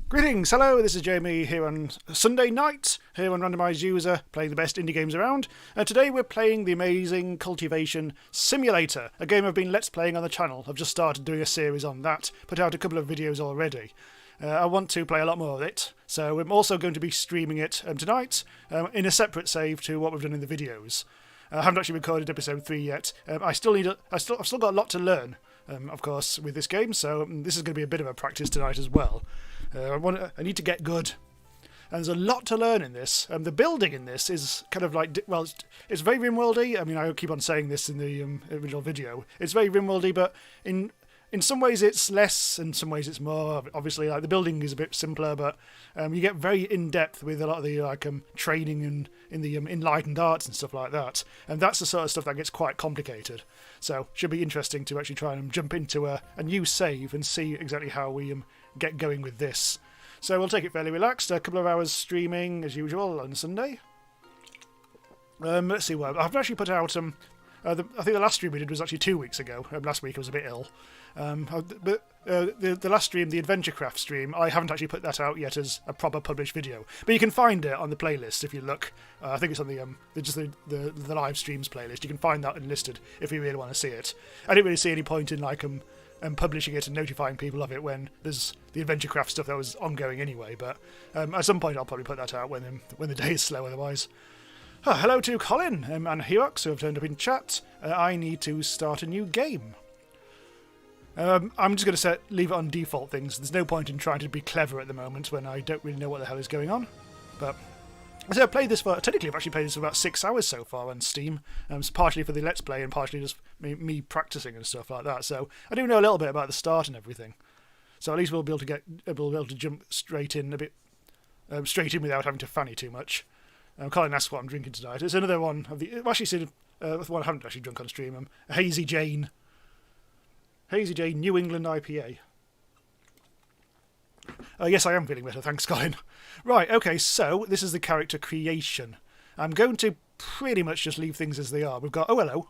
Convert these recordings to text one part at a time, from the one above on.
Greetings, hello, this is Jamie here on Sunday night, here on Randomise User, playing the best indie games around. And today we're playing the Amazing Cultivation Simulator, a game I've been Let's Playing on the channel. I've just started doing a series on that, put out a couple of videos already. I want to play a lot more of it, so I'm also going to be streaming it tonight in a separate save to what we've done in the videos. I haven't actually recorded episode 3 yet. I've still got a lot to learn, of course, with this game, so this is going to be a bit of a practice tonight as well. I need to get good. And there's a lot to learn in this. The building in this is kind of like, well, it's very Rimworldy. I mean, I keep on saying this in the original video. It's very Rimworldy, but in some ways it's less, in some ways it's more. Obviously, like the building is a bit simpler, but you get very in depth with a lot of the training and in the enlightened arts and stuff like that. And that's the sort of stuff that gets quite complicated. So, should be interesting to actually try and jump into a new save and see exactly how we get going with this. So we'll take it fairly relaxed. A couple of hours streaming as usual on Sunday. Let's see what I've actually put out. I think the last stream we did was actually 2 weeks ago. Last week I was a bit ill. But the last stream, the AdventureCraft stream, I haven't actually put that out yet as a proper published video. But you can find it on the playlist if you look. I think it's on the live streams playlist. You can find that enlisted if you really want to see it. I didn't really see any point in and publishing it and notifying people of it when there's the AdventureCraft stuff that was ongoing anyway. But at some point I'll probably put that out when the day is slow otherwise. Hello to Colin and Herox who have turned up in chat. I need to start a new game. I'm just going to leave it on default things. There's no point in trying to be clever at the moment when I don't really know what the hell is going on. But so I've played this technically I've actually played this for about 6 hours so far on Steam. It's partially for the Let's Play and partially just me practicing and stuff like that. So I do know a little bit about the start and everything. So at least we'll be able to jump straight in without having to fanny too much. Colin asks what I'm drinking tonight. It's another one of the one I haven't actually drunk on stream. A Hazy Jane New England IPA. Yes, I am feeling better, thanks, Colin. Right, okay, so this is the character creation. I'm going to pretty much just leave things as they are. We've got, oh, hello.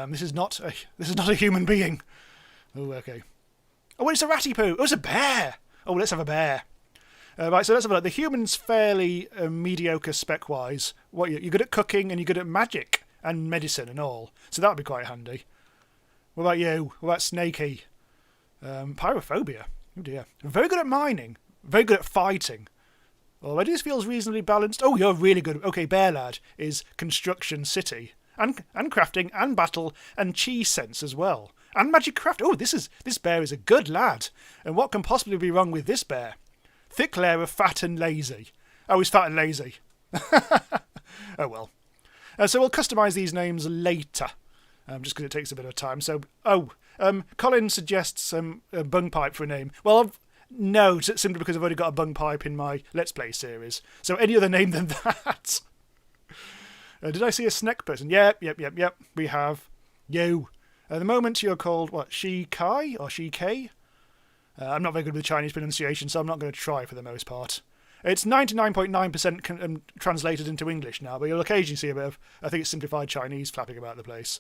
This is not a human being. Oh, okay. Oh, it's a ratty poo. Oh, it's a bear. Oh, let's have a bear. Right, so let's have a look. The human's fairly mediocre spec-wise. What you're good at cooking and you're good at magic and medicine and all. So that would be quite handy. What about you? What about Snakey? Pyrophobia. Oh dear. Very good at mining. Very good at fighting. Already this feels reasonably balanced. Oh, you're really good. Okay, Bear Lad is construction city. And crafting and battle and cheese sense as well. And magic craft. Oh, this bear is a good lad. And what can possibly be wrong with this bear? Thick layer of fat and lazy. Oh, he's fat and lazy. Oh well. So we'll customise these names later. Just because it takes a bit of time. So, Colin suggests a bung pipe for a name. Well, no, simply because I've already got a bung pipe in my Let's Play series. So any other name than that. Did I see a snack person? Yep. We have you. At the moment, you're called, what, Shi Kai or Shi K? I'm not very good with Chinese pronunciation, so I'm not going to try for the most part. It's 99.9% translated into English now, but you'll occasionally see a bit of, I think it's simplified Chinese flapping about the place.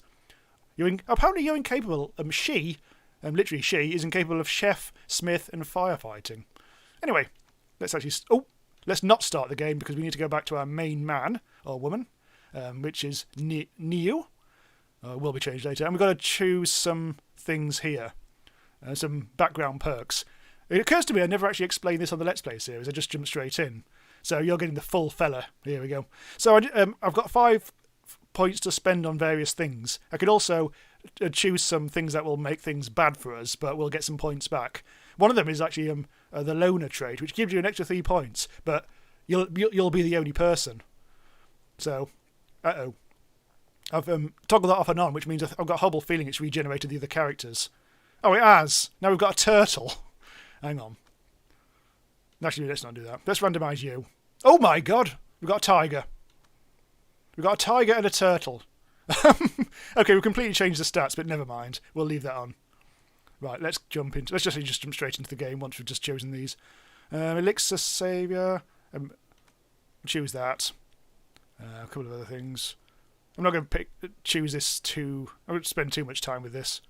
Apparently you're incapable. Literally she, is incapable of chef, smith, and firefighting. Anyway, let's not start the game because we need to go back to our main man or woman, which is Neo. Will be changed later, and we've got to choose some things here, some background perks. It occurs to me I never actually explained this on the Let's Play series. I just jumped straight in. So you're getting the full fella. Here we go. So I've got 5 points to spend on various things. I could also choose some things that will make things bad for us, but we'll get some points back. One of them is actually the loner trait, which gives you an extra 3 points, but you'll be the only person. So, I've toggled that off and on, which means I've got a horrible feeling it's regenerated the other characters. Oh, it has. Now we've got a turtle. Hang on. Actually, let's not do that. Let's randomise you. Oh my god! We've got a tiger. We've got a tiger and a turtle. Okay, we've completely changed the stats, but never mind. We'll leave that on. Right, let's jump jump straight into the game once we've just chosen these. Elixir Saviour. Choose that. A couple of other things. I'm not going to choose this too. I won't spend too much time with this.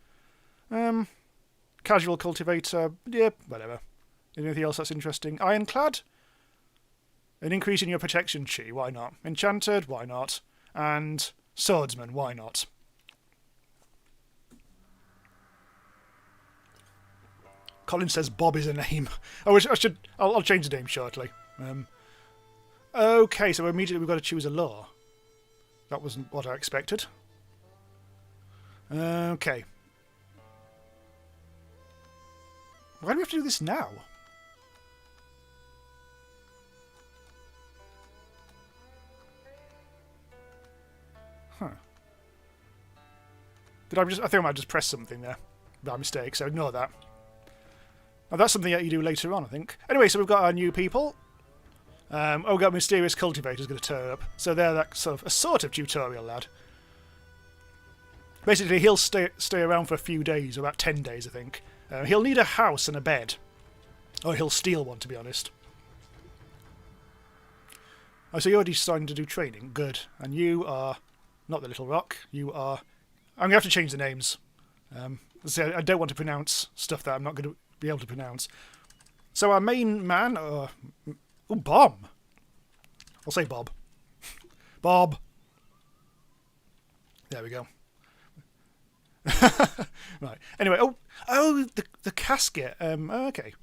Casual cultivator. Yeah, whatever. Anything else that's interesting? Ironclad? An increase in your protection chi, why not? Enchanted, why not? And swordsman, why not? Colin says Bob is a name. Oh, I'll change the name shortly. Okay, so immediately we've got to choose a law. That wasn't what I expected. Okay. Why do we have to do this now? Huh. I think I might just press something there by mistake, so ignore that. Oh, that's something that you do later on, I think. Anyway, so we've got our new people. We've got Mysterious Cultivator's going to turn up. So they're that sort of tutorial lad. Basically, he'll stay around for a few days, about 10 days, I think. He'll need a house and a bed. Or he'll steal one, to be honest. Oh, so you're already starting to do training. Good. And you are not the Little Rock. You are... I'm going to have to change the names. I don't want to pronounce stuff that I'm not going to be able to pronounce. So our main man... Bob. I'll say Bob. Bob. There we go. Right. Anyway, the casket. Okay.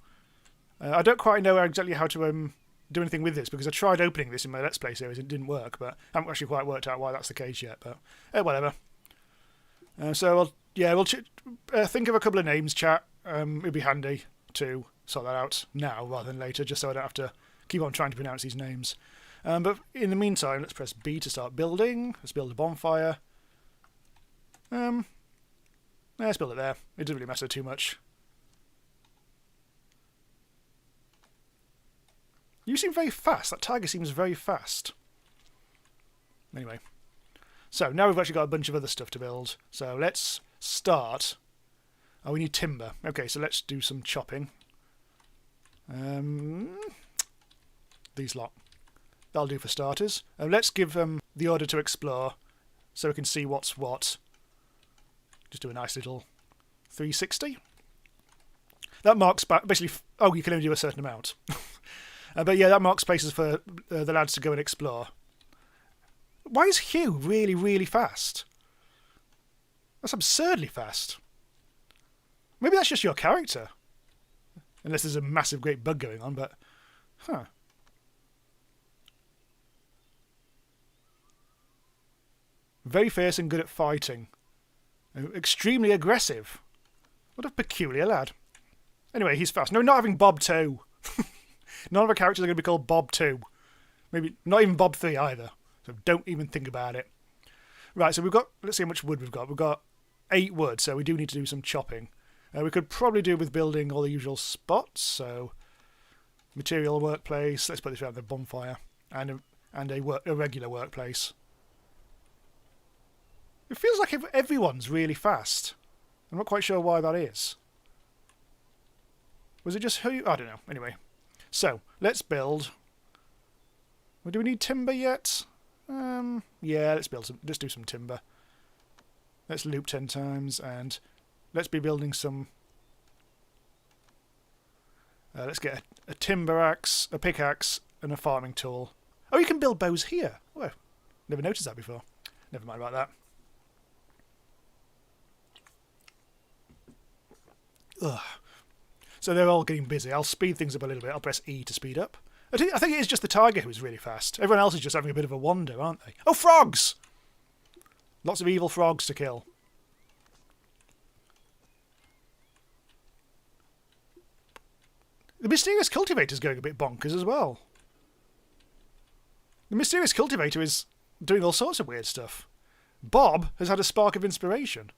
I don't quite know exactly how to do anything with this because I tried opening this in my Let's Play series and it didn't work, but I haven't actually quite worked out why that's the case yet. But whatever. So we'll think of a couple of names, chat. It'd be handy to sort that out now rather than later, just so I don't have to keep on trying to pronounce these names. But in the meantime, let's press B to start building. Let's build a bonfire. Let's build it there. It doesn't really matter too much. You seem very fast. That tiger seems very fast. Anyway. So, now we've actually got a bunch of other stuff to build. So, let's start. Oh, we need timber. Okay, so let's do some chopping. These lot. That'll do for starters. Let's give them the order to explore so we can see what's what. Just do a nice little 360. That marks basically... Oh, you can only do a certain amount. But yeah, that marks places for the lads to go and explore. Why is Hugh really, really fast? That's absurdly fast. Maybe that's just your character. Unless there's a massive great bug going on, but... Huh. Very fierce and good at fighting. Extremely aggressive. What a peculiar lad. Anyway, he's fast. No, not having Bob 2. None of our characters are going to be called Bob 2. Maybe not even Bob 3 either. So don't even think about it. Right, so we've got... Let's see how much wood we've got. We've got 8 wood, so we do need to do some chopping. We could probably do with building all the usual spots. So, material workplace. Let's put this around the bonfire. And a regular workplace. It feels like everyone's really fast. I'm not quite sure why that is. Was it just who? I don't know. Anyway. So, let's build. Well, do we need timber yet? Yeah, let's do some timber. Let's loop 10 times and let's be building some... let's get a timber axe, a pickaxe and a farming tool. Oh, you can build bows here. Oh, never noticed that before. Never mind about that. Ugh. So they're all getting busy. I'll speed things up a little bit. I'll press E to speed up. I think it is just the tiger who's really fast. Everyone else is just having a bit of a wander, aren't they? Oh, frogs! Lots of evil frogs to kill. The Mysterious Cultivator's going a bit bonkers as well. The Mysterious Cultivator is doing all sorts of weird stuff. Bob has had a spark of inspiration.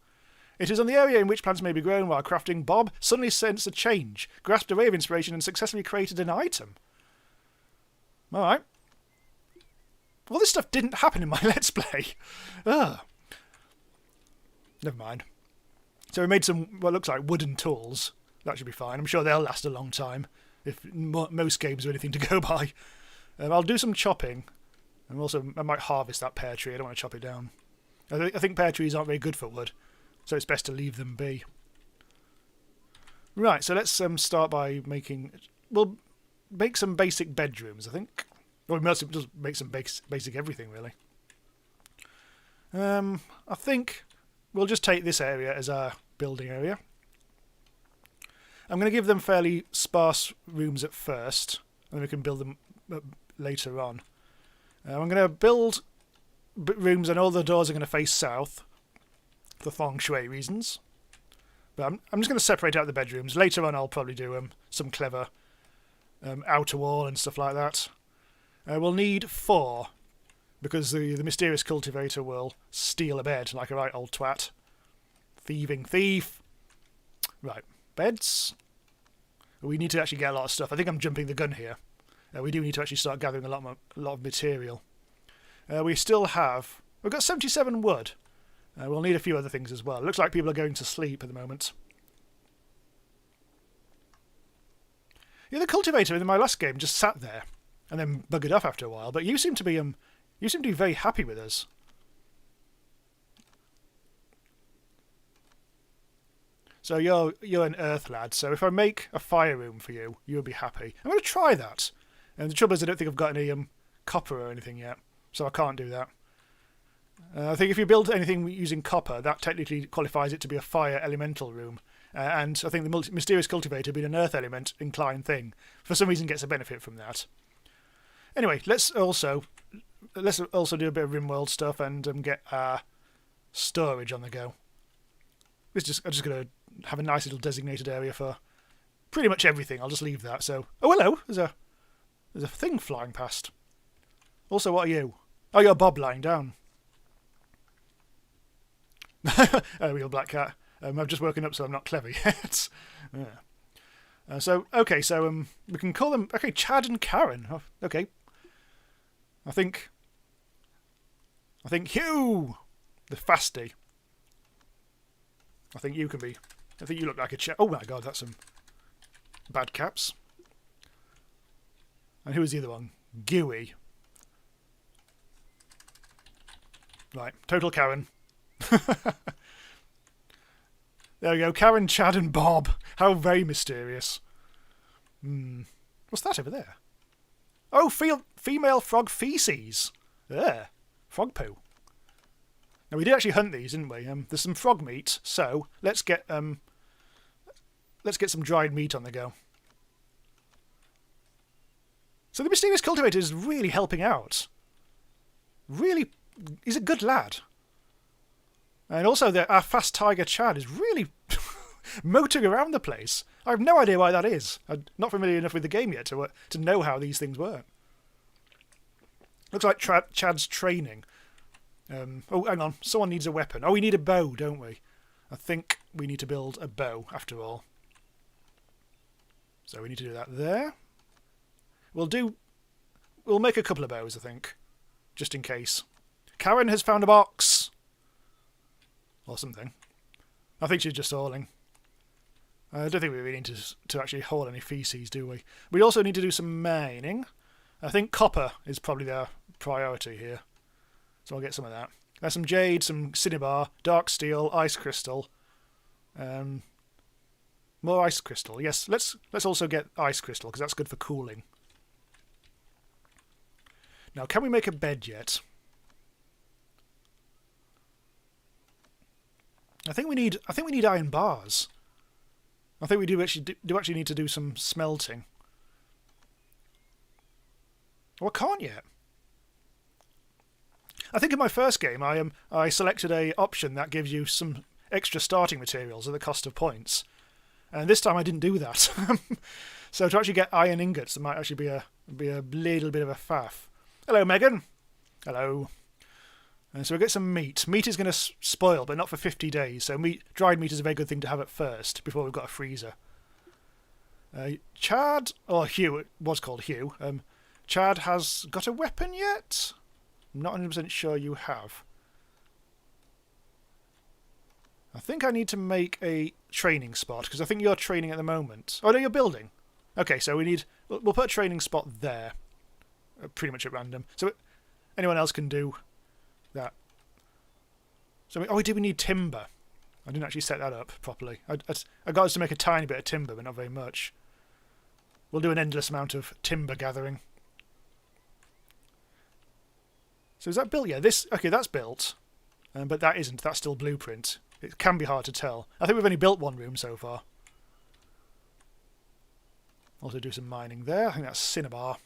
It is on the area in which plants may be grown while crafting. Bob suddenly sensed a change, grasped a ray of inspiration and successfully created an item. Alright. Well, this stuff didn't happen in my Let's Play. Ugh. Never mind. So we made some, what looks like wooden tools. That should be fine. I'm sure they'll last a long time, if most games are anything to go by. I'll do some chopping. And also, I might harvest that pear tree. I don't want to chop it down. I think pear trees aren't very good for wood, so it's best to leave them be. Right, so let's start by making we'll make some basic bedrooms, I think. Well, we must just make some basic everything, really. I think we'll just take this area as our building area. I'm going to give them fairly sparse rooms at first, and then we can build them later on. I'm going to build rooms, and all the doors are going to face south for feng shui reasons. But I'm just going to separate out the bedrooms. Later on, I'll probably do some clever outer wall and stuff like that. We'll need 4, because the mysterious cultivator will steal a bed like a right old twat. Thieving thief. Right, beds. We need to actually get a lot of stuff. I think I'm jumping the gun here. We do need to actually start gathering a lot of material. We've got 77 wood. We'll need a few other things as well. It looks like people are going to sleep at the moment. Yeah, the cultivator in my last game just sat there and then buggered off after a while. But you seem to be very happy with us. So you're an earth lad. So if I make a fire room for you, you'll be happy. I'm going to try that. And the trouble is, I don't think I've got any copper or anything yet, so I can't do that. I think if you build anything using copper, that technically qualifies it to be a fire elemental room. And I think the mysterious cultivator, being an earth element inclined thing, for some reason gets a benefit from that. Anyway, let's also do a bit of RimWorld stuff and get our storage on the go. I'm just going to have a nice little designated area for pretty much everything. I'll just leave that. So, oh hello, there's a thing flying past. Also, what are you? Oh, you're Bob lying down. Real black cat. I've just woken up, so I'm not clever yet. Yeah. So we can call them Chad and Karen. Oh, okay. I think Hugh, the fasty. I think you look like a Chad. Oh my God, that's some bad caps. And who was the other one? Gooey. Right, total Karen. There we go, Karen, Chad and Bob. How very mysterious. What's that over there? Oh, female frog feces. There, frog poo. Now we did actually hunt these, didn't we? There's some frog meat, so let's get some dried meat on the go. So the mysterious cultivator is really helping out. Really, he's a good lad. And also, our fast tiger Chad is really motoring around the place. I have no idea why that is. I'm not familiar enough with the game yet to know how these things work. Looks like Chad's training. Oh, hang on. Someone needs a weapon. Oh, we need a bow, don't we? I think we need to build a bow, after all. So we need to do that there. We'll make a couple of bows, I think. Just in case. Karen has found a box! Or something. I think she's just hauling. I don't think we really need to actually haul any feces, do we? We also need to do some mining. I think copper is probably their priority here. So I'll get some of that. There's some jade, some cinnabar, dark steel, ice crystal. More ice crystal. Yes, let's also get ice crystal, because that's good for cooling. Now, can we make a bed yet? I think we need iron bars. I think we do actually need to do some smelting. Oh, I can't yet. I think in my first game I selected a option that gives you some extra starting materials at the cost of points, and this time I didn't do that. So to actually get iron ingots, there might actually be a little bit of a faff. Hello, Megan. Hello. So we'll get some meat. Meat is going to spoil, but not for 50 days. So dried meat is a very good thing to have at first, before we've got a freezer. Chad, or Hugh, it was called Hugh. Chad has got a weapon yet? I'm not 100% sure you have. I think I need to make a training spot, because I think you're training at the moment. Oh no, you're building. Okay, so we'll put a training spot there. Pretty much at random. So anyone else can do that. So we need timber. I didn't actually set that up properly. I got us to make a tiny bit of timber, but not very much. We'll do an endless amount of timber gathering. So is that built? Yeah, okay, that's built. But that isn't. That's still blueprint. It can be hard to tell. I think we've only built one room so far. Also do some mining there. I think that's cinnabar.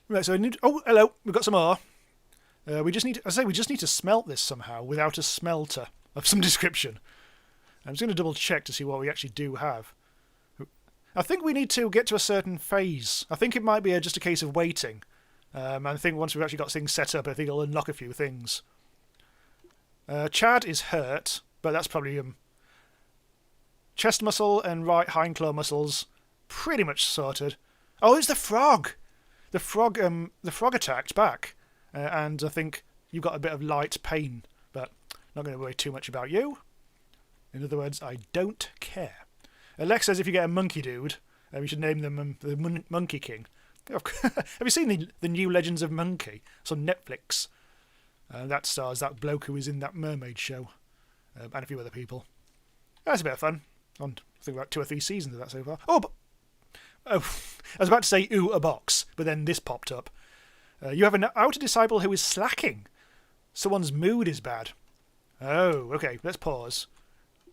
Right, so I need... Oh, hello. We've got some ore. We just need... we just need to smelt this somehow without a smelter of some description. I'm just going to double check to see what we actually do have. I think we need to get to a certain phase. I think it might be just a case of waiting. I think once we've actually got things set up, I think it'll unlock a few things. Chad is hurt, but that's probably chest muscle and right hind claw muscles pretty much sorted. Oh, it's the frog. The frog attacked back, and I think you've got a bit of light pain, but not going to worry too much about you. In other words, I don't care. Lex says if you get a monkey dude, you should name them the Monkey King. Have you seen the new Legends of Monkey? It's on Netflix. That stars that bloke who is in that mermaid show, and a few other people. That's a bit of fun. I think about 2 or 3 seasons of that so far. Oh, I was about to say, ooh, a box, but then this popped up. You have an outer disciple who is slacking. Someone's mood is bad. Oh, okay, let's pause.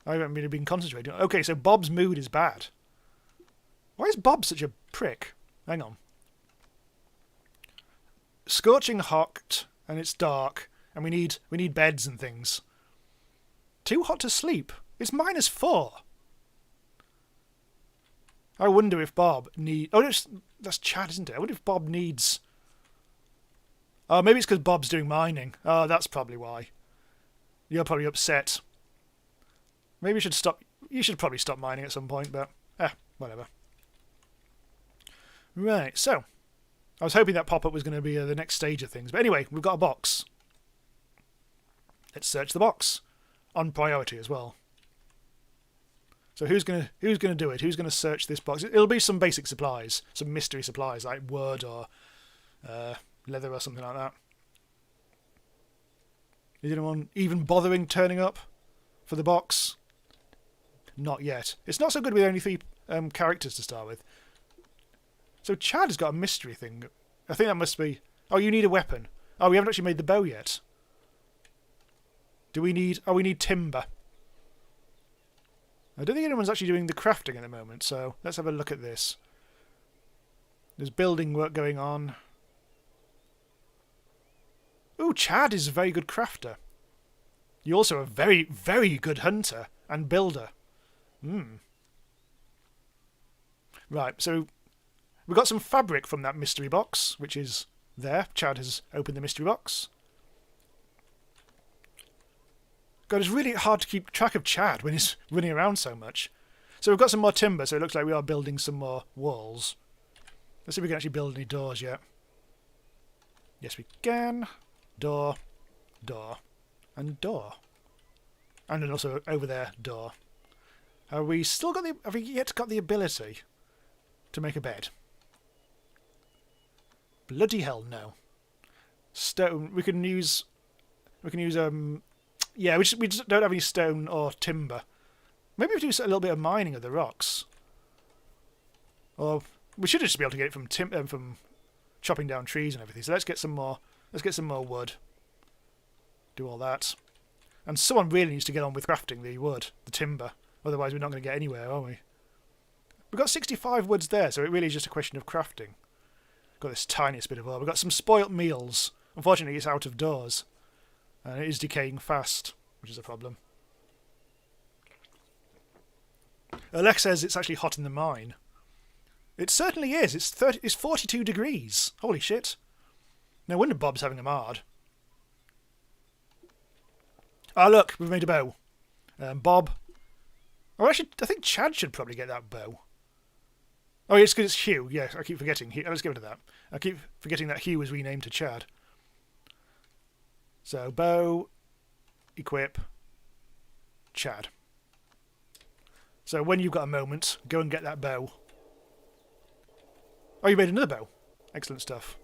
I haven't really been concentrating. Okay, so Bob's mood is bad. Why is Bob such a prick? Hang on. Scorching hot, and it's dark, and we need beds and things. Too hot to sleep. It's -4. I wonder if Bob needs... Oh, that's Chad, isn't it? I wonder if Bob needs... Oh, maybe it's because Bob's doing mining. Oh, that's probably why. You're probably upset. Maybe you should stop... You should probably stop mining at some point, but... whatever. Right, so... I was hoping that pop-up was going to be the next stage of things. But anyway, we've got a box. Let's search the box. On priority as well. So who's gonna do it? Who's gonna search this box? It'll be some basic supplies, some mystery supplies like wood or leather or something like that. Is anyone even bothering turning up for the box? Not yet. It's not so good with only 3 characters to start with. So Chad has got a mystery thing. I think that must be... Oh, you need a weapon. Oh, we haven't actually made the bow yet. Do we need... Oh, we need timber. I don't think anyone's actually doing the crafting at the moment, so let's have a look at this. There's building work going on. Ooh, Chad is a very good crafter. You're also a very, very good hunter and builder. Right, so we got some fabric from that mystery box, which is there. Chad has opened the mystery box. God, it's really hard to keep track of Chad when he's running around so much. So we've got some more timber, so it looks like we are building some more walls. Let's see if we can actually build any doors yet. Yes, we can. Door, door, and door. And then also over there, door. Have we still got the... Have we yet got the ability to make a bed? Bloody hell, no. Stone. We can use... Yeah, we just don't have any stone or timber. Maybe we do a little bit of mining of the rocks. Or we should just be able to get it from chopping down trees and everything. So let's get some more. Let's get some more wood. Do all that. And someone really needs to get on with crafting the wood, the timber. Otherwise, we're not going to get anywhere, are we? We've got 65 woods there, so it really is just a question of crafting. Got this tiniest bit of ore. We've got some spoilt meals. Unfortunately, it's out of doors. And it is decaying fast, which is a problem. Alex says it's actually hot in the mine. It certainly is. It's 42 degrees. Holy shit. No wonder Bob's having a mard. Ah, look, we've made a bow. Bob. Oh, actually, I think Chad should probably get that bow. Oh, it's because it's Hugh. Yeah, I keep forgetting. Let's give it to that. I keep forgetting that Hugh was renamed to Chad. So, bow, equip, Chad. So when you've got a moment, go and get that bow. Oh, you made another bow. Excellent stuff.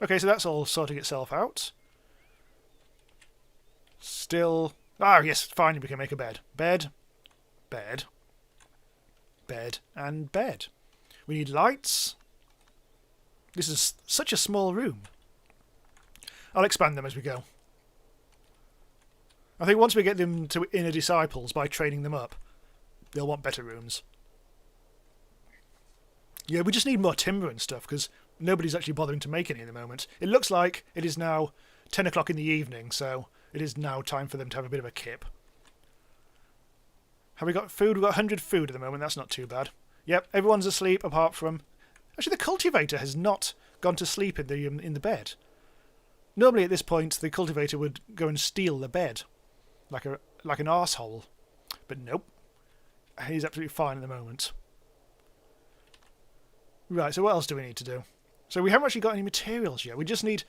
Okay, so that's all sorting itself out. Still Ah, yes, finally we can make a bed. Bed, bed, bed, and bed. We need lights. This is such a small room. I'll expand them as we go. I think once we get them to inner disciples by training them up, they'll want better rooms. Yeah, we just need more timber and stuff, because nobody's actually bothering to make any at the moment. It looks like it is now 10 o'clock in the evening, so it is now time for them to have a bit of a kip. Have we got food? We've got 100 food at the moment. That's not too bad. Yep, everyone's asleep apart from... Actually, the cultivator has not gone to sleep in the bed. Normally at this point, the cultivator would go and steal the bed, like an arsehole. But nope. He's absolutely fine at the moment. Right, so what else do we need to do? So we haven't actually got any materials yet. We just need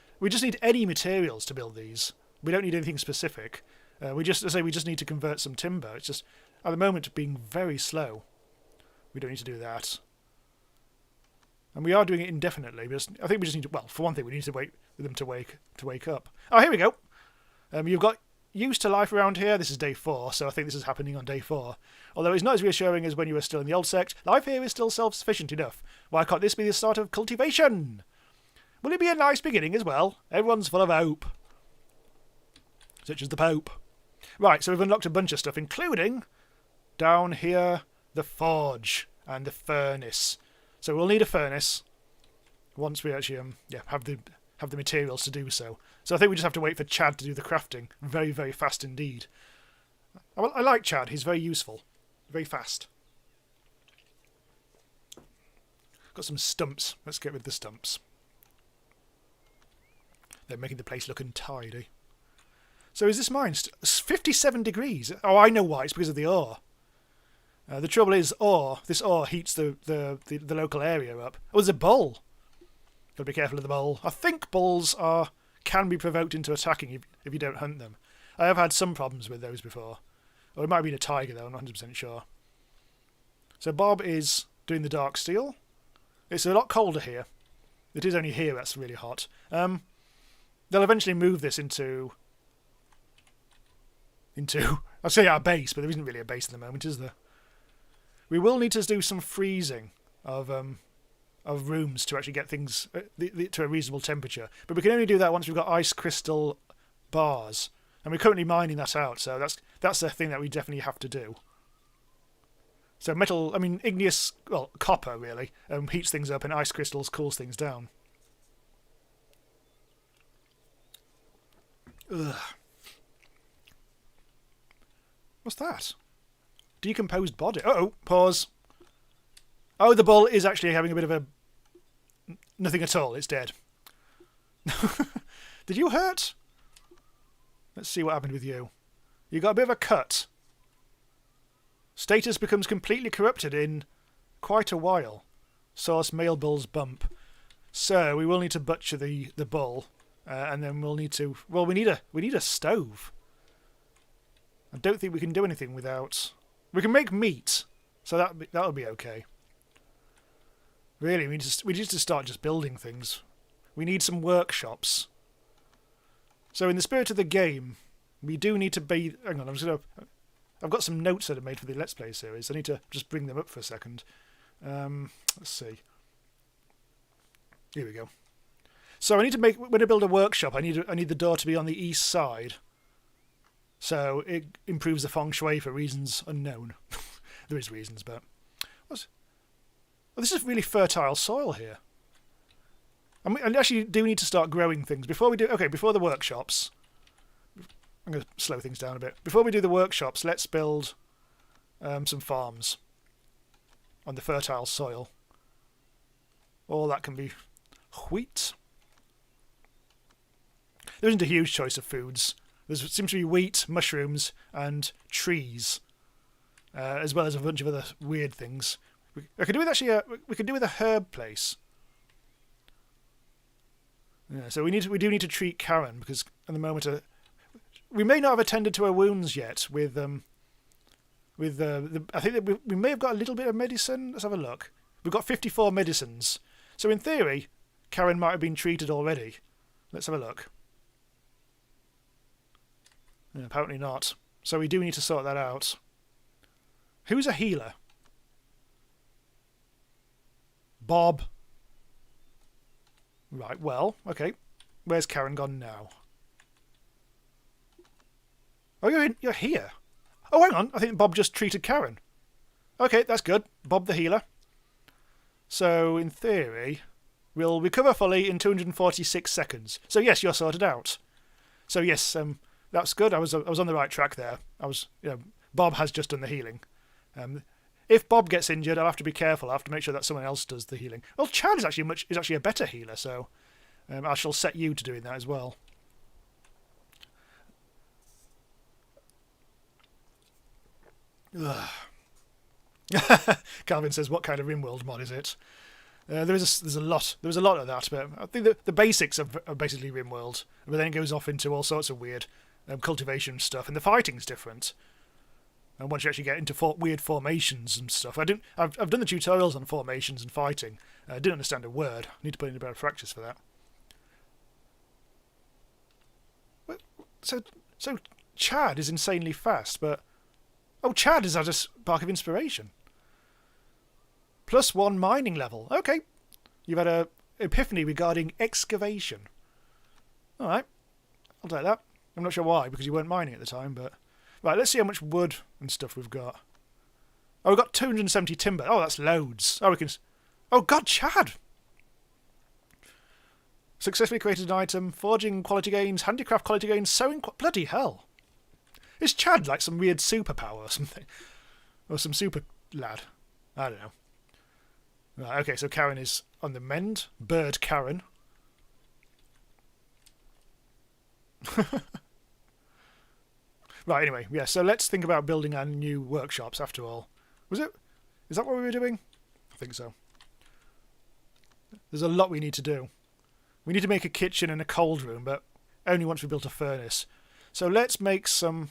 any materials to build these. We don't need anything specific. We just need to convert some timber. It's just at the moment being very slow. We don't need to do that. And we are doing it indefinitely. I think we just need to. Well, for one thing, we need to wait for them to wake up. Oh, here we go. You've got used to life around here. This is day 4, so I think this is happening on day 4. Although it's not as reassuring as when you were still in the old sect, life here is still self-sufficient enough. Why can't this be the start of cultivation? Will it be a nice beginning as well? Everyone's full of hope. Such as the Pope. Right, so we've unlocked a bunch of stuff, including, down here, the forge and the furnace. So we'll need a furnace once we actually have the materials to do so. So I think we just have to wait for Chad to do the crafting. Very, very fast indeed. I like Chad. He's very useful. Very fast. Got some stumps. Let's get rid of the stumps. They're making the place look untidy. So is this mine? 57 degrees. Oh, I know why. It's because of the ore. The trouble is, this ore heats the local area up. Oh, there's a bull. Got to be careful of the bull. I think bulls can be provoked into attacking if you don't hunt them. I have had some problems with those before. Or it might have been a tiger, though. I'm not 100% sure. So Bob is doing the dark steel. It's a lot colder here. It is only here that's really hot. They'll eventually move this into I'll say our base, but there isn't really a base at the moment, is there? We will need to do some freezing of rooms to actually get things to a reasonable temperature. But we can only do that once we've got ice crystal bars. And we're currently mining that out, so that's the thing that we definitely have to do. So igneous, well, copper really, heats things up and ice crystals cools things down. Ugh. What's that? Decomposed body. Uh-oh, pause. Oh, the bull is actually having a bit of a... Nothing at all, it's dead. Did you hurt? Let's see what happened with you. You got a bit of a cut. Status becomes completely corrupted in quite a while. Source male bull's bump. So we will need to butcher the bull, and then we'll need to... Well, we need a stove. I don't think we can do anything without... We can make meat, so that'll be okay. Really, we need to start just building things. We need some workshops. So in the spirit of the game, we do need to be... Hang on, I've got some notes that I made for the Let's Play series. I need to just bring them up for a second. Let's see. Here we go. So I need to when I build a workshop, I need the door to be on the east side. So it improves the feng shui for reasons unknown. There is reasons, but... this is really fertile soil here. And we actually do need to start growing things. Before the workshops... I'm going to slow things down a bit. Before we do the workshops, let's build some farms on the fertile soil. All that can be wheat. There isn't a huge choice of foods. There seems to be wheat, mushrooms, and trees, as well as a bunch of other weird things. We could do with a herb place. Yeah, so we do need to treat Karen because at the moment we may not have attended to her wounds yet. I think that we may have got a little bit of medicine. Let's have a look. We've got 54 medicines. So in theory, Karen might have been treated already. Let's have a look. Yeah, apparently not. So we do need to sort that out. Who's a healer? Bob. Right, well, okay. Where's Karen gone now? Oh, you're here. Oh, hang on. I think Bob just treated Karen. Okay, that's good. Bob the healer. So, in theory, we'll recover fully in 246 seconds. So, yes, you're sorted out. So, yes, that's good. I was on the right track there. Bob has just done the healing. If Bob gets injured, I'll have to be careful. I'll have to make sure that someone else does the healing. Well, Chad is actually a better healer, so I shall set you to doing that as well. Calvin says, "What kind of RimWorld mod is it?" There's a lot of that, but I think the basics are basically RimWorld, but then it goes off into all sorts of weird cultivation stuff, and the fighting's different. And once you actually get into weird formations and stuff, I've done the tutorials on formations and fighting. I didn't understand a word. I need to put in a bit of practice for that. So Chad is insanely fast, but Chad has had a spark of inspiration. +1 mining level. Okay. You've had a epiphany regarding excavation. Alright. I'll take that. I'm not sure why, because you weren't mining at the time, but... Right, let's see how much wood and stuff we've got. Oh, we've got 270 timber. Oh, that's loads. Oh, we can... Oh, God, Chad! Successfully created an item. Forging quality gains. Handicraft quality gains. Sewing... Bloody hell. Is Chad like some weird superpower or something? Or some super lad? I don't know. Right, okay, so Karen is on the mend. Bird Karen. Right, anyway, yeah, so let's think about building our new workshops after all. Is that what we were doing? I think so. There's a lot we need to do. We need to make a kitchen and a cold room, but only once we've built a furnace. So let's make some...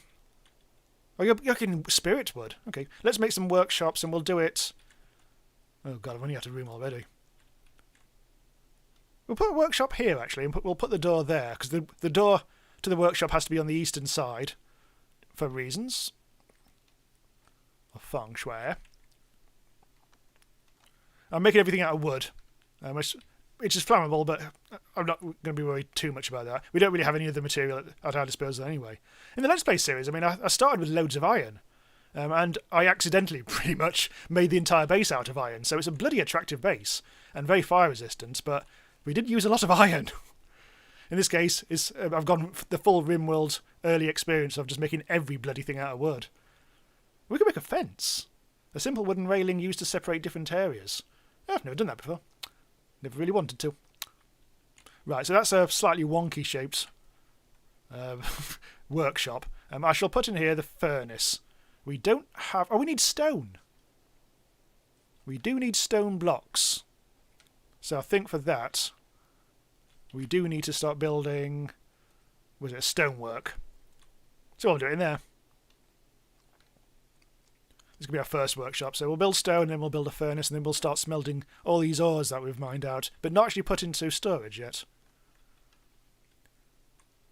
Oh, you're getting spirit wood. Okay, let's make some workshops and we'll do it... Oh God, I've only got a room already. We'll put a workshop here, actually, and we'll put the door there, because the door to the workshop has to be on the eastern side, for reasons of feng shui. I'm making everything out of wood. It's just flammable, but I'm not going to be worried too much about that. We don't really have any other material at our disposal anyway. In the Let's Play series, I mean, I started with loads of iron. And I accidentally pretty much made the entire base out of iron, so it's a bloody attractive base and very fire resistant, but we did use a lot of iron. In this case, I've gone the full RimWorld early experience of just making every bloody thing out of wood. We could make a fence. A simple wooden railing used to separate different areas. I've never done that before. Never really wanted to. Right, so that's a slightly wonky shaped workshop. I shall put in here the furnace. We don't have... Oh, we need stone. We do need stone blocks. So I think for that, we do need to start building... Was it stonework? So we'll do it in there. This could be our first workshop. So we'll build stone, and then we'll build a furnace, and then we'll start smelting all these ores that we've mined out, but not actually put into storage yet.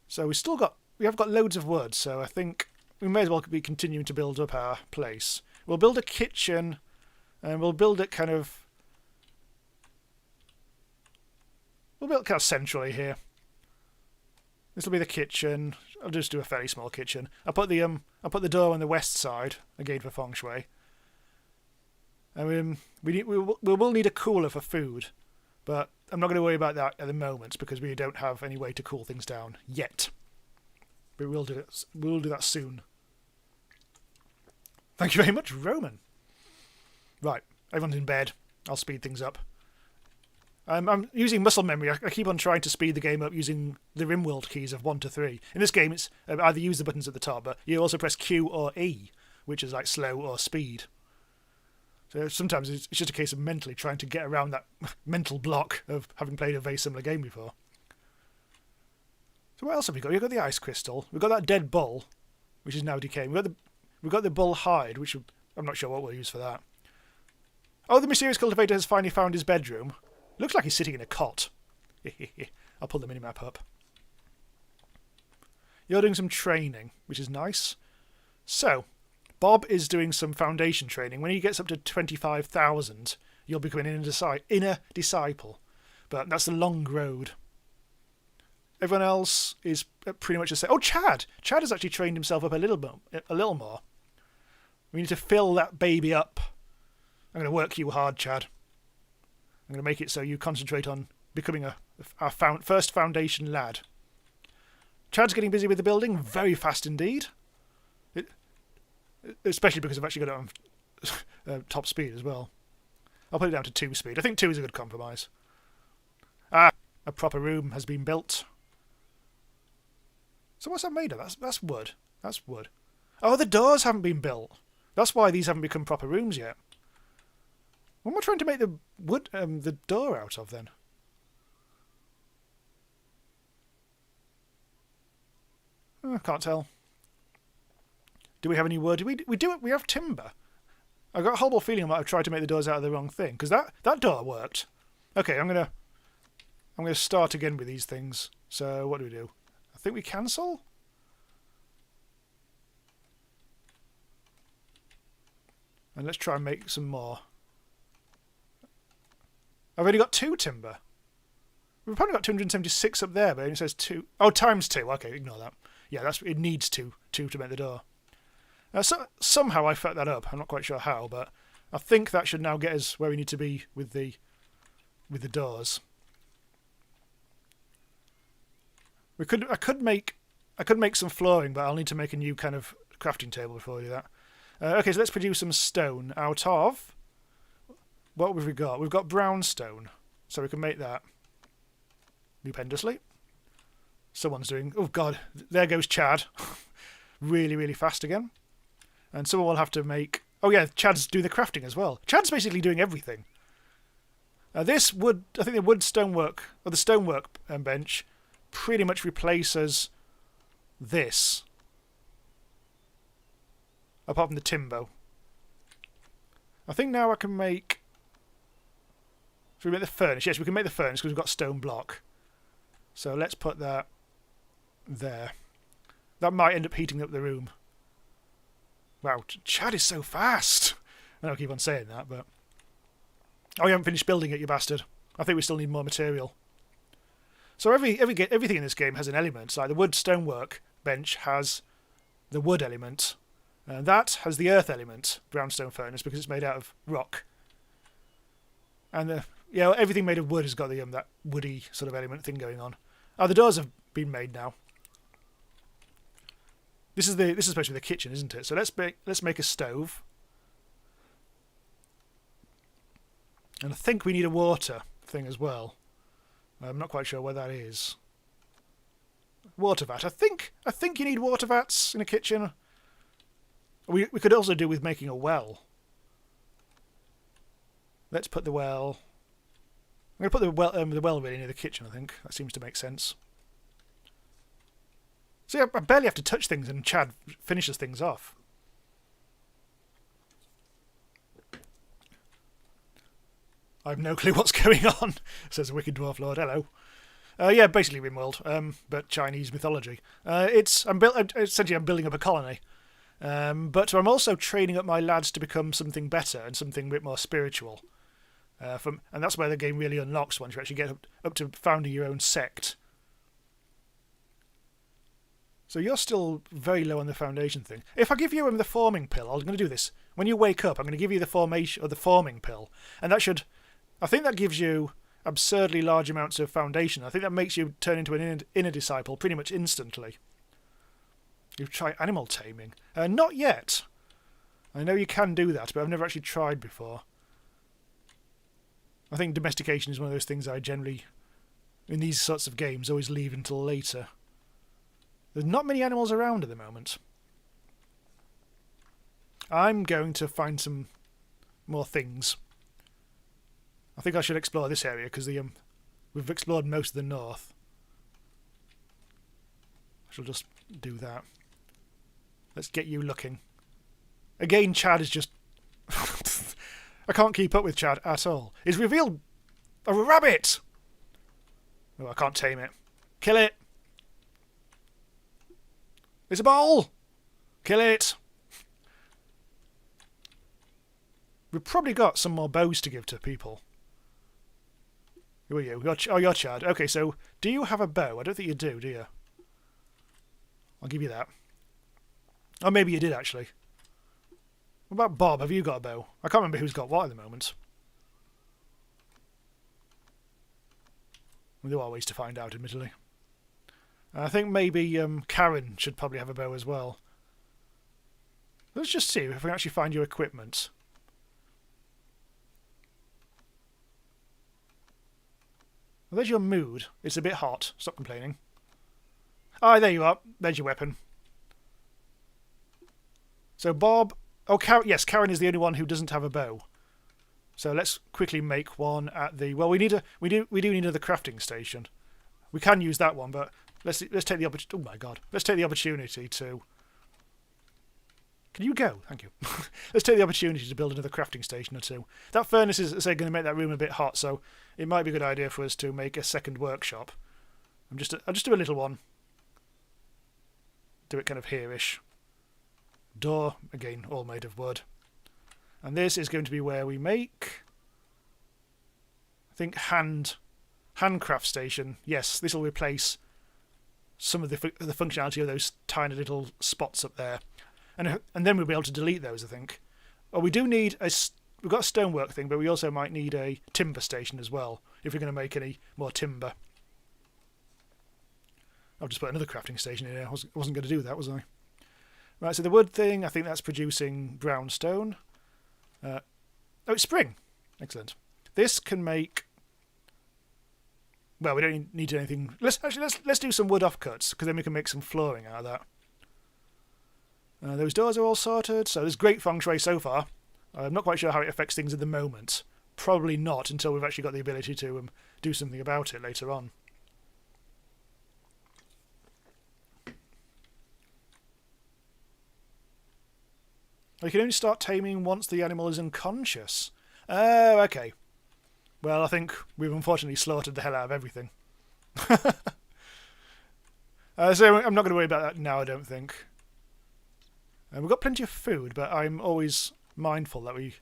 So we have got loads of wood, so I think... We may as well be continuing to build up our place. We'll build a kitchen, and we'll build it kind of... We'll build it kind of centrally here. This will be the kitchen. I'll just do a fairly small kitchen. I'll put the door on the west side, again for feng shui. And we will need a cooler for food, but I'm not going to worry about that at the moment because we don't have any way to cool things down yet. But we'll do that soon. Thank you very much, Roman. Right, everyone's in bed. I'll speed things up. I'm using muscle memory. I keep on trying to speed the game up using the RimWorld keys of 1 to 3. In this game, it's either use the buttons at the top, but you also press Q or E, which is like slow or speed. So sometimes it's just a case of mentally trying to get around that mental block of having played a very similar game before. So what else have we got? We've got the ice crystal. We've got that dead bull, which is now decaying. We've got the bull hide, which I'm not sure what we'll use for that. Oh, the mysterious cultivator has finally found his bedroom. Looks like he's sitting in a cot. I'll pull the minimap up. You're doing some training, which is nice. So, Bob is doing some foundation training. When he gets up to 25,000, you'll become an inner disciple. But that's the long road. Everyone else is pretty much the same. Oh, Chad! Chad has actually trained himself up a little more. We need to fill that baby up. I'm going to work you hard, Chad. I'm going to make it so you concentrate on becoming our first foundation lad. Chad's getting busy with the building very fast indeed. Especially because I've actually got it on top speed as well. I'll put it down to 2 speed. I think 2 is a good compromise. Ah, a proper room has been built. So what's that made of? That's wood. That's wood. Oh, the doors haven't been built. That's why these haven't become proper rooms yet. What am I trying to make the door out of then? I can't tell. Do we have any wood? We have timber. I've got a horrible feeling I might have tried to make the doors out of the wrong thing, because that door worked. Okay, I'm gonna start again with these things. So what do? I think we cancel? And let's try and make some more. I've only got 2 timber. We've probably got 276 up there, but it says 2. Oh, times 2. Okay, ignore that. Yeah, it needs 2 to make the door. Somehow I fucked that up. I'm not quite sure how, but I think that should now get us where we need to be with the doors. I could make some flooring, but I'll need to make a new kind of crafting table before I do that. Okay, so let's produce some stone out of... What have we got? We've got brown stone, so we can make that stupendously. Someone's doing... Oh, God, there goes Chad. Really, really fast again. And someone will have to make... Oh, yeah, Chad's doing the crafting as well. Chad's basically doing everything. This wood... I think the wood stonework, or the stonework bench, pretty much replaces this. Apart from the timber. I think now I can make... Should we make the furnace? Yes, we can make the furnace because we've got stone block. So let's put that there. That might end up heating up the room. Wow, Chad is so fast! I don't keep on saying that, but... Oh, you haven't finished building it, you bastard. I think we still need more material. So everything in this game has an element. Like the wood stonework bench has the wood element. And that has the earth element, brownstone furnace, because it's made out of rock. And everything made of wood has got that woody sort of element thing going on. Oh, the doors have been made now. This is supposed to be the kitchen, isn't it? So let's make a stove. And I think we need a water thing as well. I'm not quite sure where that is. Water vat. I think you need water vats in a kitchen. We could also do with making a well. Let's put the well... I'm going to put the well really near the kitchen, I think. That seems to make sense. See, I barely have to touch things and Chad finishes things off. I have no clue what's going on, says the Wicked Dwarf Lord. Hello. Yeah, basically Rimworld, but Chinese mythology. Essentially I'm building up a colony. But I'm also training up my lads to become something better and something a bit more spiritual. And that's where the game really unlocks once you actually get up to founding your own sect. So you're still very low on the foundation thing. If I give you the forming pill, I'm going to do this. When you wake up, I'm going to give you the formation or the forming pill, and that should... I think that gives you absurdly large amounts of foundation. I think that makes you turn into an inner disciple pretty much instantly. You try animal taming. Not yet. I know you can do that, but I've never actually tried before. I think domestication is one of those things I generally, in these sorts of games, always leave until later. There's not many animals around at the moment. I'm going to find some more things. I think I should explore this area because we've explored most of the north. I shall just do that. Let's get you looking. Again, Chad is just... I can't keep up with Chad at all. He's revealed a rabbit! Oh, I can't tame it. Kill it! It's a ball! Kill it! We've probably got some more bows to give to people. Who are you? You're Chad. Okay, so do you have a bow? I don't think you do you? I'll give you that. Oh, maybe you did, actually. What about Bob? Have you got a bow? I can't remember who's got what at the moment. Well, there are ways to find out, admittedly. I think maybe Karen should probably have a bow as well. Let's just see if we can actually find your equipment. Well, there's your mood. It's a bit hot. Stop complaining. Ah, there you are. There's your weapon. So Bob... Oh, yes, Karen is the only one who doesn't have a bow. So let's quickly make one at the... Well, we do need another crafting station. We can use that one, but let's take the opportunity... Oh my god. Let's take the opportunity to... Can you go? Thank you. Let's take the opportunity to build another crafting station or two. That furnace is, say, going to make that room a bit hot, so it might be a good idea for us to make a second workshop. I'll just do a little one. Do it kind of here-ish. Door, again, all made of wood. And this is going to be where we make... I think handcraft station. Yes, this will replace some of the functionality of those tiny little spots up there. And then we'll be able to delete those, I think. Oh, we do need we've got a stonework thing, but we also might need a timber station as well, if we're going to make any more timber. I'll just put another crafting station in here. I wasn't going to do that, was I? Right, so the wood thing, I think that's producing brown stone. Oh, it's spring. Excellent. This can make... Well, we don't need anything... Let's do some wood offcuts, because then we can make some flooring out of that. Those doors are all sorted, so there's great feng shui so far. I'm not quite sure how it affects things at the moment. Probably not until we've actually got the ability to do something about it later on. You can only start taming once the animal is unconscious. Oh, okay. Well, I think we've unfortunately slaughtered the hell out of everything. So I'm not going to worry about that now, I don't think. We've got plenty of food, but I'm always mindful that we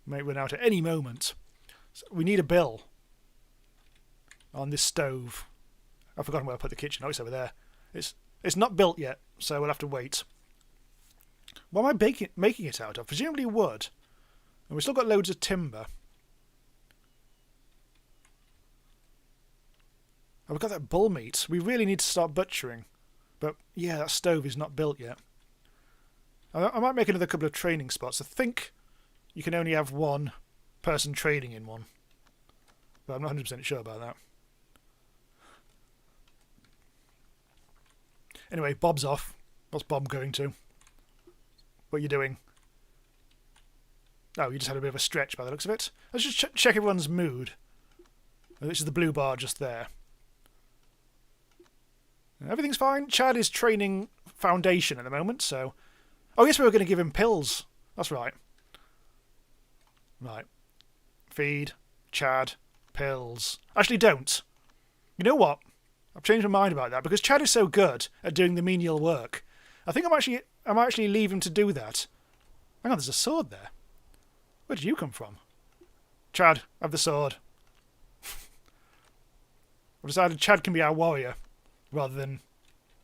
may run out at any moment. So we need a bill on this stove. I've forgotten where I put the kitchen. Oh, it's over there. It's not built yet, so we'll have to wait. What am I making it out of? Presumably wood. And we've still got loads of timber. Oh, we've got that bull meat. We really need to start butchering. But, yeah, that stove is not built yet. I might make another couple of training spots. I think you can only have one person training in one. But I'm not 100% sure about that. Anyway, Bob's off. What's Bob going to? What are you doing? Oh, you just had a bit of a stretch by the looks of it. Let's just check everyone's mood. This is the blue bar just there. Everything's fine. Chad is training foundation at the moment, so... Oh, yes, we were going to give him pills. That's right. Right. Feed. Chad. Pills. Actually, don't. You know what? I've changed my mind about that, because Chad is so good at doing the menial work. I think I might actually leave him to do that. Hang on, there's a sword there. Where did you come from? Chad, have the sword. I've decided Chad can be our warrior, rather than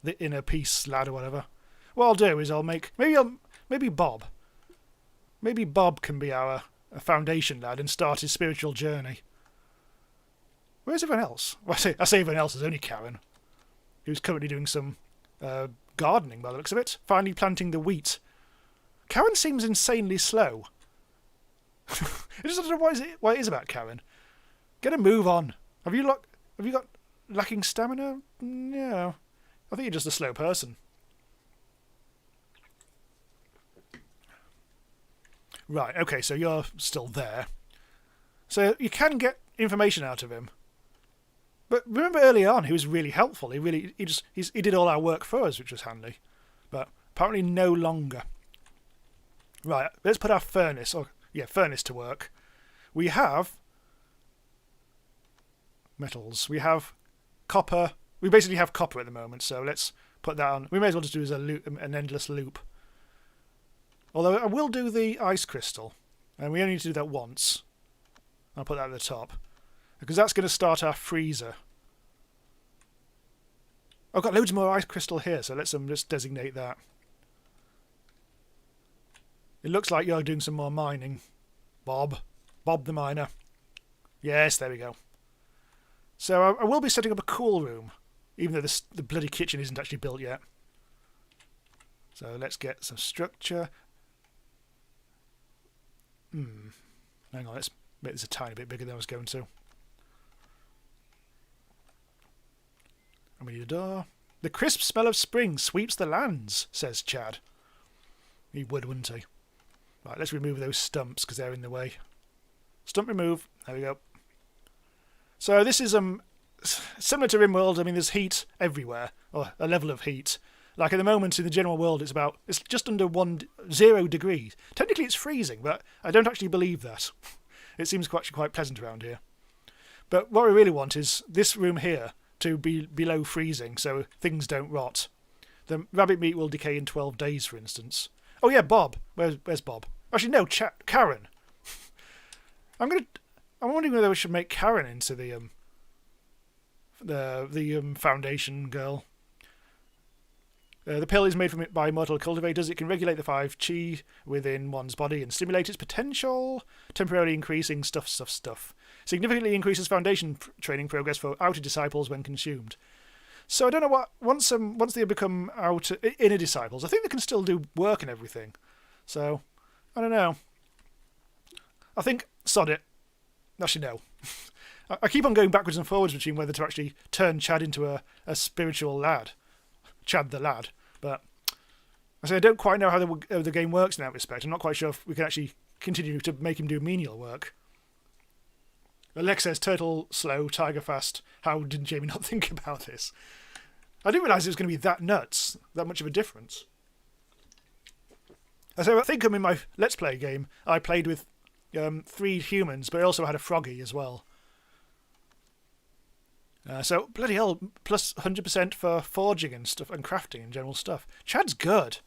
the inner peace lad or whatever. What I'll do is I'll make... Maybe Bob. Maybe Bob can be our foundation lad and start his spiritual journey. Where's everyone else? Well, I say everyone else, there's only Karen, who's currently doing some gardening by the looks of it. Finally planting the wheat. Karen seems insanely slow. I just don't know what it is about Karen. Get a move on. Have you got lacking stamina? No. I think you're just a slow person. Right, okay, so you're still there. So you can get information out of him. But remember early on, he was really helpful. He did all our work for us, which was handy. But apparently no longer. Right, let's put our furnace to work. We have metals. We have copper. We basically have copper at the moment, so let's put that on. We may as well just do as an endless loop. Although I will do the ice crystal. And we only need to do that once. I'll put that at the top. Because that's going to start our freezer. I've got loads more ice crystal here, so let's just designate that. It looks like you're doing some more mining, Bob. Bob the miner. Yes, there we go. So I will be setting up a cool room, even though the bloody kitchen isn't actually built yet. So let's get some structure. Hang on, let's make this a tiny bit bigger than I was going to. And we need a door. The crisp smell of spring sweeps the lands, says Chad. He would, wouldn't he? Right, let's remove those stumps because they're in the way. Stump remove. There we go. So this is similar to RimWorld. I mean, there's heat everywhere, or a level of heat. Like at the moment in the general world, it's just under 0 degrees. Technically, it's freezing, but I don't actually believe that. It seems actually quite pleasant around here. But what we really want is this room here to be below freezing, so things don't rot. The rabbit meat will decay in 12 days, for instance. Oh yeah, Bob. Where's Bob? Actually, no, Karen. I'm wondering whether we should make Karen into the foundation girl. The pill is made by immortal cultivators. It can regulate the 5 chi within one's body and stimulate its potential, temporarily increasing stuff. Significantly increases foundation training progress for outer disciples when consumed. So I don't know what once they become inner disciples, I think they can still do work and everything. So I don't know. I think sod it. Actually, no. I keep on going backwards and forwards between whether to actually turn Chad into a spiritual lad. Chad the lad. But I say I don't quite know how the game works in that respect. I'm not quite sure if we can actually continue to make him do menial work. Alex says, turtle slow, tiger fast. How did Jamie not think about this? I didn't realise it was going to be that nuts, that much of a difference. So I think in my Let's Play game, I played with 3 humans, but I also had a froggy as well. So, bloody hell, plus 100% for forging and stuff, and crafting and general stuff. Chad's good.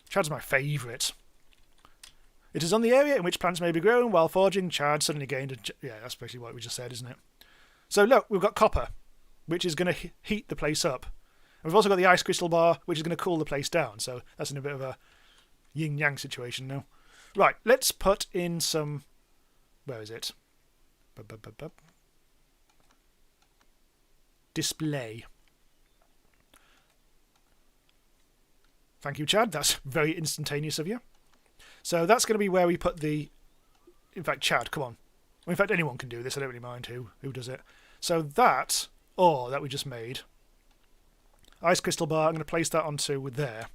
Chad's my favourite. It is on the area in which plants may be grown. While forging, Chad suddenly gained yeah, that's basically what we just said, isn't it? So look, we've got copper, which is going to heat the place up. And we've also got the ice crystal bar, which is going to cool the place down. So that's in a bit of a yin-yang situation now. Right, let's put in some... Where is it? Display. Thank you, Chad. That's very instantaneous of you. So that's going to be where we put the... In fact, Chad, come on. Well, in fact, anyone can do this. I don't really mind who does it. So that ore that we just made, ice crystal bar, I'm going to place that onto there.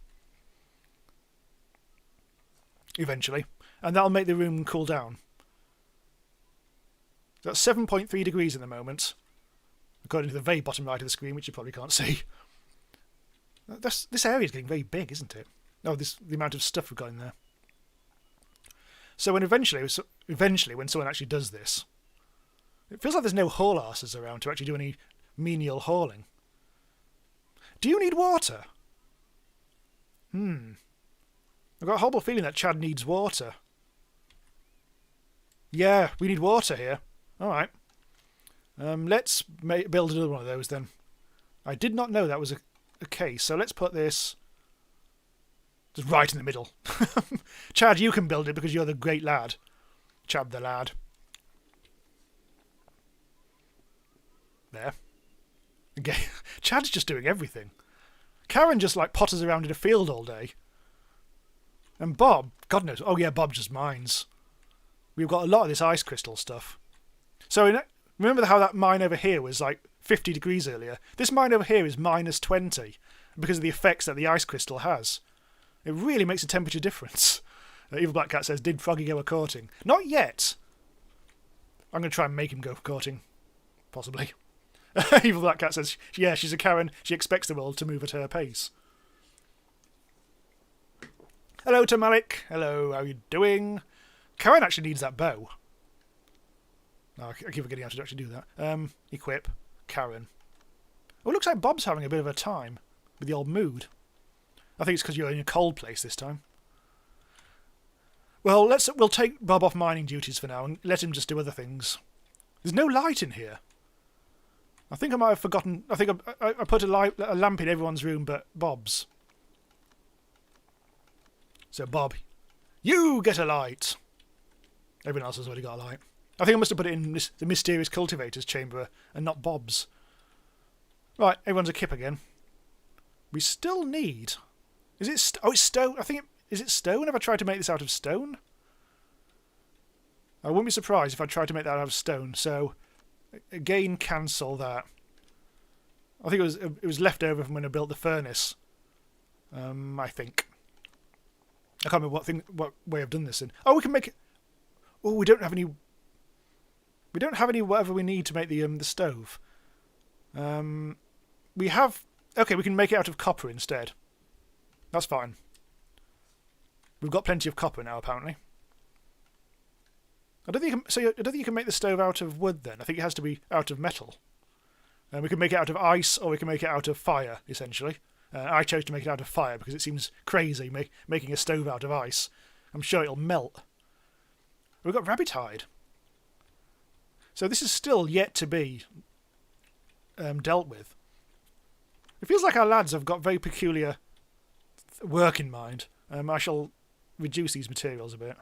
Eventually. And that'll make the room cool down. That's 7.3 degrees at the moment, according to the very bottom right of the screen, which you probably can't see. This area is getting very big, isn't it? Oh, the amount of stuff we've got in there. So when eventually when someone actually does this, it feels like there's no haul arses around to actually do any menial hauling. Do you need water? I've got a horrible feeling that Chad needs water. Yeah, we need water here. Alright. Let's build another one of those then. I did not know that was a case, so let's put this just right in the middle. Chad, you can build it because you're the great lad. Chad the lad. There. Okay. Chad's just doing everything. Karen just like potters around in a field all day. And Bob, God knows. Oh yeah, Bob just mines. We've got a lot of this ice crystal stuff. So remember how that mine over here was like 50 degrees earlier? This mine over here is minus 20 because of the effects that the ice crystal has. It really makes a temperature difference. Evil Black Cat says, did Froggy go a-courting? Not yet. I'm going to try and make him go courting. Possibly. Evil Black Cat says, yeah, she's a Karen. She expects the world to move at her pace. Hello to Malik. Hello, how are you doing? Karen actually needs that bow. No, I keep forgetting how to actually do that. Equip. Karen. Oh, it looks like Bob's having a bit of a time with the old mood. I think it's because you're in a cold place this time. Well, we'll take Bob off mining duties for now and let him just do other things. There's no light in here. I think I might have forgotten. I think I put a lamp in everyone's room but Bob's. So Bob, you get a light. Everyone else has already got a light. I think I must have put it in the mysterious cultivator's chamber and not Bob's. Right, everyone's a kip again. We still need... Is it... Oh, it's stone. I think it... Is it stone? Have I tried to make this out of stone? I wouldn't be surprised if I tried to make that out of stone. So, again, cancel that. I think it was left over from when I built the furnace. I think. I can't remember what way I've done this in. Oh, we can make it... Oh, we don't have any... We don't have any whatever we need to make the stove. We have... Okay, we can make it out of copper instead. That's fine. We've got plenty of copper now, apparently. I don't think you can make the stove out of wood then. I think it has to be out of metal. We can make it out of ice, or we can make it out of fire, essentially. I chose to make it out of fire because it seems crazy making a stove out of ice. I'm sure it'll melt. We've got rabbit hide. So this is still yet to be dealt with. It feels like our lads have got very peculiar work in mind. I shall reduce these materials a bit.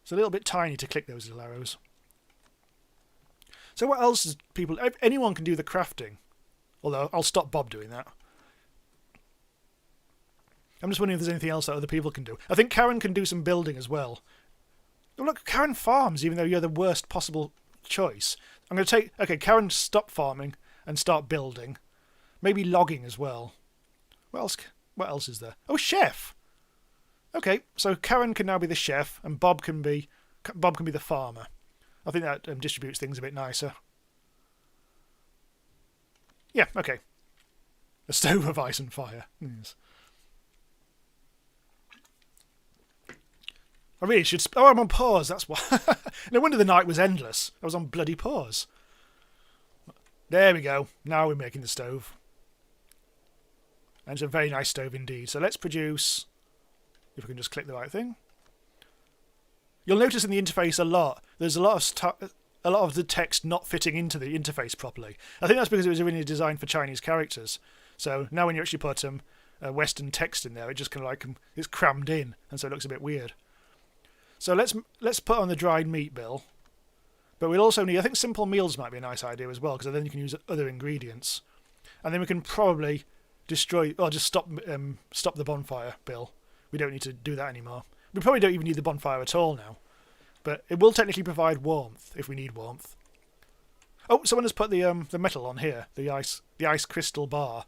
It's a little bit tiny to click those little arrows. So what else is people... Anyone can do the crafting. Although I'll stop Bob doing that. I'm just wondering if there's anything else that other people can do. I think Karen can do some building as well. Oh, look, Karen farms, even though you're the worst possible choice. I'm going to take... Okay, Karen, stop farming and start building. Maybe logging as well. What else is there? Oh, chef! Okay, so Karen can now be the chef, and Bob can be the farmer. I think that distributes things a bit nicer. Yeah, okay. A stove of ice and fire. Yes. I really should... Oh, I'm on pause, that's why. No wonder the night was endless. I was on bloody pause. There we go. Now we're making the stove. And it's a very nice stove indeed. So let's produce... If we can just click the right thing. You'll notice in the interface a lot. There's a lot of the text not fitting into the interface properly. I think that's because it was originally designed for Chinese characters. So now when you actually put Western text in there, it just kind of like it's crammed in, and so it looks a bit weird. So let's put on the dried meat bill. But we'll also need... I think simple meals might be a nice idea as well, because then you can use other ingredients. And then we can probably destroy... Or just stop the bonfire bill. We don't need to do that anymore. We probably don't even need the bonfire at all now. But it will technically provide warmth, if we need warmth. Oh, someone has put the metal on here. The ice crystal bar.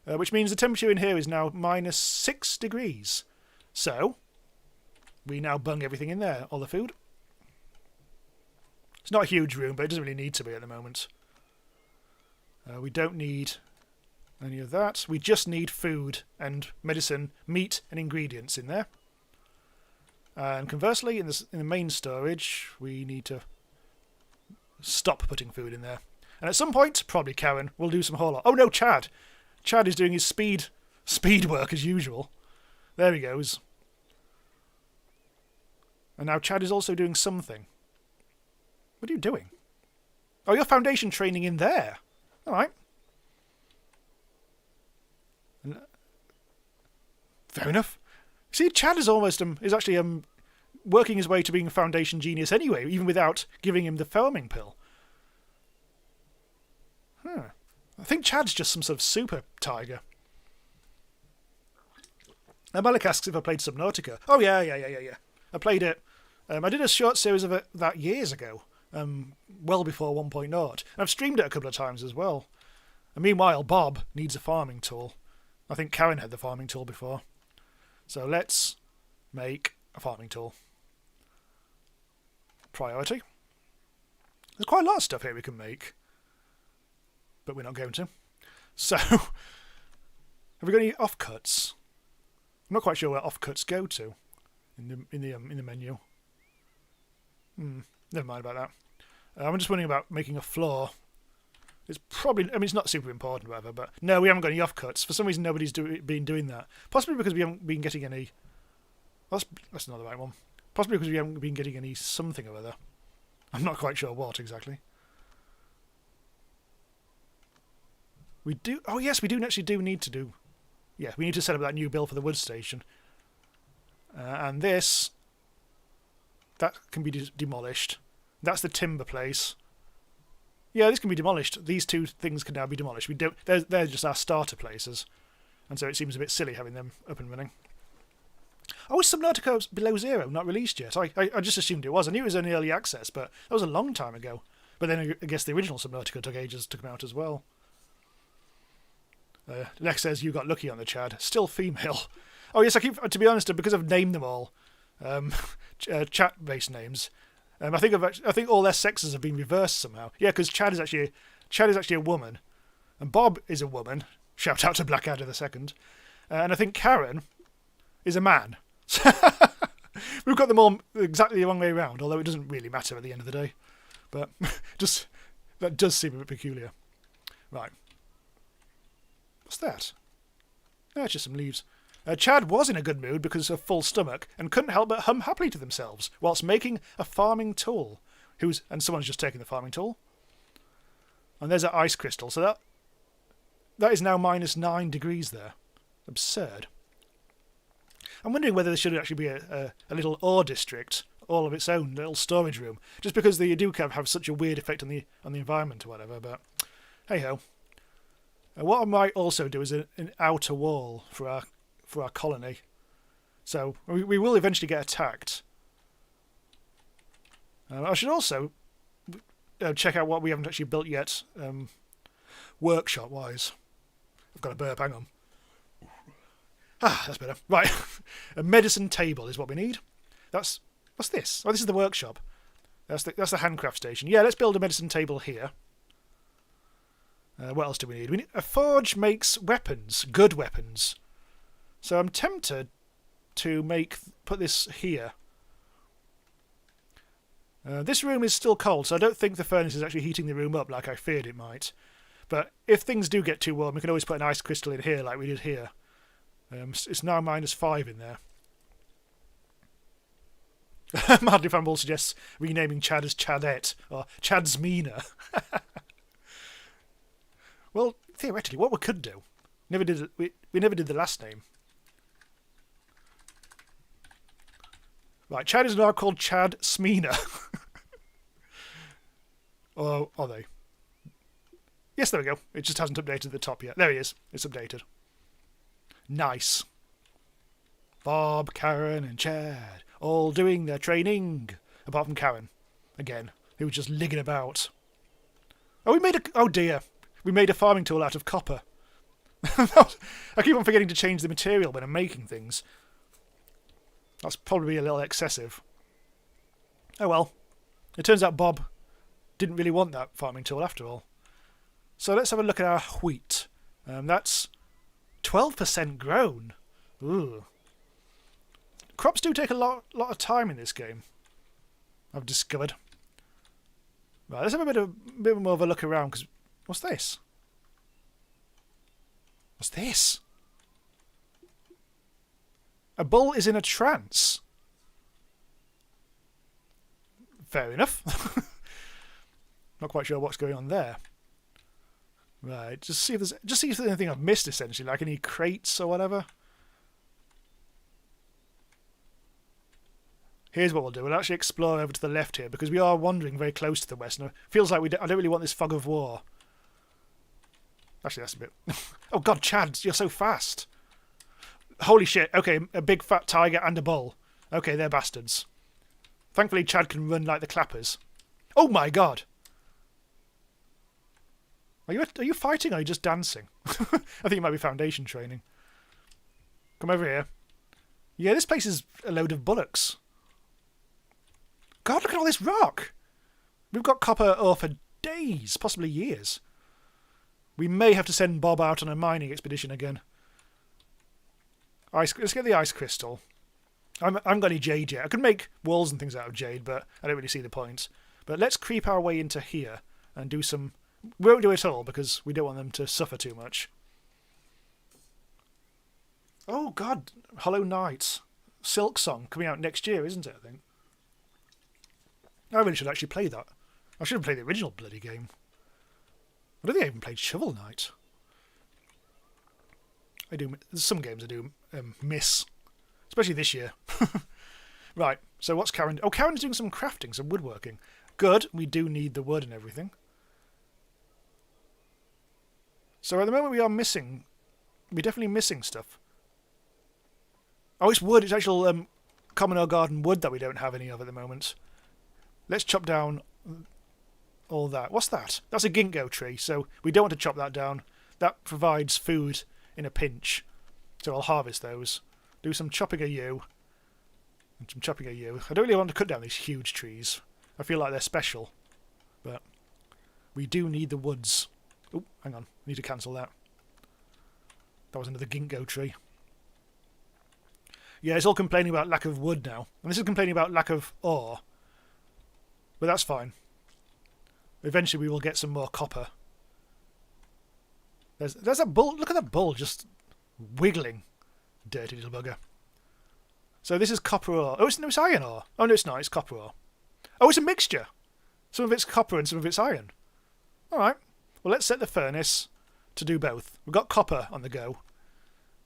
Which means the temperature in here is now -6 degrees. So, we now bung everything in there, all the food. It's not a huge room, but it doesn't really need to be at the moment. We don't need... any of that. We just need food and medicine, meat and ingredients in there. And conversely, in the main storage, we need to stop putting food in there. And at some point, probably Karen will do some whole lot. Oh no, Chad! Chad is doing his speed work as usual. There he goes. And now Chad is also doing something. What are you doing? Oh, your foundation training in there. All right. Fair enough. See, Chad is almost is actually working his way to being a foundation genius anyway, even without giving him the farming pill. I think Chad's just some sort of super tiger. And Malik asks if I played Subnautica. Oh yeah. I played it. I did a short series of it that years ago, well before 1.0. And I've streamed it a couple of times as well. And meanwhile, Bob needs a farming tool. I think Karen had the farming tool before. So let's make a farming tool. Priority. There's quite a lot of stuff here we can make. But we're not going to. So, have we got any offcuts? I'm not quite sure where offcuts go to in the menu. Never mind about that. I'm just wondering about making a floor. It's probably... I mean, it's not super important, whatever, but... No, we haven't got any offcuts. For some reason, nobody's been doing that. Possibly because we haven't been getting any... That's not the right one. Possibly because we haven't been getting any something or other. I'm not quite sure what exactly. We do... Oh yes, we actually need to do... Yeah, we need to set up that new bill for the wood station. And this... That can be demolished. That's the timber place. Yeah, this can be demolished. These two things can now be demolished. We don't... They're just our starter places. And so it seems a bit silly having them up and running. Oh, is Subnautica Below Zero not released yet? I just assumed it was. I knew it was only early access, but that was a long time ago. But then I guess the original Subnautica took ages to come out as well. Lex says, you got lucky on the Chad. Still female. Oh yes, to be honest, because I've named them all chat-based names, I think all their sexes have been reversed somehow. Yeah, because Chad is actually a woman, and Bob is a woman. Shout out to Blackadder II. And I think Karen is a man. We've got them all exactly the wrong way around, although it doesn't really matter at the end of the day. But that does seem a bit peculiar. Right. What's that? Oh, it's just some leaves. Chad was in a good mood because of full stomach and couldn't help but hum happily to themselves whilst making a farming tool. And someone's just taken the farming tool. And there's an ice crystal. So that is now -9 degrees there. Absurd. I'm wondering whether there should actually be a little ore district, all of its own, little storage room, just because they do have such a weird effect on the environment or whatever. But hey ho. What I might also do is an outer wall for our colony. So we will eventually get attacked. I should also check out what we haven't actually built yet, workshop-wise. I've got a burp, hang on. That's better. Right, a medicine table is what we need. What's this? Oh, this is the workshop. That's the handcraft station. Yeah, let's build a medicine table here. What else do we need? A forge makes weapons, good weapons. So I'm tempted to put this here. This room is still cold, so I don't think the furnace is actually heating the room up like I feared it might. But if things do get too warm, we can always put an ice crystal in here like we did here. It's now -5 in there. Madly Fanball suggests renaming Chad as Chadette or Chadsmina. Well, theoretically, what we could do, we never did the last name. Right, Chad is now called Chad Smina. Or are they? Yes, there we go. It just hasn't updated the top yet. There he is. It's updated. Nice. Bob, Karen, and Chad all doing their training. Apart from Karen, again, who was just ligging about. Oh, oh dear. We made a farming tool out of copper. I keep on forgetting to change the material when I'm making things. That's probably a little excessive. Oh well. It turns out Bob didn't really want that farming tool after all. So let's have a look at our wheat. That's 12% grown. Ooh. Crops do take a lot of time in this game, I've discovered. Right, let's have a bit more of a look around, because what's this? What's this? A bull is in a trance. Fair enough. Not quite sure what's going on there. Right, just see if there's anything I've missed, essentially, like any crates or whatever. Here's what we'll do. We'll actually explore over to the left here, because we are wandering very close to the west, and it feels like I don't really want this fog of war. Actually, that's a bit... Oh god, Chad, you're so fast. Holy shit. Okay, a big fat tiger and a bull. Okay, they're bastards. Thankfully, Chad can run like the clappers. Oh my god! Are you fighting or are you just dancing? I think it might be foundation training. Come over here. Yeah, this place is a load of bullocks. God, look at all this rock! We've got copper ore for days, possibly years. We may have to send Bob out on a mining expedition again. Let's get the ice crystal. I haven't got any jade yet. I could make walls and things out of jade, but I don't really see the point. But let's creep our way into here and do some... We won't do it all because we don't want them to suffer too much. Oh god, Hollow Knight. Silk Song coming out next year, isn't it, I think? I really should actually play that. I should have played the original bloody game. I don't think I even played Shovel Knight. There's some games I do miss. Especially this year. Right, so what's Karen? Oh, Karen's doing some crafting, some woodworking. Good, we do need the wood and everything. So at the moment we're definitely missing stuff. Oh, it's wood, it's actual common or garden wood that we don't have any of at the moment. Let's chop down all that. What's that? That's a ginkgo tree, so we don't want to chop that down. That provides food in a pinch. So I'll harvest those. Do some chopping of yew. And some chopping of yew. I don't really want to cut down these huge trees. I feel like they're special. But we do need the woods. Oh, hang on. I need to cancel that. That was another ginkgo tree. Yeah, it's all complaining about lack of wood now. And this is complaining about lack of ore. But that's fine. Eventually we will get some more copper. There's that bull. Look at that bull just wiggling. Dirty little bugger. So this is copper ore. Oh, it's iron ore. Oh, no, it's not. It's copper ore. Oh, it's a mixture. Some of it's copper and some of it's iron. All right. Well, let's set the furnace to do both. We've got copper on the go.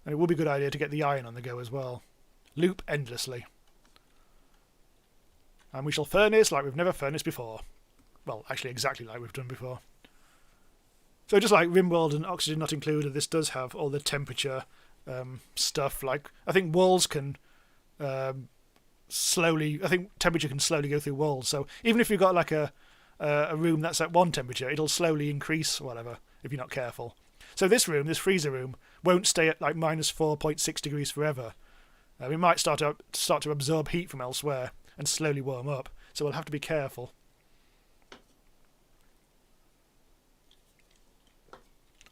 And it would be a good idea to get the iron on the go as well. Loop endlessly. And we shall furnace like we've never furnaced before. Well, actually exactly like we've done before. So just like RimWorld and Oxygen Not Included, this does have all the temperature stuff. Like, I think walls can I think temperature can slowly go through walls. So even if you've got like a room that's at one temperature, it'll slowly increase or whatever if you're not careful. So this freezer room, won't stay at like minus 4.6 degrees forever. We might start to absorb heat from elsewhere and slowly warm up. So we'll have to be careful.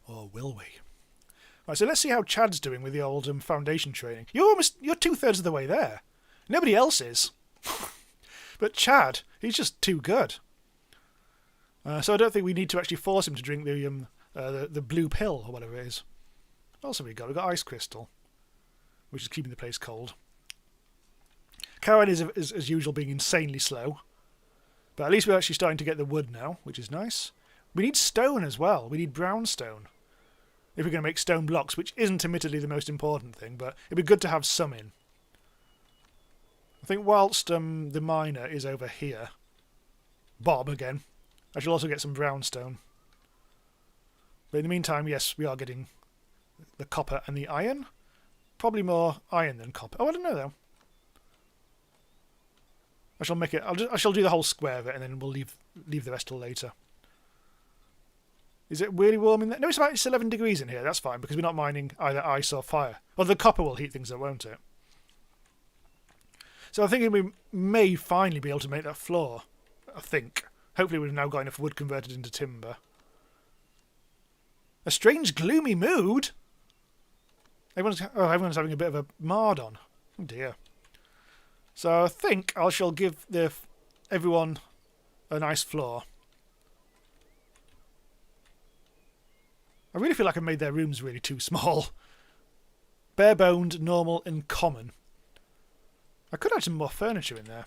Or will we? Right, so let's see how Chad's doing with the old foundation training. You're 2/3 of the way there. Nobody else is. But Chad, he's just too good. So I don't think we need to actually force him to drink the blue pill or whatever it is. What else have we got? We've got ice crystal, which is keeping the place cold. Karen is as usual being insanely slow. But at least we're actually starting to get the wood now, which is nice. We need stone as well. We need brown stone. If we're going to make stone blocks, which isn't admittedly the most important thing, but it'd be good to have some in. I think whilst the miner is over here, Bob again, I shall also get some brown stone. But in the meantime, yes, we are getting the copper and the iron. Probably more iron than copper. Oh, I don't know though. I shall make it. I shall do the whole square of it, and then we'll leave the rest till later. Is it really warm in there? No, it's 11 degrees in here. That's fine, because we're not mining either ice or fire. Well, the copper will heat things up, won't it? So I think we may finally be able to make that floor. I think. Hopefully we've now got enough wood converted into timber. A strange gloomy mood? Everyone's having a bit of a mard on. Oh dear. So I think I shall give everyone a nice floor. I really feel like I made their rooms really too small. Bare-boned, normal, and common. I could add some more furniture in there.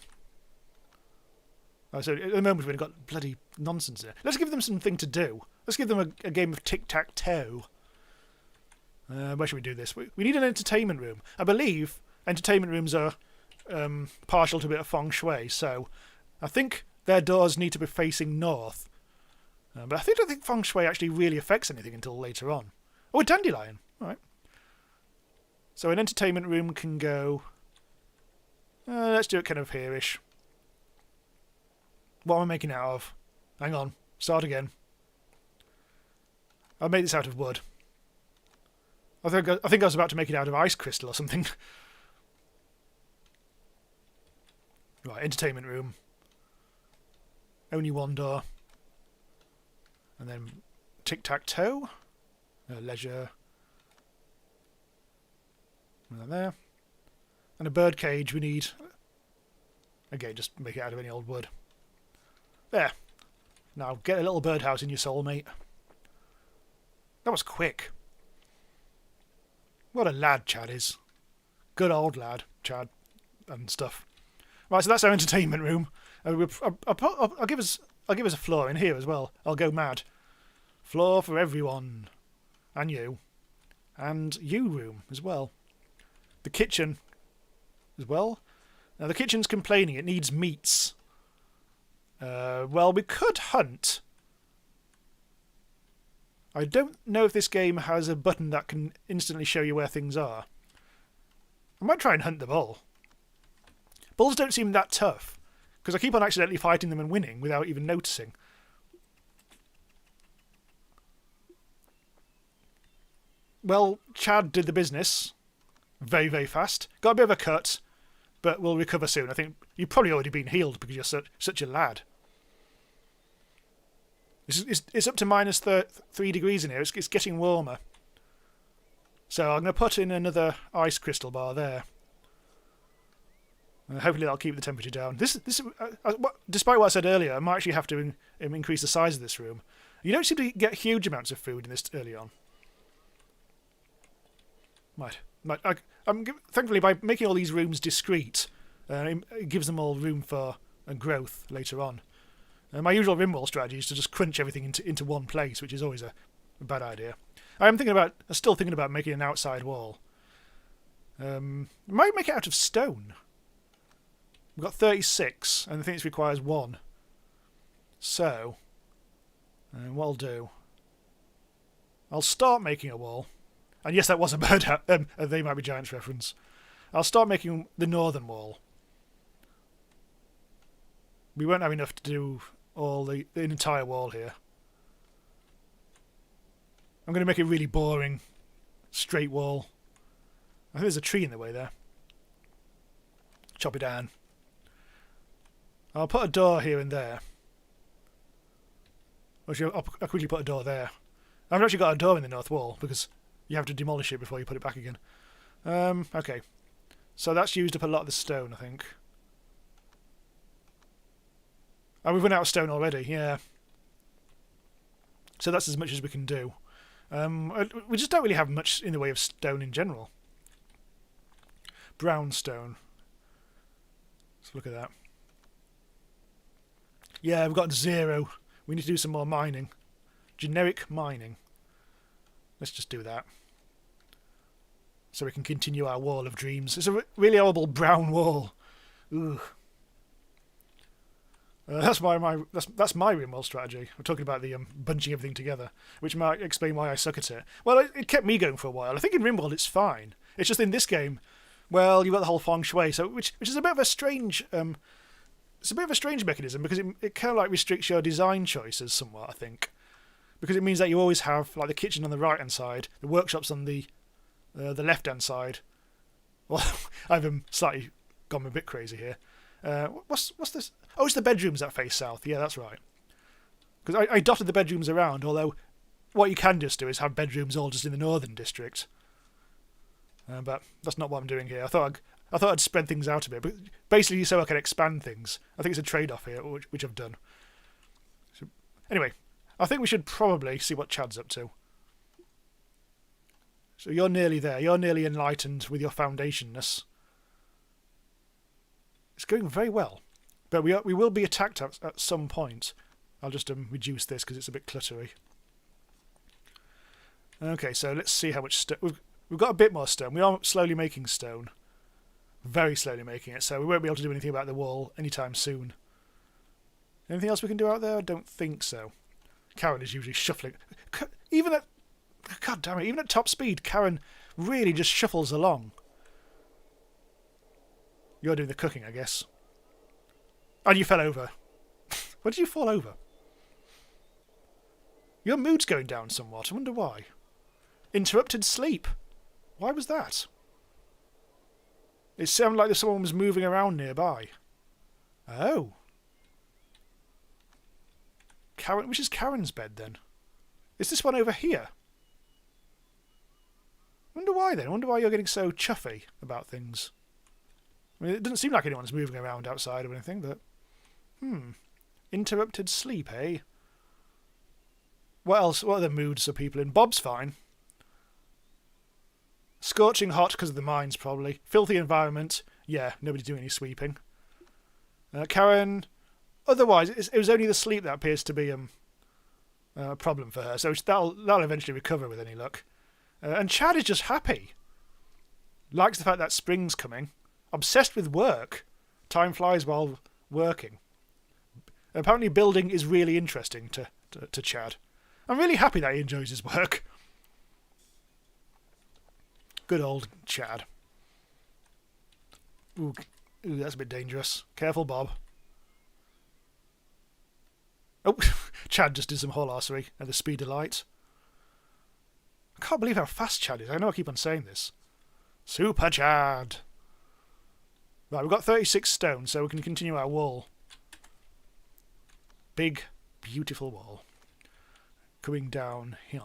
Oh, so at the moment we've got bloody nonsense there. Let's give them something to do. Let's give them a game of tic-tac-toe. Where should we do this? We need an entertainment room. I believe entertainment rooms are partial to a bit of feng shui, so I think their doors need to be facing north. But I don't think feng shui actually really affects anything until later on. Oh, a dandelion. All right. So an entertainment room can go... let's do it kind of here-ish. What am I making out of? Hang on. Start again. I'll make this out of wood. I think I was about to make it out of ice crystal or something. Right, entertainment room. Only one door. And then tic-tac-toe. Leisure. And there. And a bird cage we need. Again, just make it out of any old wood. There. Now, get a little birdhouse in your soul, mate. That was quick. What a lad Chad is. Good old lad, Chad. and stuff. Right, so that's our entertainment room. I'll give us a floor in here as well. I'll go mad. Floor for everyone, and you room as well. The kitchen as well. Now the kitchen's complaining it needs meats. Well, we could hunt. I don't know if this game has a button that can instantly show you where things are. I might try and hunt the bull. Bulls don't seem that tough, because I keep on accidentally fighting them and winning without even noticing. Well, Chad did the business. Very, very fast. Got a bit of a cut, but we'll recover soon. I think you've probably already been healed because you're such a lad. It's up to minus 3 degrees in here. It's getting warmer. So I'm going to put in another ice crystal bar there. Hopefully that'll keep the temperature down. Despite what I said earlier, I might actually have to increase the size of this room. You don't seem to get huge amounts of food in this early on. Thankfully, by making all these rooms discreet, it gives them all room for growth later on. My usual rimwall strategy is to just crunch everything into one place, which is always a bad idea. I'm still thinking about making an outside wall. Might make it out of stone. We've got 36, and I think this requires 1. So, what I'll do, I'll start making a wall. And yes, that was a bird. They might be giants reference. I'll start making the northern wall. We won't have enough to do all the entire wall here. I'm going to make it really boring, straight wall. I think there's a tree in the way there. Chop it down. I'll put a door here and there. Actually, I'll quickly put a door there. I haven't actually got a door in the north wall because you have to demolish it before you put it back again. Okay. So that's used up a lot of the stone, I think. Oh, we've run out of stone already, yeah. So that's as much as we can do. We just don't really have much in the way of stone in general. Brown stone. Let's look at that. Yeah, we've got 0. We need to do some more mining. Generic mining. Let's just do that. So we can continue our wall of dreams. It's a really horrible brown wall. Ugh. That's my rimwall strategy. We're talking about the bunching everything together, which might explain why I suck at it. Well, it kept me going for a while. I think in rimwall it's fine. It's just in this game, well, you've got the whole feng shui, so which is a bit of a strange. It's a bit of a strange mechanism because it kind of like restricts your design choices somewhat. I think because it means that you always have like the kitchen on the right hand side, the workshops on the left hand side. Well, I've slightly gone a bit crazy here. What's this? Oh, it's the bedrooms that face south. Yeah, that's right. Because I dotted the bedrooms around, although what you can just do is have bedrooms all just in the northern district. But that's not what I'm doing here. I thought I'd spread things out a bit, but basically so I can expand things. I think it's a trade-off here, which I've done. So, anyway, I think we should probably see what Chad's up to. So you're nearly there. You're nearly enlightened with your foundationness. It's going very well, but we will be attacked at some point. I'll just reduce this because it's a bit cluttery. Okay, so let's see how much stone. We've got a bit more stone. We are slowly making stone. Very slowly making it, so we won't be able to do anything about the wall anytime soon. Anything else we can do out there? I don't think so. Karen is usually shuffling. Even at... God damn it, even at top speed, Karen really just shuffles along. You're doing the cooking, I guess. And you fell over. Where did you fall over? Your mood's going down somewhat. I wonder why. Interrupted sleep. Why was that? It sounded like someone was moving around nearby. Oh. Karen, which is Karen's bed then? Is this one over here? I wonder why then. I wonder why you're getting so chuffy about things. I mean, it doesn't seem like anyone's moving around outside or anything, but... Interrupted sleep, eh? What else? What other moods are people in? Bob's fine. Scorching hot because of the mines, probably. Filthy environment. Yeah, nobody's doing any sweeping. Karen, otherwise, it was only the sleep that appears to be a problem for her. So that'll eventually recover with any luck. And Chad is just happy. Likes the fact that spring's coming. Obsessed with work. Time flies while working. Apparently building is really interesting to Chad. I'm really happy that he enjoys his work. Good old Chad. Ooh, that's a bit dangerous. Careful, Bob. Oh, Chad just did some whole arsery at the speed of light. I can't believe how fast Chad is. I know I keep on saying this. Super Chad. Right, we've got 36 stone, so we can continue our wall. Big, beautiful wall. Coming down here.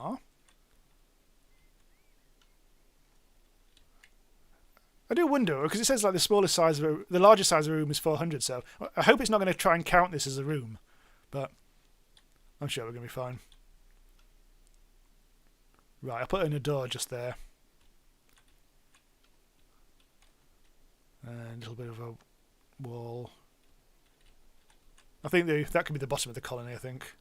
I do wonder, because it says like the largest size of a room is 400, so I hope it's not going to try and count this as a room, but I'm sure we're going to be fine. Right, I'll put in a door just there. And a little bit of a wall. I think that could be the bottom of the colony, I think.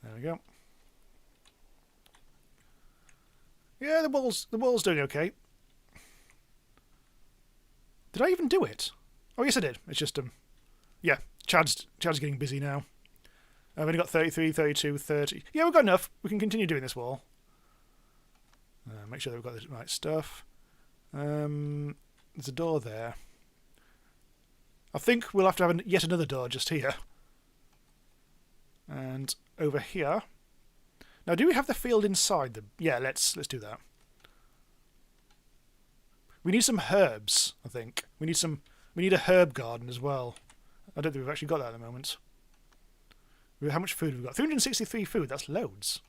There we go. Yeah, the wall's doing okay. Did I even do it? Oh yes I did. It's just yeah, Chad's getting busy now. I've only got 33, 32, 30. Yeah, we've got enough. We can continue doing this wall. Make sure that we've got the right stuff. There's a door there. I think we'll have to have yet another door just here. And over here. Now, do we have the field inside the... Yeah, let's do that. We need some herbs, I think. We need a herb garden as well. I don't think we've actually got that at the moment. How much food have we got? 363 food, that's loads.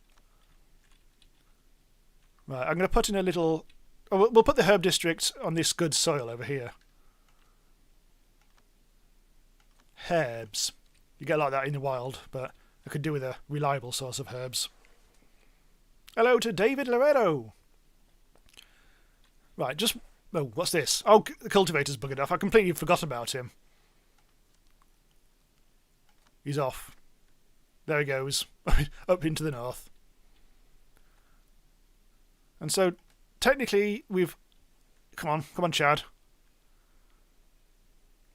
Right, I'm going to put in a little... Oh, we'll put the herb district on this good soil over here. Herbs. You get like that in the wild, but I could do with a reliable source of herbs. Hello to David Laredo. Right, just... Oh, what's this? Oh, the cultivator's buggered off. I completely forgot about him. He's off. There he goes. Up into the north. And so, technically, we've... Come on, Chad.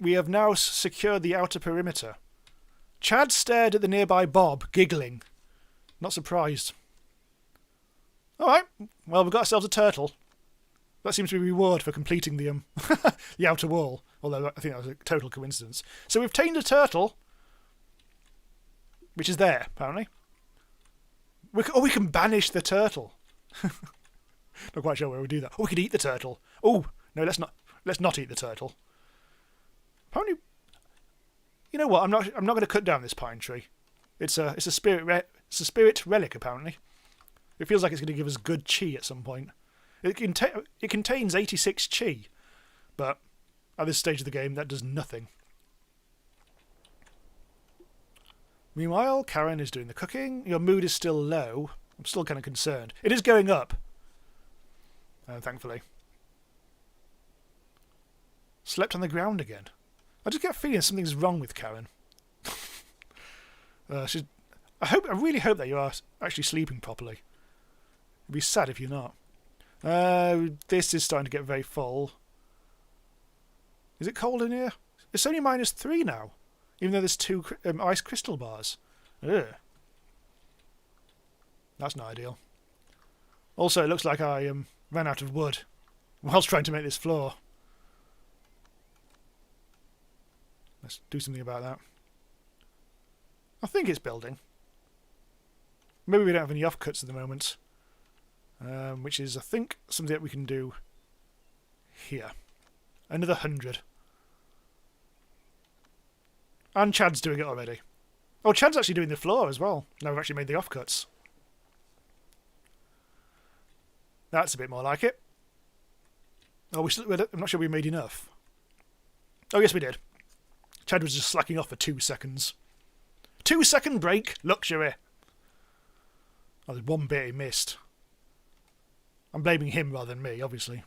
We have now secured the outer perimeter. Chad stared at the nearby Bob, giggling. Not surprised. Alright, well, we've got ourselves a turtle. That seems to be a reward for completing the the outer wall. Although I think that was a total coincidence. So we've tamed a turtle, which is there, apparently. We can banish the turtle. Not quite sure where we do that. Oh, we could eat the turtle. Oh, no, let's not eat the turtle. Apparently, you know what? I'm not going to cut down this pine tree. It's a spirit relic, apparently. It feels like it's going to give us good chi at some point. It contains 86 chi, but at this stage of the game, that does nothing. Meanwhile, Karen is doing the cooking. Your mood is still low. I'm still kind of concerned. It is going up, thankfully. Slept on the ground again. I just get a feeling something's wrong with Karen. I really hope that you are actually sleeping properly. It'd be sad if you're not. This is starting to get very full. Is it cold in here? It's only -3 now, even though there's 2 ice crystal bars. Ugh. That's not ideal. Also, it looks like I ran out of wood whilst trying to make this floor. Let's do something about that. I think it's building. Maybe we don't have any offcuts at the moment. Which is, I think, something that we can do here. Another 100. And Chad's doing it already. Oh, Chad's actually doing the floor as well. Now we've actually made the offcuts. That's a bit more like it. Oh, I'm not sure we made enough. Oh, yes, we did. Chad was just slacking off for 2 seconds. 2-second break, luxury. Oh, there's one bit he missed. I'm blaming him rather than me, obviously.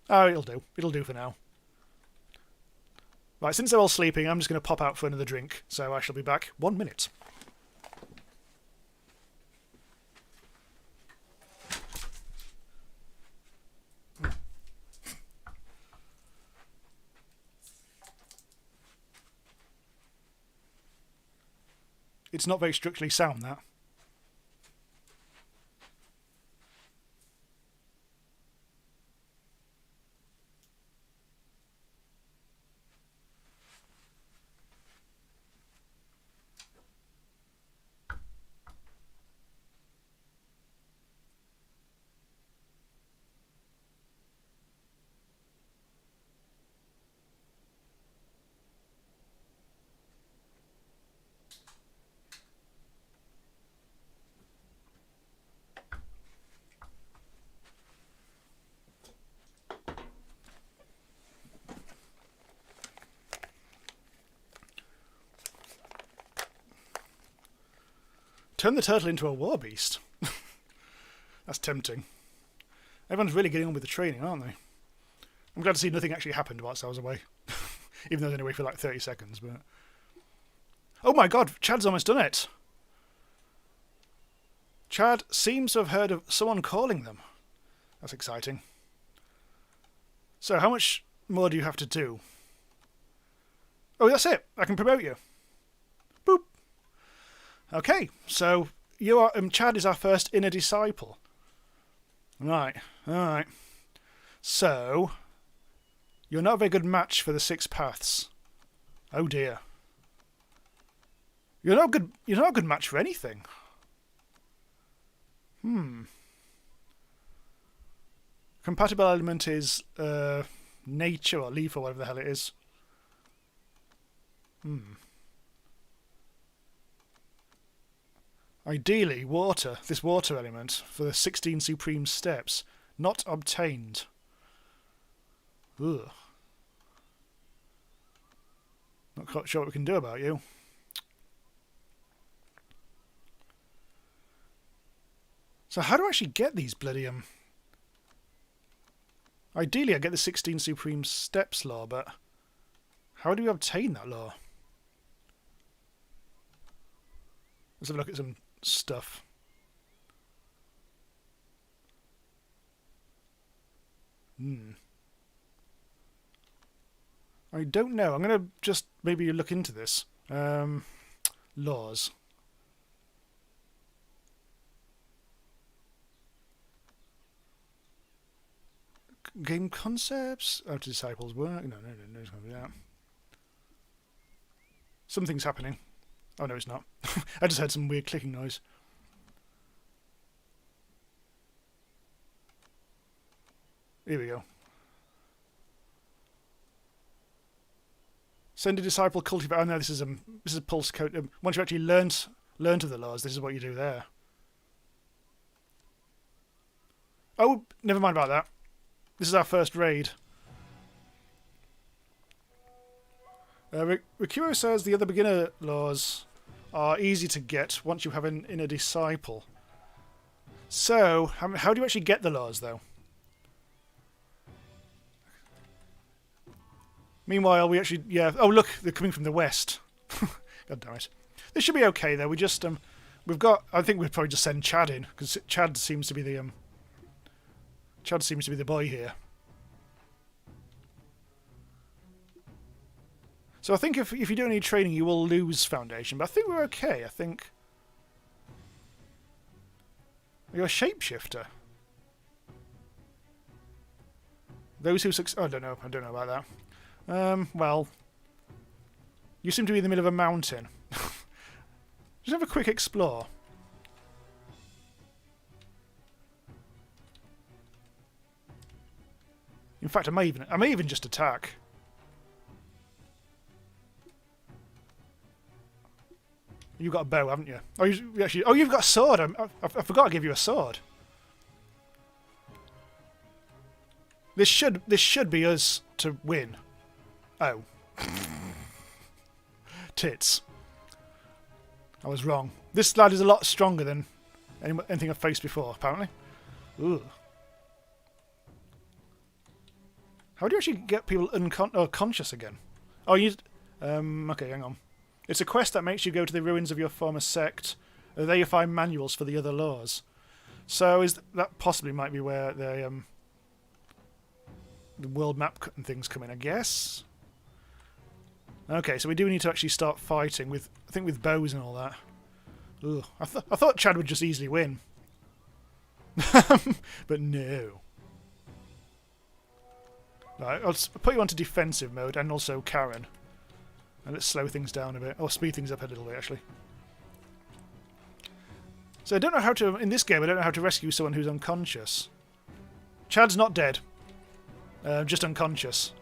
Oh, it'll do. It'll do for now. Right, since they're all sleeping, I'm just going to pop out for another drink, so I shall be back 1 minute. It's not very structurally sound, that. Turn the turtle into a war beast. That's tempting. Everyone's really getting on with the training, aren't they? I'm glad to see nothing actually happened whilst I was away. Even though I was only away for like 30 seconds, but... Oh my god, Chad's almost done it! Chad seems to have heard of someone calling them. That's exciting. So, how much more do you have to do? Oh, that's it! I can promote you. Boop! Okay, so you are Chad is our first inner disciple. Right, alright. So, you're not a very good match for the 6 paths. Oh dear. You're not a good match for anything. Compatible element is nature or leaf or whatever the hell it is. Ideally, water, this water element, for the 16 supreme steps. Not obtained. Ugh. Not quite sure what we can do about you. So how do I actually get these bloody... Ideally, I get the 16 supreme steps law, but... How do we obtain that law? Let's have a look at some stuff. I don't know. I'm going to just maybe look into this. Laws. Game concepts? How do disciples work? No, it's going to be that. Something's happening. Oh, no, it's not. I just heard some weird clicking noise. Here we go. Send a disciple cultivate. Oh no, this is a pulse code. Once you actually learnt of the laws, this is what you do there. Oh, never mind about that. This is our first raid. Rikuro says the other beginner laws are easy to get once you have an inner disciple. So, how do you actually get the laws, though? Meanwhile, we actually... Yeah. Oh, look, they're coming from the west. God damn it. This should be okay, though. We just... we've got... I think we'd probably just send Chad in, because Chad seems to be the... Chad seems to be the boy here. So I think if you do any training, you will lose Foundation. But I think we're okay. I think... You're a shapeshifter. Those who succeed... Oh, I don't know about that. Well... You seem to be in the middle of a mountain. Just have a quick explore. In fact, I may even just attack. You've got a bow, haven't you? Oh, you've got a sword. I forgot to give you a sword. This should be us to win. Oh. Tits. I was wrong. This lad is a lot stronger than anything I've faced before, apparently. Ugh. How do you actually get people conscious again? Oh, you... okay, hang on. It's a quest that makes you go to the ruins of your former sect. There you find manuals for the other laws. So that possibly might be where the world map and things come in, I guess. Okay, so we do need to actually start fighting with, I think, with bows and all that. Ugh, I thought Chad would just easily win. But no. Right, I'll put you onto defensive mode and also Karen. And let's slow things down a bit. Or speed things up a little bit, actually. So I don't know how to... In this game, I don't know how to rescue someone who's unconscious. Chad's not dead. Just unconscious.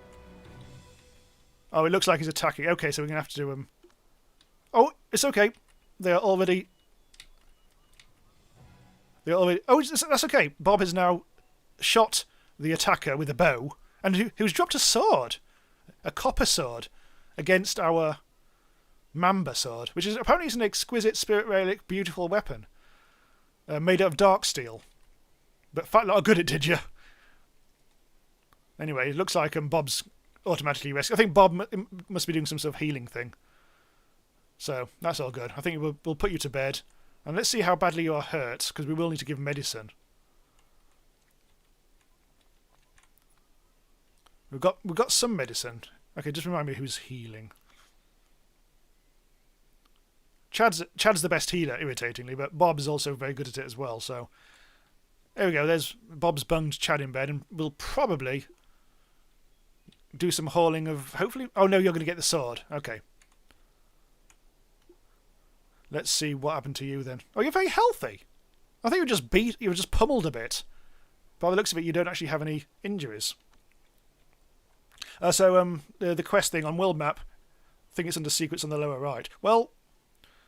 Oh, it looks like he's attacking. Okay, so we're going to have to do... Oh, it's okay. They are already... Oh, that's okay. Bob has now shot the attacker with a bow. And who's dropped a sword. A copper sword. Against our Mamba sword. Which is apparently is an exquisite spirit relic, beautiful weapon. Made out of dark steel. But fat lot of good it did you. Anyway, it looks like Bob's automatically rescued. I think Bob must be doing some sort of healing thing. So, that's all good. I think we'll put you to bed. And let's see how badly you are hurt, because we will need to give medicine. We've got some medicine. Okay, just remind me who's healing. Chad's the best healer, irritatingly, but Bob's also very good at it as well, so... There we go, there's Bob's bunged Chad in bed, and we'll probably do some hauling of... Hopefully... Oh no, you're going to get the sword. Okay. Let's see what happened to you then. Oh, you're very healthy. I think you were just pummeled a bit. By the looks of it, you don't actually have any injuries. The quest thing on world map, I think it's under secrets on the lower right. Well,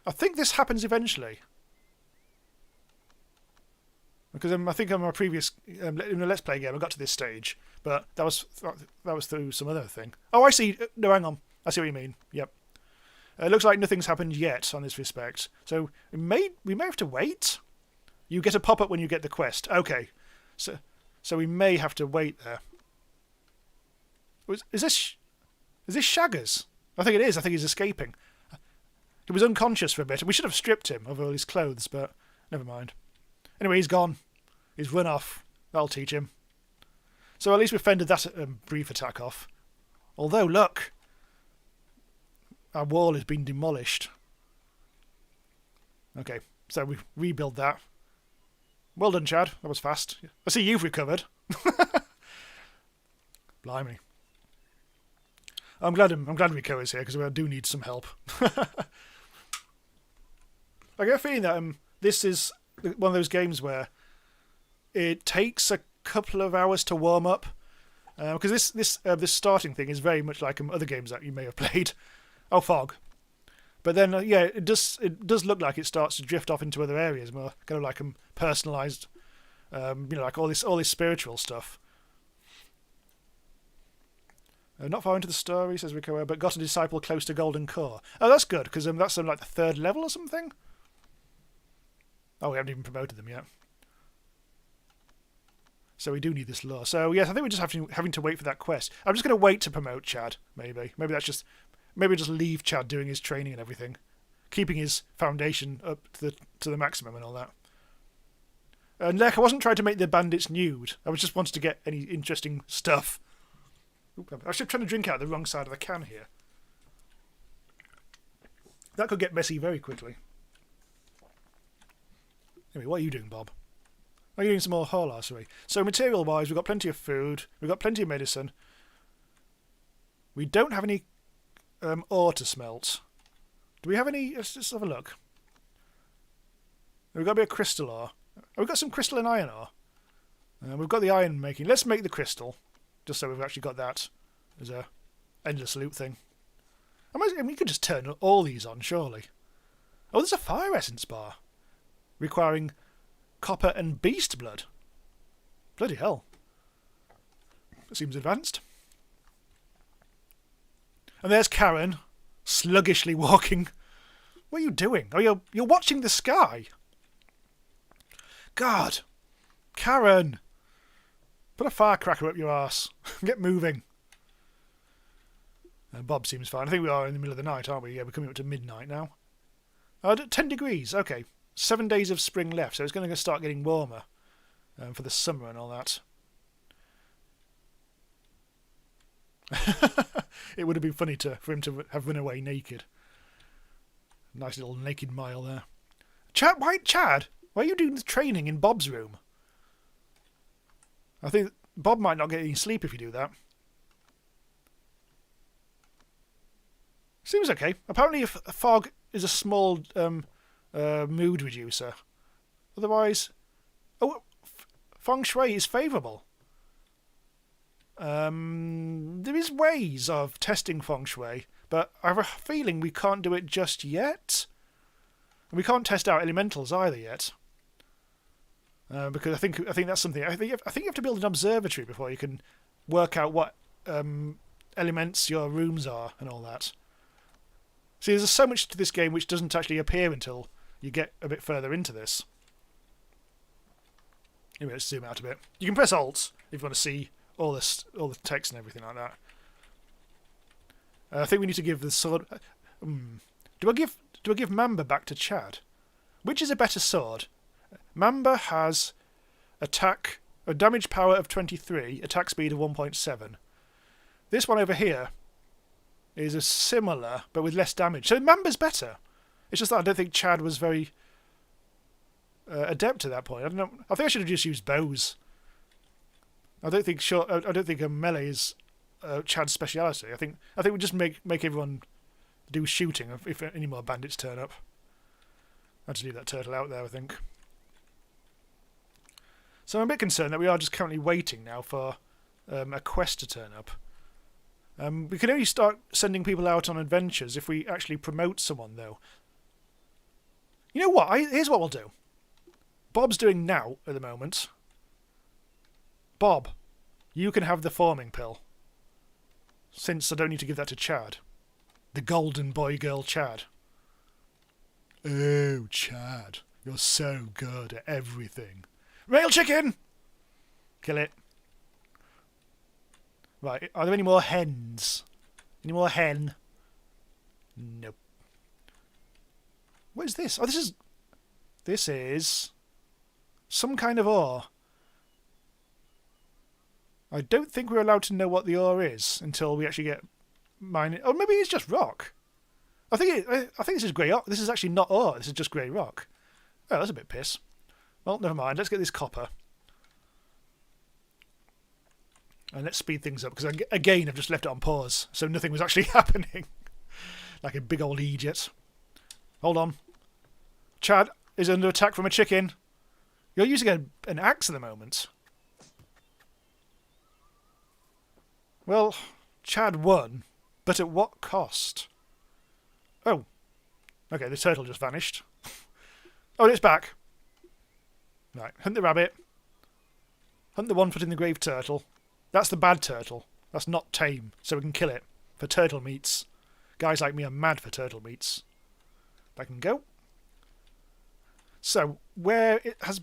I think this happens eventually. Because I think on my previous in the Let's Play game I got to this stage, but that was through some other thing. Oh, I see. No, hang on. I see what you mean. Yep. It looks like nothing's happened yet on this respect, so we may have to wait. You get a pop-up when you get the quest. Okay, so we may have to wait there. Is this Shaggers? I think it is. I think he's escaping. He was unconscious for a bit. We should have stripped him of all his clothes, but never mind. Anyway, he's gone. He's run off. That'll teach him. So at least we fended that brief attack off. Although, look. Our wall has been demolished. Okay, so we rebuild that. Well done, Chad. That was fast. I see you've recovered. Blimey. I'm glad Rico is here, because we do need some help. I get a feeling that this is one of those games where it takes a couple of hours to warm up, because this starting thing is very much like other games that you may have played. Oh, fog. But then, yeah, it does look like it starts to drift off into other areas, more kind of like personalised, like all this spiritual stuff. Not far into the story, says Rico, but got a disciple close to Golden Core. Oh, that's good, because that's like the 3rd level or something? Oh, we haven't even promoted them yet. So we do need this lore. So, yes, I think we're just having to wait for that quest. I'm just going to wait to promote Chad, maybe. Maybe just leave Chad doing his training and everything. Keeping his foundation up to the maximum and all that. And I wasn't trying to make the bandits nude. I was just wanted to get any interesting stuff. Oop, I'm actually trying to drink out the wrong side of the can here. That could get messy very quickly. Anyway, what are you doing, Bob? Are you doing some more whole arsery? So material-wise, we've got plenty of food. We've got plenty of medicine. We don't have any ore to smelt. Do we have any? Let's just have a look. We've got a bit of crystal ore. We've got some crystal and iron ore. We've got the iron making. Let's make the crystal. Just so we've actually got that as a endless loop thing. I mean, we could just turn all these on, surely. Oh, there's a fire essence bar. Requiring copper and beast blood. Bloody hell. That seems advanced. And there's Karen, sluggishly walking. What are you doing? Oh, you're watching the sky. God. Karen. Put a firecracker up your arse. Get moving. Bob seems fine. I think we are in the middle of the night, aren't we? Yeah, we're coming up to midnight now. 10 degrees. Okay. 7 days of spring left, so it's going to start getting warmer for the summer and all that. It would have been funny for him to have run away naked. Nice little naked mile there. Chad, why are you doing the training in Bob's room? I think Bob might not get any sleep if you do that. Seems okay. Apparently fog is a small mood reducer. Otherwise... Oh, feng shui is favourable. There is ways of testing feng shui, but I have a feeling we can't do it just yet. And we can't test out elementals either yet. Because I think that's something. I think you have to build an observatory before you can work out what elements your rooms are and all that. See, there's so much to this game which doesn't actually appear until you get a bit further into this. Anyway, let's zoom out a bit. You can press Alt if you want to see all the text and everything like that. I think we need to give the sword. Do I give Mamba back to Chad? Which is a better sword? Mamba has a damage power of 23, attack speed of 1.7. This one over here is a similar, but with less damage. So Mamba's better. It's just that I don't think Chad was very adept at that point. I don't know. I think I should have just used bows. I don't think a melee is Chad's speciality. I think we just make everyone do shooting if any more bandits turn up. I'll just leave that turtle out there, I think. So I'm a bit concerned that we are just currently waiting now for a quest to turn up. We can only start sending people out on adventures if we actually promote someone, though. You know what? Here's what we'll do. Bob's doing now at the moment. Bob, you can have the forming pill. Since I don't need to give that to Chad. The golden boy-girl Chad. Oh, Chad, you're so good at everything. Rail chicken! Kill it. Right, are there any more hens? Any more hen? Nope. What is this? Oh, this is some kind of ore. I don't think we're allowed to know what the ore is until we actually get mining. Oh, maybe it's just rock. I think this is grey. This is actually not ore. This is just grey rock. Oh, that's a bit piss. Well, never mind. Let's get this copper. And let's speed things up, because again, I've just left it on pause, so nothing was actually happening. Like a big old idiot. Hold on. Chad is under attack from a chicken. You're using an axe at the moment. Well, Chad won, but at what cost? Oh. Okay, the turtle just vanished. Oh, and it's back. Right, hunt the rabbit. Hunt the one-foot-in-the-grave turtle. That's the bad turtle. That's not tame, so we can kill it for turtle meats. Guys like me are mad for turtle meats. I can go. So, where it has...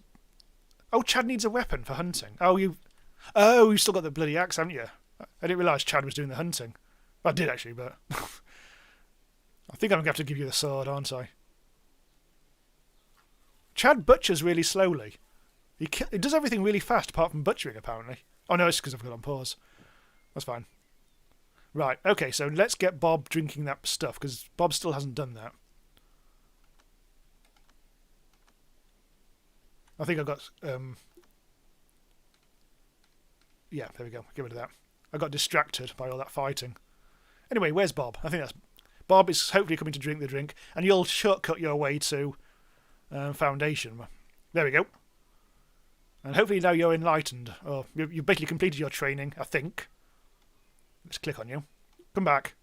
Oh, Chad needs a weapon for hunting. Oh, you've still got the bloody axe, haven't you? I didn't realise Chad was doing the hunting. Well, I did, actually, but... I think I'm going to have to give you the sword, aren't I? Chad butchers really slowly. He does everything really fast, apart from butchering, apparently. Oh, no, it's because I've got on pause. That's fine. Right, okay, so let's get Bob drinking that stuff, because Bob still hasn't done that. I think I've got... Yeah, there we go. Get rid of that. I got distracted by all that fighting. Anyway, where's Bob? I think that's... Bob is hopefully coming to drink the drink, and you'll shortcut your way to Foundation. There we go. And hopefully now you're enlightened. Or you've basically completed your training, I think. Let's click on you. Come back.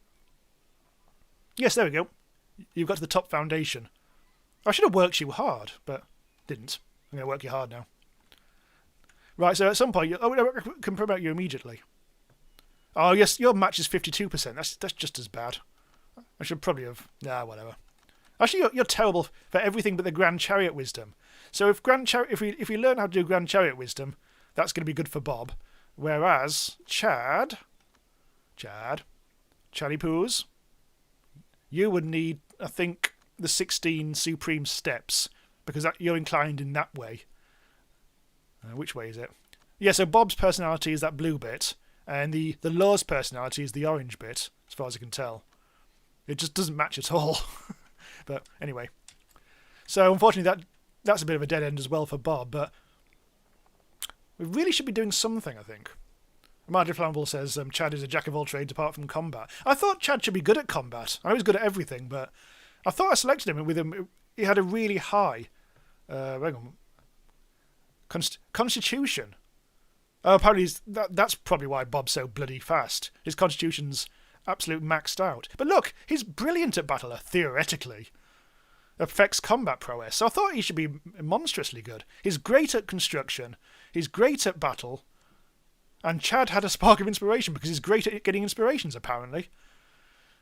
Yes, there we go. You've got to the top Foundation. I should have worked you hard, but didn't. I'm going to work you hard now. Right, so at some point... I can promote you immediately. Oh, yes, your match is 52%. That's just as bad. I should probably have... Nah, whatever. Actually, you're terrible for everything but the Grand Chariot Wisdom. So if we learn how to do Grand Chariot Wisdom, that's going to be good for Bob. Whereas Chaddy Poos, you would need, I think, the 16 supreme steps, because you're inclined in that way. Which way is it? Yeah, so Bob's personality is that blue bit, and the Law's personality is the orange bit, as far as I can tell. It just doesn't match at all. But anyway. So unfortunately that's a bit of a dead end as well for Bob, but we really should be doing something, I think. Marjorie Flammable says Chad is a jack of all trades apart from combat. I thought Chad should be good at combat. I know he's good at everything, but I thought I selected him, and with him he had a really high hang on, constitution. Oh, apparently that's probably why Bob's so bloody fast. His constitution's absolute maxed out. But look, he's brilliant at battle, theoretically. Affects combat prowess. So I thought he should be monstrously good. He's great at construction. He's great at battle. And Chad had a spark of inspiration because he's great at getting inspirations, apparently.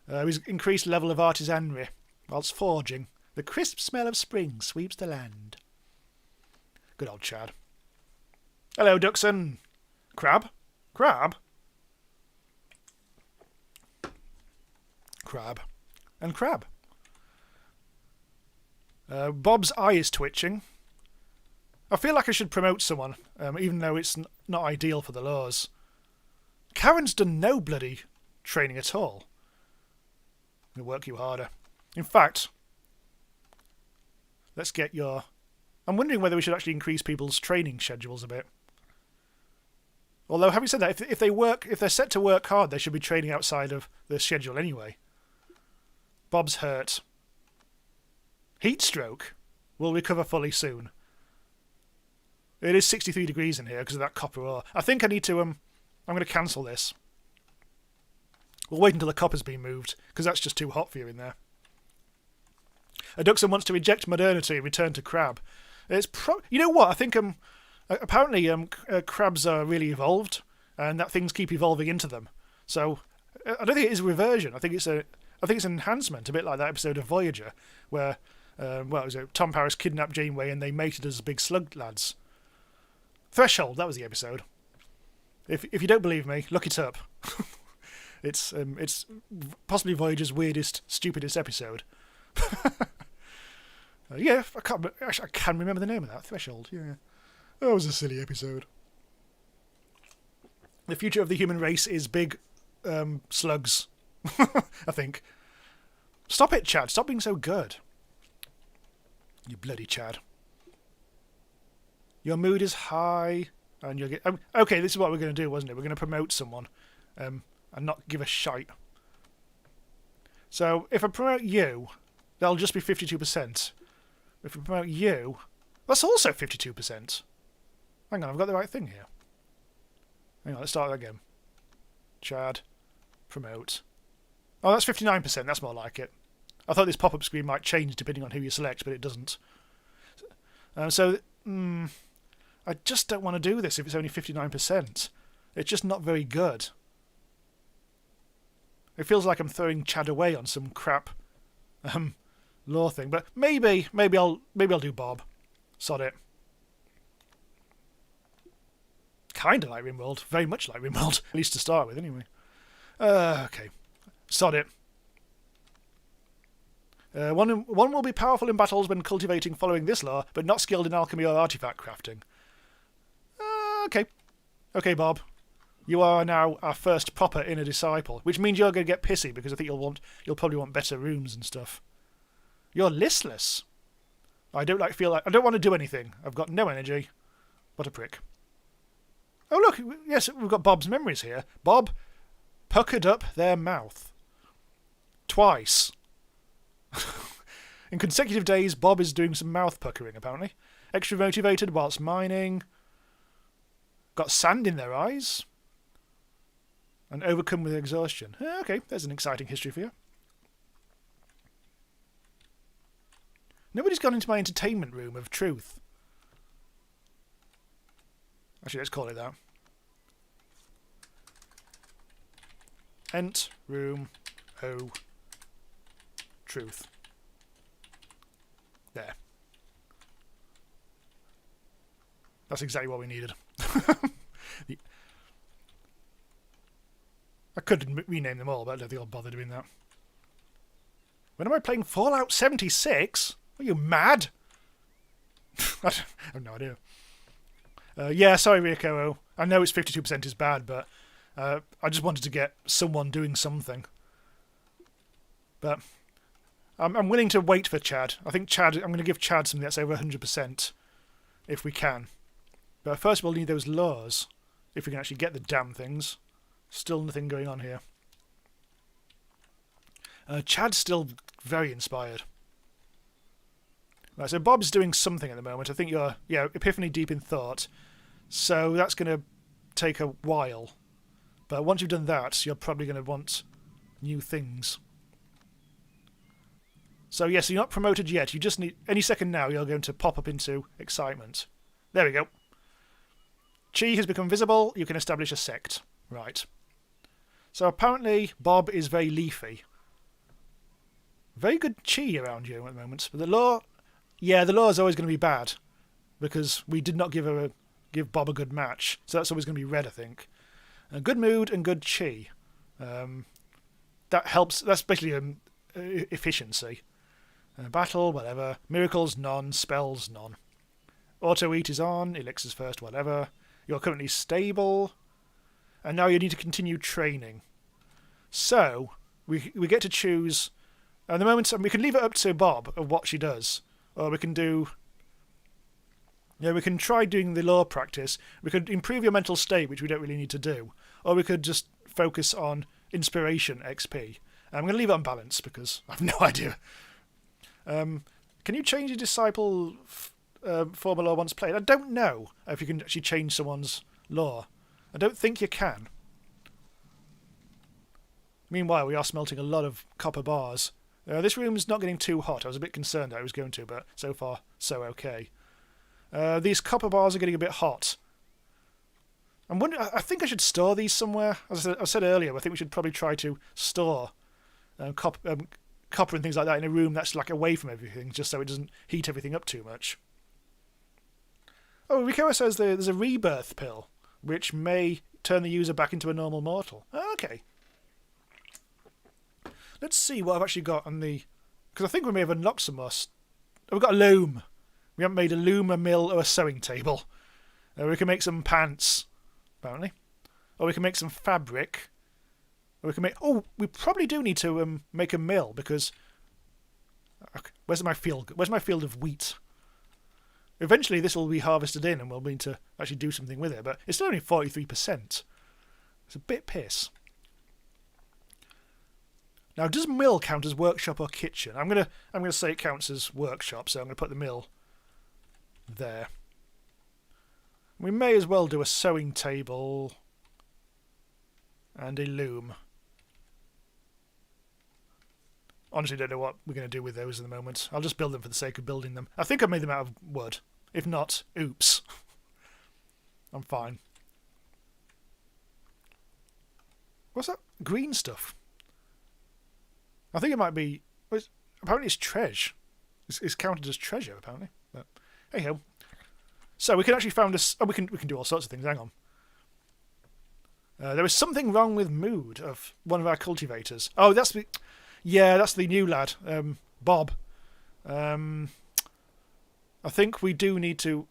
He's increased level of artisanry whilst forging. The crisp smell of spring sweeps the land. Good old Chad. Hello, Duxon. Crab? Crab? Crab. And crab. Bob's eye is twitching. I feel like I should promote someone, even though it's not ideal for the laws. Karen's done no bloody training at all. It'll work you harder. In fact, let's get your... I'm wondering whether we should actually increase people's training schedules a bit. Although, having said that, if they're set to work hard, they should be training outside of their schedule anyway. Bob's hurt. Heat stroke will recover fully soon. It is 63 degrees in here because of that copper ore. I think I need to... I'm going to cancel this. We'll wait until the copper's been moved, because that's just too hot for you in there. Duxon wants to reject modernity and return to crab. You know what? I think apparently crabs are really evolved, and that things keep evolving into them. So I don't think it is a reversion. I think it's an enhancement, a bit like that episode of Voyager, where Tom Paris kidnapped Janeway and they mated as big slug lads. Threshold, that was the episode. If you don't believe me, look it up. It's possibly Voyager's weirdest, stupidest episode. Yeah, I can remember the name of that. Threshold, yeah. That was a silly episode. The future of the human race is big slugs, I think. Stop it, Chad. Stop being so good. You bloody Chad. Your mood is high, and you'll get... okay, this is what we're going to do, wasn't it? We're going to promote someone, and not give a shite. So, if I promote you, that'll just be 52%. If I promote you, that's also 52%. Hang on, I've got the right thing here. Hang on, let's start again. Chad, promote. Oh, that's 59%, that's more like it. I thought this pop-up screen might change depending on who you select, but it doesn't. I just don't want to do this if it's only 59%. It's just not very good. It feels like I'm throwing Chad away on some crap law thing, but maybe I'll do Bob. Sod it. Kinda like Rimworld, very much like Rimworld, at least to start with, anyway. Okay, sod it. One will be powerful in battles when cultivating following this law, but not skilled in alchemy or artifact crafting. Okay, Bob. You are now our first proper inner disciple, which means you're going to get pissy because I think you'll probably want better rooms and stuff. You're listless. I don't want to do anything. I've got no energy. What a prick. Oh look, yes, we've got Bob's memories here. Bob puckered up their mouth. Twice. In consecutive days, Bob is doing some mouth puckering, apparently. Extra motivated whilst mining. Got sand in their eyes. And overcome with exhaustion. Okay, there's an exciting history for you. Nobody's gone into my entertainment room of truth. Actually, let's call it that. Ent room o truth. There. That's exactly what we needed. I could rename them all, but I don't think I'll bother doing that. When am I playing Fallout 76? Are you mad? I have no idea. Yeah, sorry, Ryoko. I know it's 52% is bad, but I just wanted to get someone doing something. But I'm willing to wait for Chad. I think I'm going to give Chad something that's over 100% if we can. But first we'll need those laws, if we can actually get the damn things. Still nothing going on here. Chad's still very inspired. Right, so Bob's doing something at the moment. I think you're, Epiphany deep in thought. So that's going to take a while. But once you've done that, you're probably going to want new things. So yes, you're not promoted yet. You just need, any second now, you're going to pop up into excitement. There we go. Chi has become visible. You can establish a sect. Right. So apparently Bob is very leafy. Very good chi around you at the moment. But the law, the law is always going to be bad. Because we did not give Bob a good match. So that's always going to be red, I think. Good mood and good chi. That helps. That's basically efficiency. Battle, whatever. Miracles, none. Spells, none. Auto-eat is on. Elixirs first, whatever. You're currently stable. And now you need to continue training. So, we get to choose... At the moment, we can leave it up to Bob of what she does. Or we can do... Yeah, we can try doing the law practice. We could improve your mental state, which we don't really need to do. Or we could just focus on inspiration XP. I'm going to leave it on balance because I have no idea. Can you change a disciple former law once played? I don't know if you can actually change someone's law. I don't think you can. Meanwhile, we are smelting a lot of copper bars. This room's not getting too hot. I was a bit concerned that it was going to, but so far, so okay. These copper bars are getting a bit hot. I think I should store these somewhere. As I said earlier, I think we should probably try to store copper and things like that in a room that's like away from everything, just so it doesn't heat everything up too much. Oh, Rikoa says there's a rebirth pill, which may turn the user back into a normal mortal. Oh, okay. Let's see what I've actually got on the... Because I think we may have unlocked some more... we've got a loom. We haven't made a loom, a mill, or a sewing table. We can make some pants, apparently. Or we can make some fabric. Or we can make... Oh, we probably do need to make a mill, because... Okay, where's my field? Where's my field of wheat? Eventually this will be harvested in, and we'll need to actually do something with it, but it's still only 43%. It's a bit piss. Now, does mill count as workshop or kitchen? I'm gonna say it counts as workshop, so I'm gonna put the mill there. We may as well do a sewing table and a loom. Honestly, don't know what we're going to do with those at the moment. I'll just build them for the sake of building them. I think I made them out of wood. If not, oops. I'm fine. What's that green stuff? I think it might be... apparently it's treasure. It's counted as treasure, apparently. But anyhow. So we can actually find this... Oh, we can do all sorts of things. Hang on. There was something wrong with mood of one of our cultivators. Oh, that's the... Yeah, that's the new lad, Bob. I think we do need to...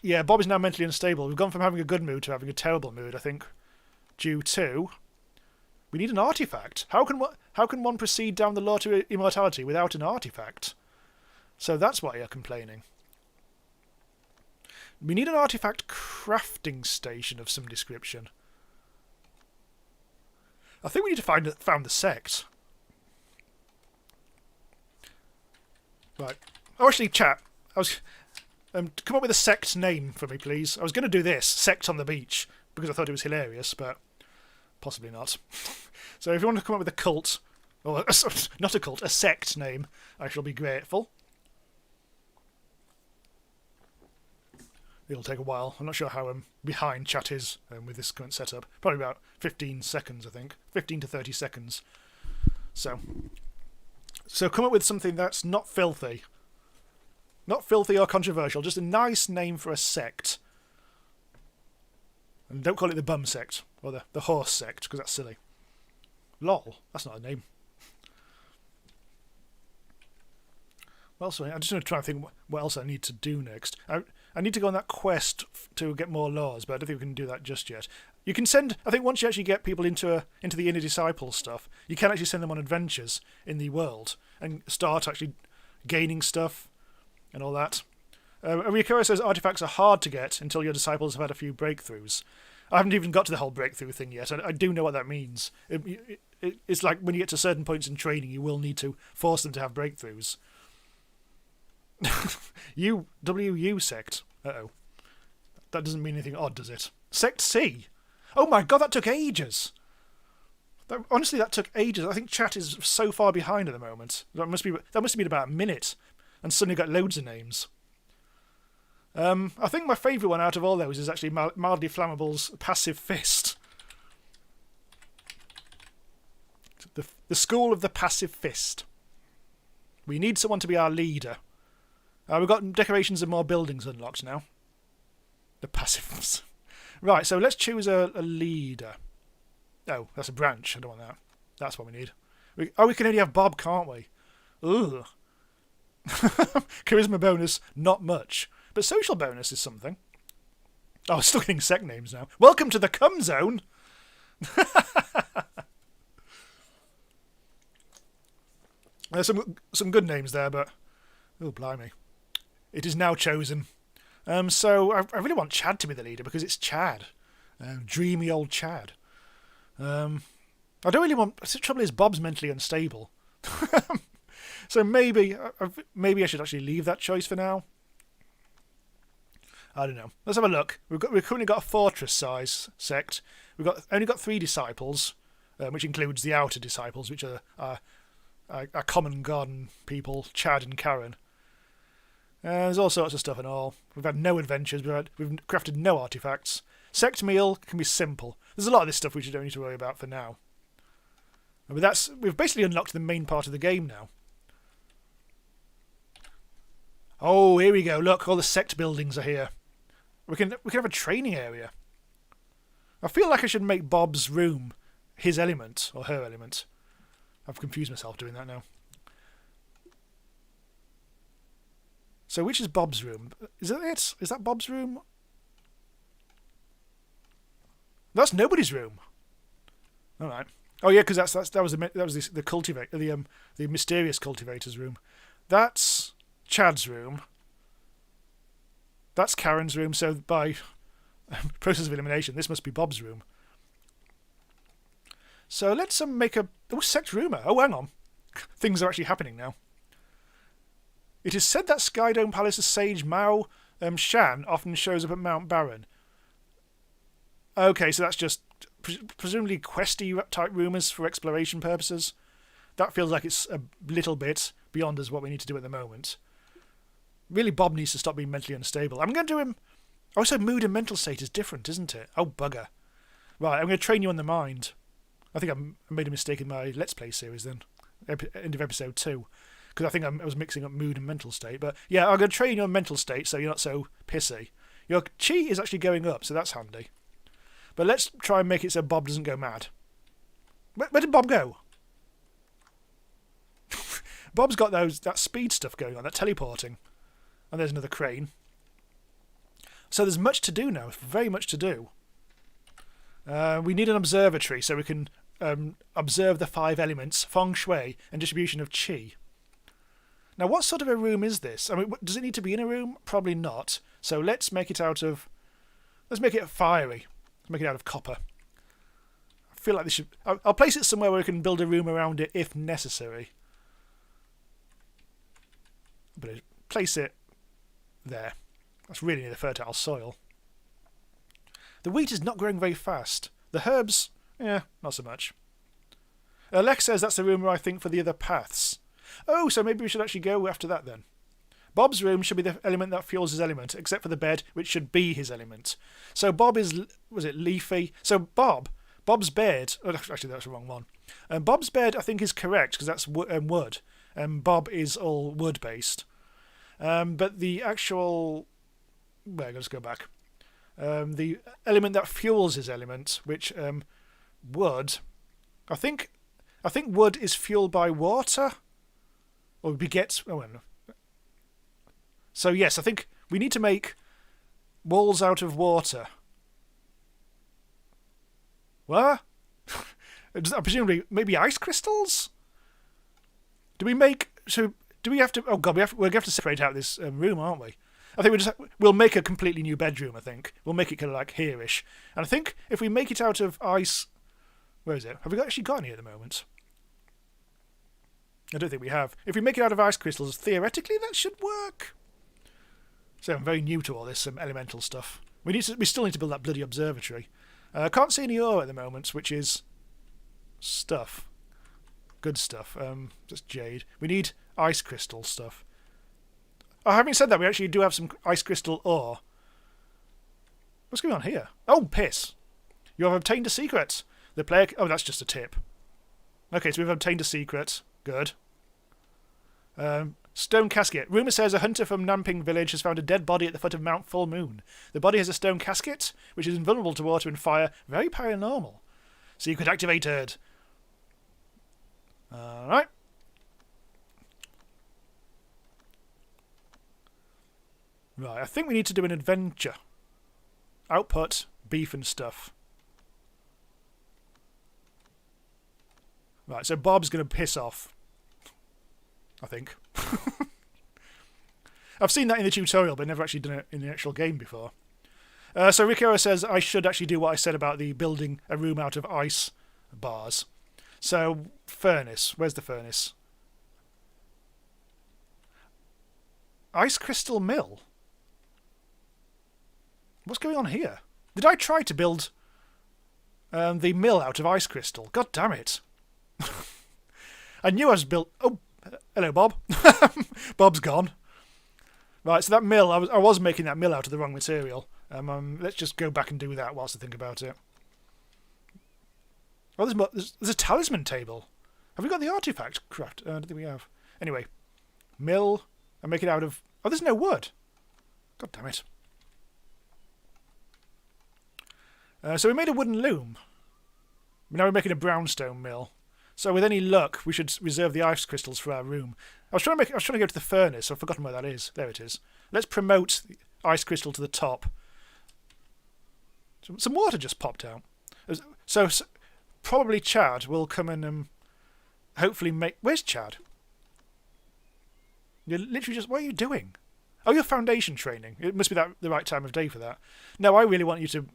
Yeah, Bob is now mentally unstable. We've gone from having a good mood to having a terrible mood, I think, due to... We need an artifact. How can one proceed down the law to immortality without an artifact? So that's why you're complaining. We need an artifact crafting station of some description. I think we need to found the sect. Right. Oh, actually, chat. I was come up with a sect name for me, please. I was going to do this, Sect on the Beach, because I thought it was hilarious, but possibly not. So if you want to come up with a cult, or not a cult, a sect name, I shall be grateful. It'll take a while. I'm not sure how behind chat is with this current setup. Probably about 15 seconds, I think. 15 to 30 seconds. So come up with something that's not filthy. Not filthy or controversial, just a nice name for a sect. And don't call it the bum sect, or the horse sect, because that's silly. Lol, that's not a name. What else? I'm just going to try and think what else I need to do next. I need to go on that quest to get more laws, but I don't think we can do that just yet. You can send, I think once you actually get people into the Inner Disciple stuff, you can actually send them on adventures in the world and start actually gaining stuff and all that. Ryukura says artifacts are hard to get until your disciples have had a few breakthroughs. I haven't even got to the whole breakthrough thing yet. I do know what that means. It's like when you get to certain points in training, you will need to force them to have breakthroughs. WU sect. Uh-oh. That doesn't mean anything odd, does it? Sect C. Oh my god, that took ages. Honestly, that took ages. I think chat is so far behind at the moment. That must have been about a minute, and suddenly got loads of names. I think my favourite one out of all those is actually Mildly Flammable's Passive Fist. The School of the Passive Fist. We need someone to be our leader. We've got decorations and more buildings unlocked now. The passives. Right, so let's choose a leader. Oh, that's a branch. I don't want that. That's what we need. We can only have Bob, can't we? Ugh. Charisma bonus, not much. But social bonus is something. Oh, I'm still getting sect names now. Welcome to the cum zone! There's some good names there, but... Oh, blimey. It is now chosen. So I really want Chad to be the leader because it's Chad. Dreamy old Chad. I don't really want... The trouble is Bob's mentally unstable. So maybe I should actually leave that choice for now. I don't know. Let's have a look. We've currently got a fortress size sect. We've only got 3 disciples, which includes the outer disciples, which are our common garden people, Chad and Karen. There's all sorts of stuff and all. We've had no adventures. We've crafted no artifacts. Sect meal can be simple. There's a lot of this stuff which you don't need to worry about for now. But we've basically unlocked the main part of the game now. Oh, here we go. Look, all the sect buildings are here. We can have a training area. I feel like I should make Bob's room his element, or her element. I've confused myself doing that now. So which is Bob's room? Is that it? Is that Bob's room? That's nobody's room. All right. Oh yeah, because that was the cultivator, the mysterious cultivator's room. That's Chad's room. That's Karen's room. So by process of elimination, this must be Bob's room. So let's make a sect rumor. Oh, hang on, things are actually happening now. It is said that Skydome Palace's sage Mao Shan often shows up at Mount Baron. Okay, so that's just presumably questy type rumours for exploration purposes. That feels like it's a little bit beyond us what we need to do at the moment. Really, Bob needs to stop being mentally unstable. I'm going to do him... Oh, so mood and mental state is different, isn't it? Oh, bugger. Right, I'm going to train you on the mind. I think I made a mistake in my Let's Play series then. End of episode 2. Because I think I was mixing up mood and mental state. But yeah, I'm going to train you on mental state so you're not so pissy. Your chi is actually going up, so that's handy. But let's try and make it so Bob doesn't go mad. Where did Bob go? Bob's got that speed stuff going on, that teleporting. And there's another crane. So there's much to do now, very much to do. We need an observatory so we can observe the 5 elements, feng shui, and distribution of chi. Now, what sort of a room is this? I mean, does it need to be in a room? Probably not. So let's make it out of... Let's make it fiery. Let's make it out of copper. I feel like this should... I'll place it somewhere where we can build a room around it if necessary. But place it there. That's really near the fertile soil. The wheat is not growing very fast. The herbs, not so much. Lex says that's the rumour I think for the other paths. Oh, so maybe we should actually go after that then. Bob's room should be the element that fuels his element, except for the bed, which should be his element. So Bob is, was it leafy? So Bob's bed, oh, actually that's the wrong one. Bob's bed I think is correct, because that's wood. Bob is all wood-based. But the actual... Well, let's go back. The element that fuels his element, which wood, I think I think wood is fueled by water. Or begets... Oh, no. So, yes, I think we need to make walls out of water. What? Presumably, maybe ice crystals? Do we make... So, do we have to... Oh, God, we're going to have to separate out this room, aren't we? I think we'll make a completely new bedroom, I think. We'll make it kind of like here-ish. And I think if we make it out of ice... Where is it? Have we actually got any at the moment? I don't think we have. If we make it out of ice crystals, theoretically that should work. So I'm very new to all this elemental stuff. We still need to build that bloody observatory. I can't see any ore at the moment, which is stuff. Good stuff. Just jade. We need ice crystal stuff. Oh, having said that, we actually do have some ice crystal ore. What's going on here? Oh, piss. You have obtained a secret. The player... Oh, that's just a tip. Okay, so we've obtained a secret. Good. Stone casket. Rumour says a hunter from Namping village has found a dead body at the foot of Mount Full Moon. The body has a stone casket, which is invulnerable to water and fire. Very paranormal. Secret activated. Alright. Right, I think we need to do an adventure. Output, beef and stuff. Right, so Bob's going to piss off. I think. I've seen that in the tutorial, but never actually done it in the actual game before. So Ricciaro says I should actually do what I said about the building a room out of ice bars. So, furnace. Where's the furnace? Ice crystal mill? What's going on here? Did I try to build the mill out of ice crystal? God damn it. I knew I was built... Oh, hello, Bob. Bob's gone. Right, so that mill, I was making that mill out of the wrong material. Let's just go back and do that whilst I think about it. Oh, there's a talisman table. Have we got the artifact craft? I don't think we have. Anyway, mill, and make it out of... Oh, there's no wood. God damn it. So we made a wooden loom. Now we're making a brownstone mill. So with any luck, we should reserve the ice crystals for our room. I was trying to go to the furnace. I've forgotten where that is. There it is. Let's promote the ice crystal to the top. Some water just popped out. So probably Chad will come and hopefully make... Where's Chad? You're literally just... What are you doing? Oh, you're foundation training. It must be the right time of day for that. No, I really want you to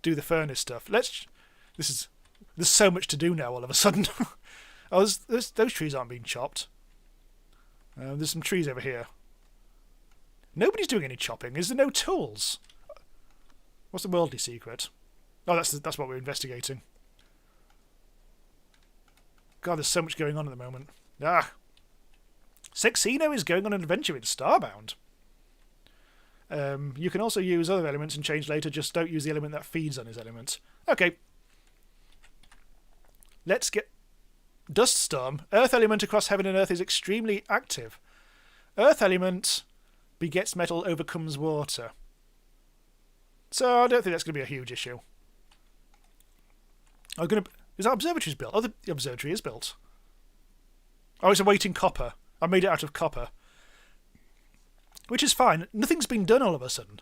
do the furnace stuff. There's so much to do now all of a sudden. Oh, those trees aren't being chopped. There's some trees over here. Nobody's doing any chopping. Is there no tools? What's the worldly secret? Oh, that's what we're investigating. God, there's so much going on at the moment. Ah. Sexino is going on an adventure in Starbound. You can also use other elements and change later, just don't use the element that feeds on his element. Okay. Let's get... Dust storm. Earth element across heaven and earth is extremely active. Earth element begets metal, overcomes water. So I don't think that's going to be a huge issue. Is our observatory built? Oh, the observatory is built. Oh, it's awaiting copper. I made it out of copper. Which is fine. Nothing's been done all of a sudden.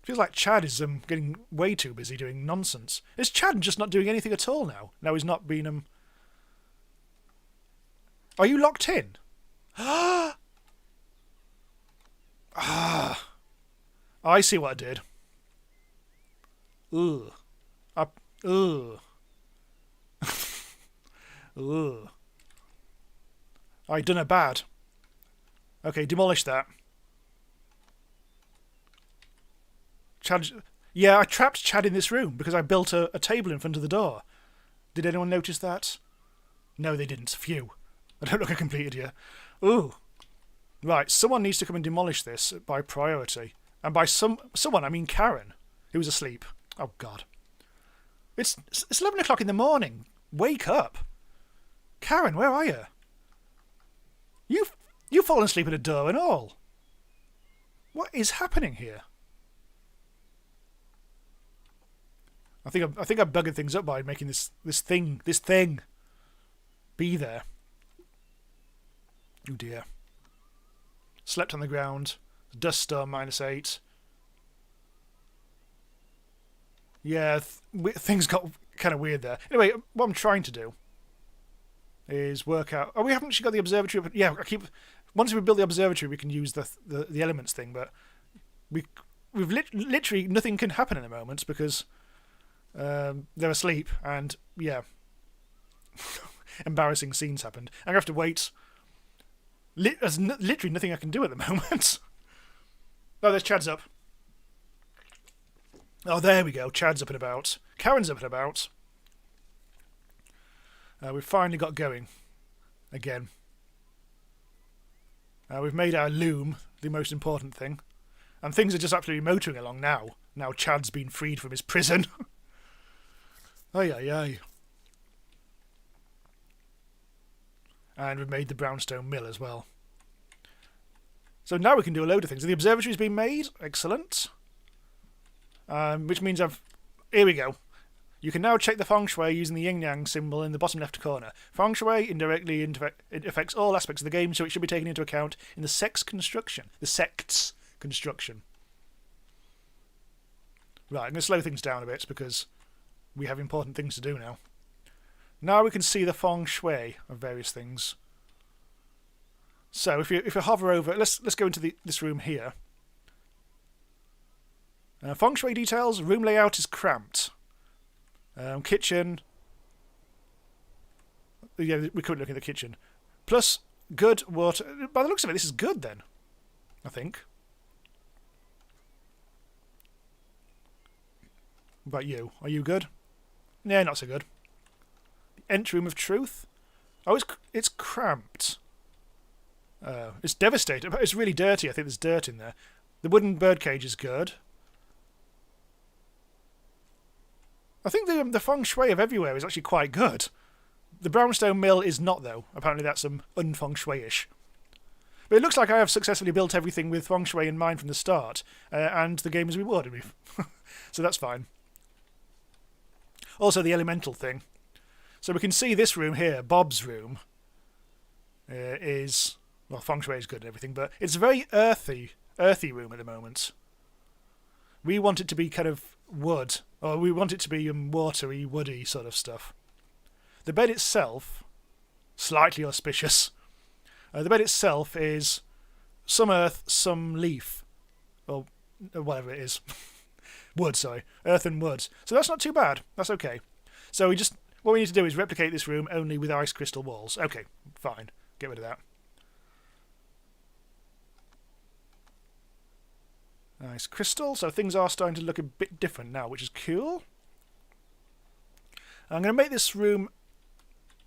Feels like Chad is getting way too busy doing nonsense. Is Chad just not doing anything at all now? Now he's not been... Are you locked in? Ah! I see what I did. Ugh. Ugh. Ugh. I done a bad. Okay, demolish that. Chad... Yeah, I trapped Chad in this room because I built a table in front of the door. Did anyone notice that? No, they didn't. Phew. I don't look a complete idiot. Ooh. Right, someone needs to come and demolish this by priority. And by someone, I mean Karen, who was asleep. Oh, God. It's 11 o'clock in the morning. Wake up. Karen, where are you? You've fallen asleep at a door and all. What is happening here? I think I'm bugging things up by making this thing be there. Oh dear. Slept on the ground. Dust storm -8. Yeah, things got kind of weird there. Anyway, what I'm trying to do is work out. Oh, we haven't actually got the observatory. Yeah, once we build the observatory, we can use the elements thing. But we've literally nothing can happen in the moment because they're asleep, and yeah, embarrassing scenes happened. I'm gonna have to wait. There's literally nothing I can do at the moment. Oh, there's Chad's up. Oh, there we go. Chad's up and about. Karen's up and about. We've finally got going again. We've made our loom the most important thing. And things are just absolutely motoring along now. Now Chad's been freed from his prison. Ay, ay, ay. And we've made the brownstone mill as well. So now we can do a load of things. The observatory's been made. Excellent. Which means here we go. You can now check the feng shui using the yin-yang symbol in the bottom left corner. Feng shui indirectly it affects all aspects of the game, so it should be taken into account in the sects construction. The sects construction. Right, I'm going to slow things down a bit because we have important things to do now. Now we can see the feng shui of various things. So if you hover over, let's go into this room here. Feng shui details. Room layout is cramped. Kitchen. Yeah, we couldn't look at the kitchen. Plus, good water. By the looks of it, this is good then. I think. What about you? Are you good? Yeah, not so good. The entry room of truth. Oh, it's cramped. It's devastating. It's really dirty. I think there's dirt in there. The wooden birdcage is good. I think the feng shui of everywhere is actually quite good. The brownstone mill is not, though. Apparently that's some un-feng shui-ish. But it looks like I have successfully built everything with feng shui in mind from the start, and the game has rewarded me. So that's fine. Also the elemental thing. So we can see this room here, Bob's room, is... Well, feng shui is good and everything, but it's a very earthy room at the moment. We want it to be kind of wood, or we want it to be watery, woody sort of stuff. The bed itself, slightly auspicious. The bed itself is some earth, some leaf, or whatever it is. Wood, sorry. Earth and wood. So that's not too bad. That's okay. So what we need to do is replicate this room only with ice crystal walls. Okay, fine. Get rid of that. Nice crystal, so things are starting to look a bit different now, which is cool. I'm going to make this room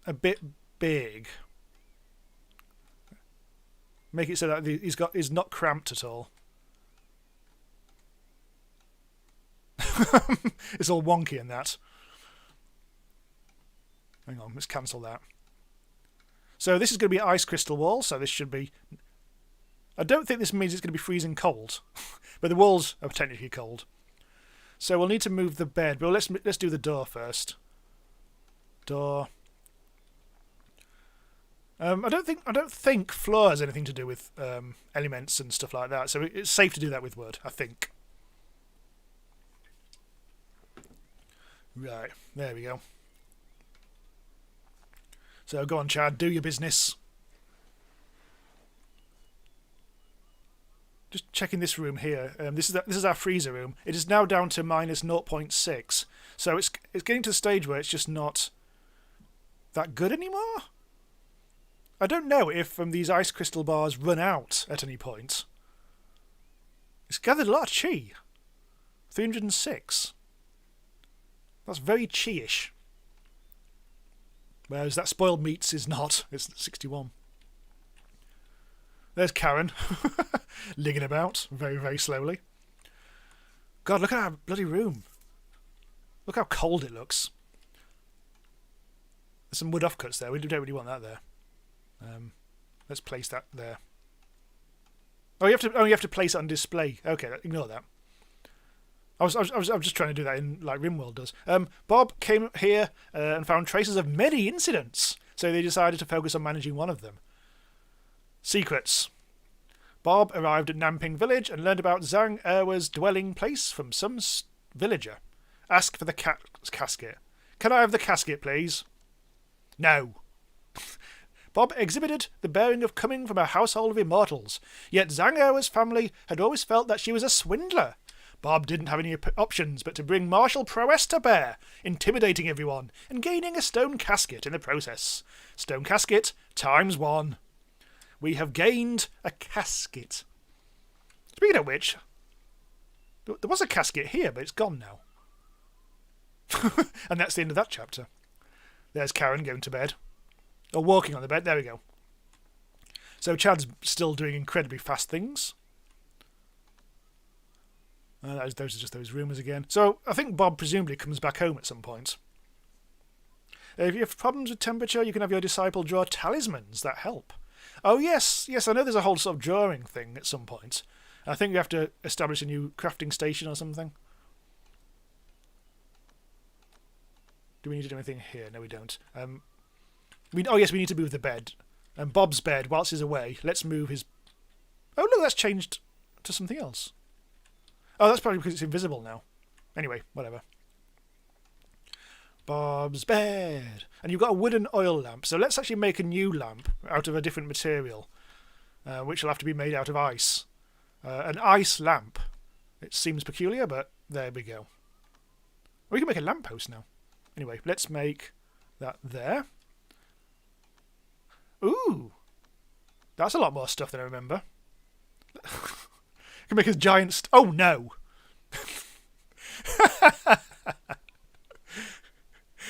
a bit big. Make it so that he's not cramped at all. It's all wonky in that. Hang on, let's cancel that. So this is going to be ice crystal wall, so this should be... I don't think this means it's going to be freezing cold, but the walls are technically cold. So we'll need to move the bed, but let's do the door first. Door. I don't think floor has anything to do with elements and stuff like that, so it's safe to do that with wood, I think. Right, there we go. So go on, Chad, do your business. Just checking this room here. This is our freezer room. It is now down to minus 0.6. So it's getting to the stage where it's just not that good anymore. I don't know if these ice crystal bars run out at any point. It's gathered a lot of chi. 306. That's very chi-ish. Whereas that spoiled meats is not. It's 61. There's Karen, ligging about very, very slowly. God, look at our bloody room. Look how cold it looks. There's some wood offcuts there. We don't really want that there. Let's place that there. Oh, you have to place it on display. Okay, ignore that. I was just trying to do that in like RimWorld does. Bob came here and found traces of many incidents, so they decided to focus on managing one of them. Secrets. Bob arrived at Namping Village and learned about Zhang Erwa's dwelling place from some villager. Ask for the casket. Can I have the casket, please? No. Bob exhibited the bearing of coming from a household of immortals, yet Zhang Erwa's family had always felt that she was a swindler. Bob didn't have any options but to bring martial prowess to bear, intimidating everyone and gaining a stone casket in the process. Stone casket ×1. We have gained a casket. Speaking of which, there was a casket here, but it's gone now. And that's the end of that chapter. There's Karen going to bed. Or walking on the bed. There we go. So Chad's still doing incredibly fast things. Those are just those rumours again. So I think Bob presumably comes back home at some point. If you have problems with temperature, you can have your disciple draw talismans that help. Oh yes, I know there's a whole sort of drawing thing at some point. I think you have to establish a new crafting station or something. Do we need to do anything here? No, we don't. Oh yes, we need to move the bed. And Bob's bed, whilst he's away, let's move his... Oh look, that's changed to something else. Oh, that's probably because it's invisible now. Anyway, whatever. Bob's bed. And you've got a wooden oil lamp. So let's actually make a new lamp out of a different material, which will have to be made out of ice. An ice lamp. It seems peculiar, but there we go. We can make a lamppost now. Anyway, let's make that there. Ooh! That's a lot more stuff than I remember. Can make a giant... Oh, no!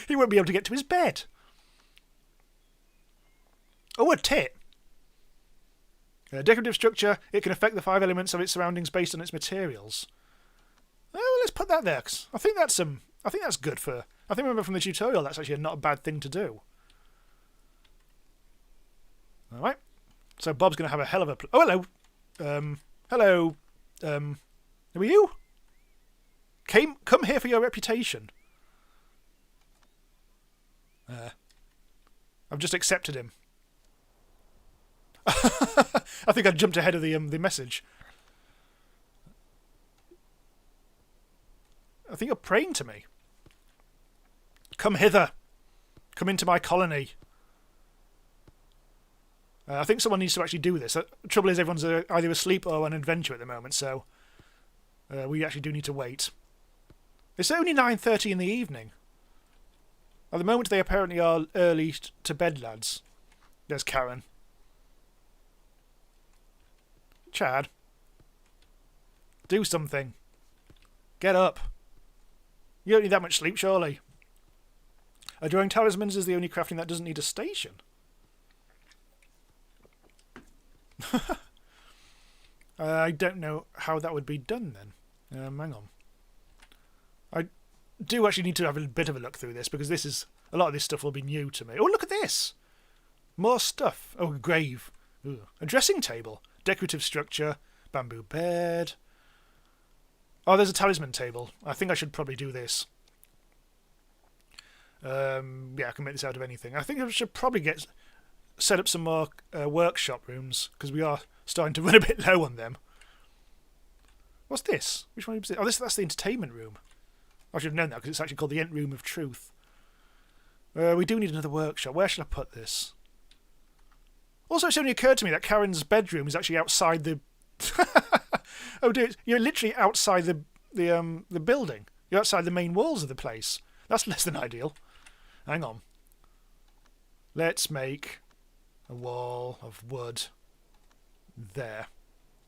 He won't be able to get to his bed. Oh, a tit. Decorative structure. It can affect the 5 elements of its surroundings based on its materials. Oh, let's put that there. 'Cause I think that's good for... I think remember from the tutorial that's actually not a bad thing to do. All right. So Bob's going to have a hell of a... Oh, hello. Hello. Who are you? Come here for your reputation. I've just accepted him. I think I jumped ahead of the message. I think you're praying to me. Come hither. Come into my colony. I think someone needs to actually do this. The trouble is everyone's either asleep or on adventure at the moment, so we actually do need to wait. It's only 9:30 in the evening. At the moment they apparently are early to bed, lads. There's Karen. Chad. Do something. Get up. You don't need that much sleep, surely. Drawing talismans is the only crafting that doesn't need a station. I don't know how that would be done then. Hang on. I do actually need to have a bit of a look through this because a lot of this stuff will be new to me. Oh, look at this! More stuff. Oh, a grave. Ooh. A dressing table. Decorative structure. Bamboo bed. Oh, there's a talisman table. I think I should probably do this. Yeah, I can make this out of anything. I think I should probably set up some more workshop rooms because we are starting to run a bit low on them. What's this? Which one is it? Oh, that's the entertainment room. I should have known that because it's actually called the Ent Room of Truth. We do need another workshop. Where shall I put this? Also, it's only occurred to me that Karen's bedroom is actually outside the... Oh dear, you're literally outside the building. You're outside the main walls of the place. That's less than ideal. Hang on. Let's make a wall of wood there.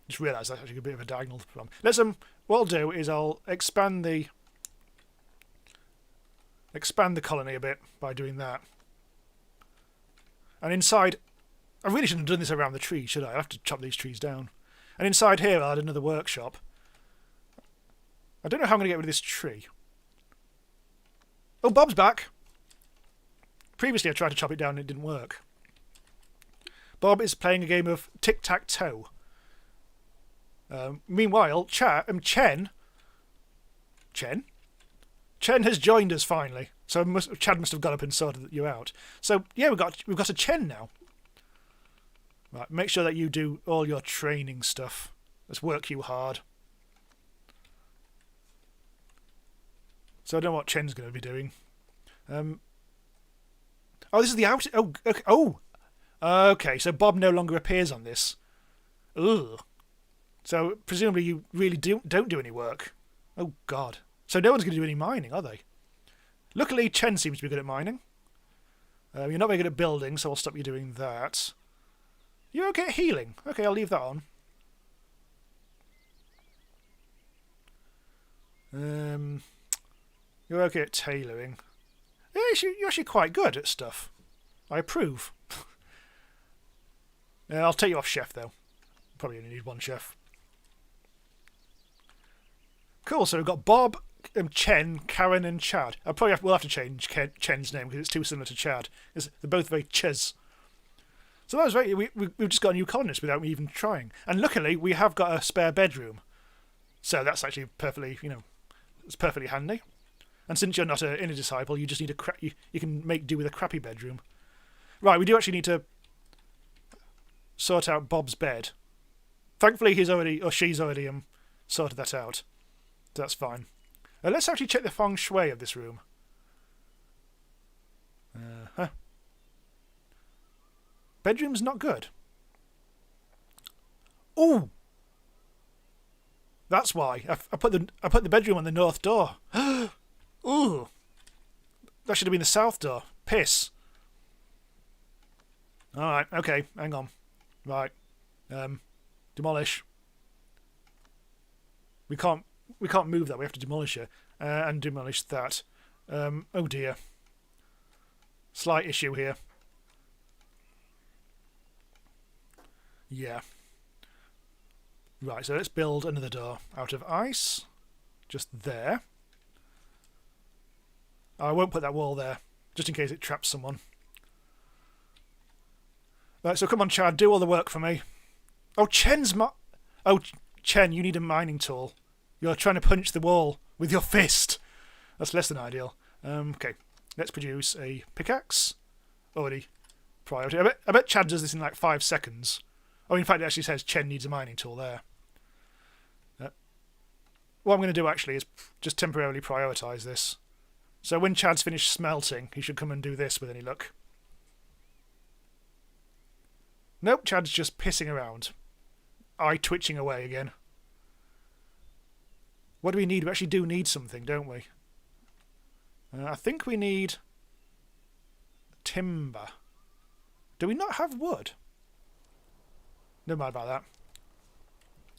Just realised that's actually a bit of a diagonal problem. What I'll do is I'll expand the colony a bit by doing that. And inside, I really shouldn't have done this around the tree, should I? I'll have to chop these trees down. And inside here I'll add another workshop. I don't know how I'm going to get rid of this tree. Oh, Bob's back. Previously I tried to chop it down and it didn't work. Bob is playing a game of tic-tac-toe. Meanwhile, Chen Chen? Chen has joined us finally. So Chad must have got up and sorted you out. So yeah, we've got a Chen now. Right, make sure that you do all your training stuff. Let's work you hard. So I don't know what Chen's going to be doing. Oh, this is the out. Oh, okay. Oh, okay. So Bob no longer appears on this. Ugh. So presumably you really don't do any work. Oh God. So no one's going to do any mining, are they? Luckily, Chen seems to be good at mining. You're not very good at building, so I'll stop you doing that. You're okay at healing. Okay, I'll leave that on. You're okay at tailoring. Yeah, you're actually quite good at stuff. I approve. I'll take you off chef, though. Probably only need one chef. Cool, so we've got Bob, Chen, Karen, and Chad. We'll have to change Chen's name because it's too similar to Chad. They're both very Ches. So that was very. We've just got a new colonist without me even trying. And luckily, we have got a spare bedroom. So that's actually perfectly, it's perfectly handy. And since you're not an inner disciple, you just need you can make do with a crappy bedroom. Right, we do actually need to sort out Bob's bed. Thankfully, she's already sorted that out. So that's fine. Let's actually check the feng shui of this room. Bedroom's not good. Ooh, that's why I put the bedroom on the north door. Ooh, that should have been the south door. Piss. All right, okay, hang on. Right, demolish. We can't move that. We have to demolish it and demolish that. Oh dear. Slight issue here. Yeah. Right, so let's build another door out of ice. Just there. I won't put that wall there, just in case it traps someone. Right, so come on, Chad, do all the work for me. Oh, Oh, Chen, you need a mining tool. You're trying to punch the wall with your fist. That's less than ideal. Okay, let's produce a pickaxe. Already priority. I bet Chad does this in like 5 seconds. Oh, in fact, it actually says Chen needs a mining tool there. What I'm going to do actually is just temporarily prioritise this. So when Chad's finished smelting, he should come and do this with any luck. Nope, Chad's just pissing around. Eye twitching away again. What do we need? We actually do need something, don't we? I think we need timber. Do we not have wood? Never mind about that.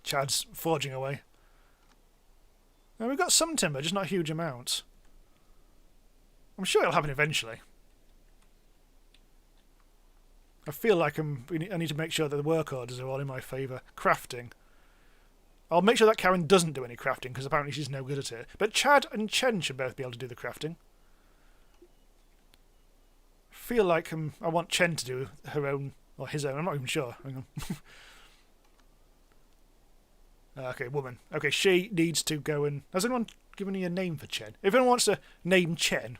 Chad's forging away. Now, we've got some timber, just not a huge amount. I'm sure it'll happen eventually. I feel like I need to make sure that the work orders are all in my favour. Crafting. I'll make sure that Karen doesn't do any crafting, because apparently she's no good at it. But Chad and Chen should both be able to do the crafting. I feel like I want Chen to do her own, or his own, I'm not even sure. Hang on. Okay, woman. Okay, she needs to go and... Has anyone given me a name for Chen? If anyone wants to name Chen,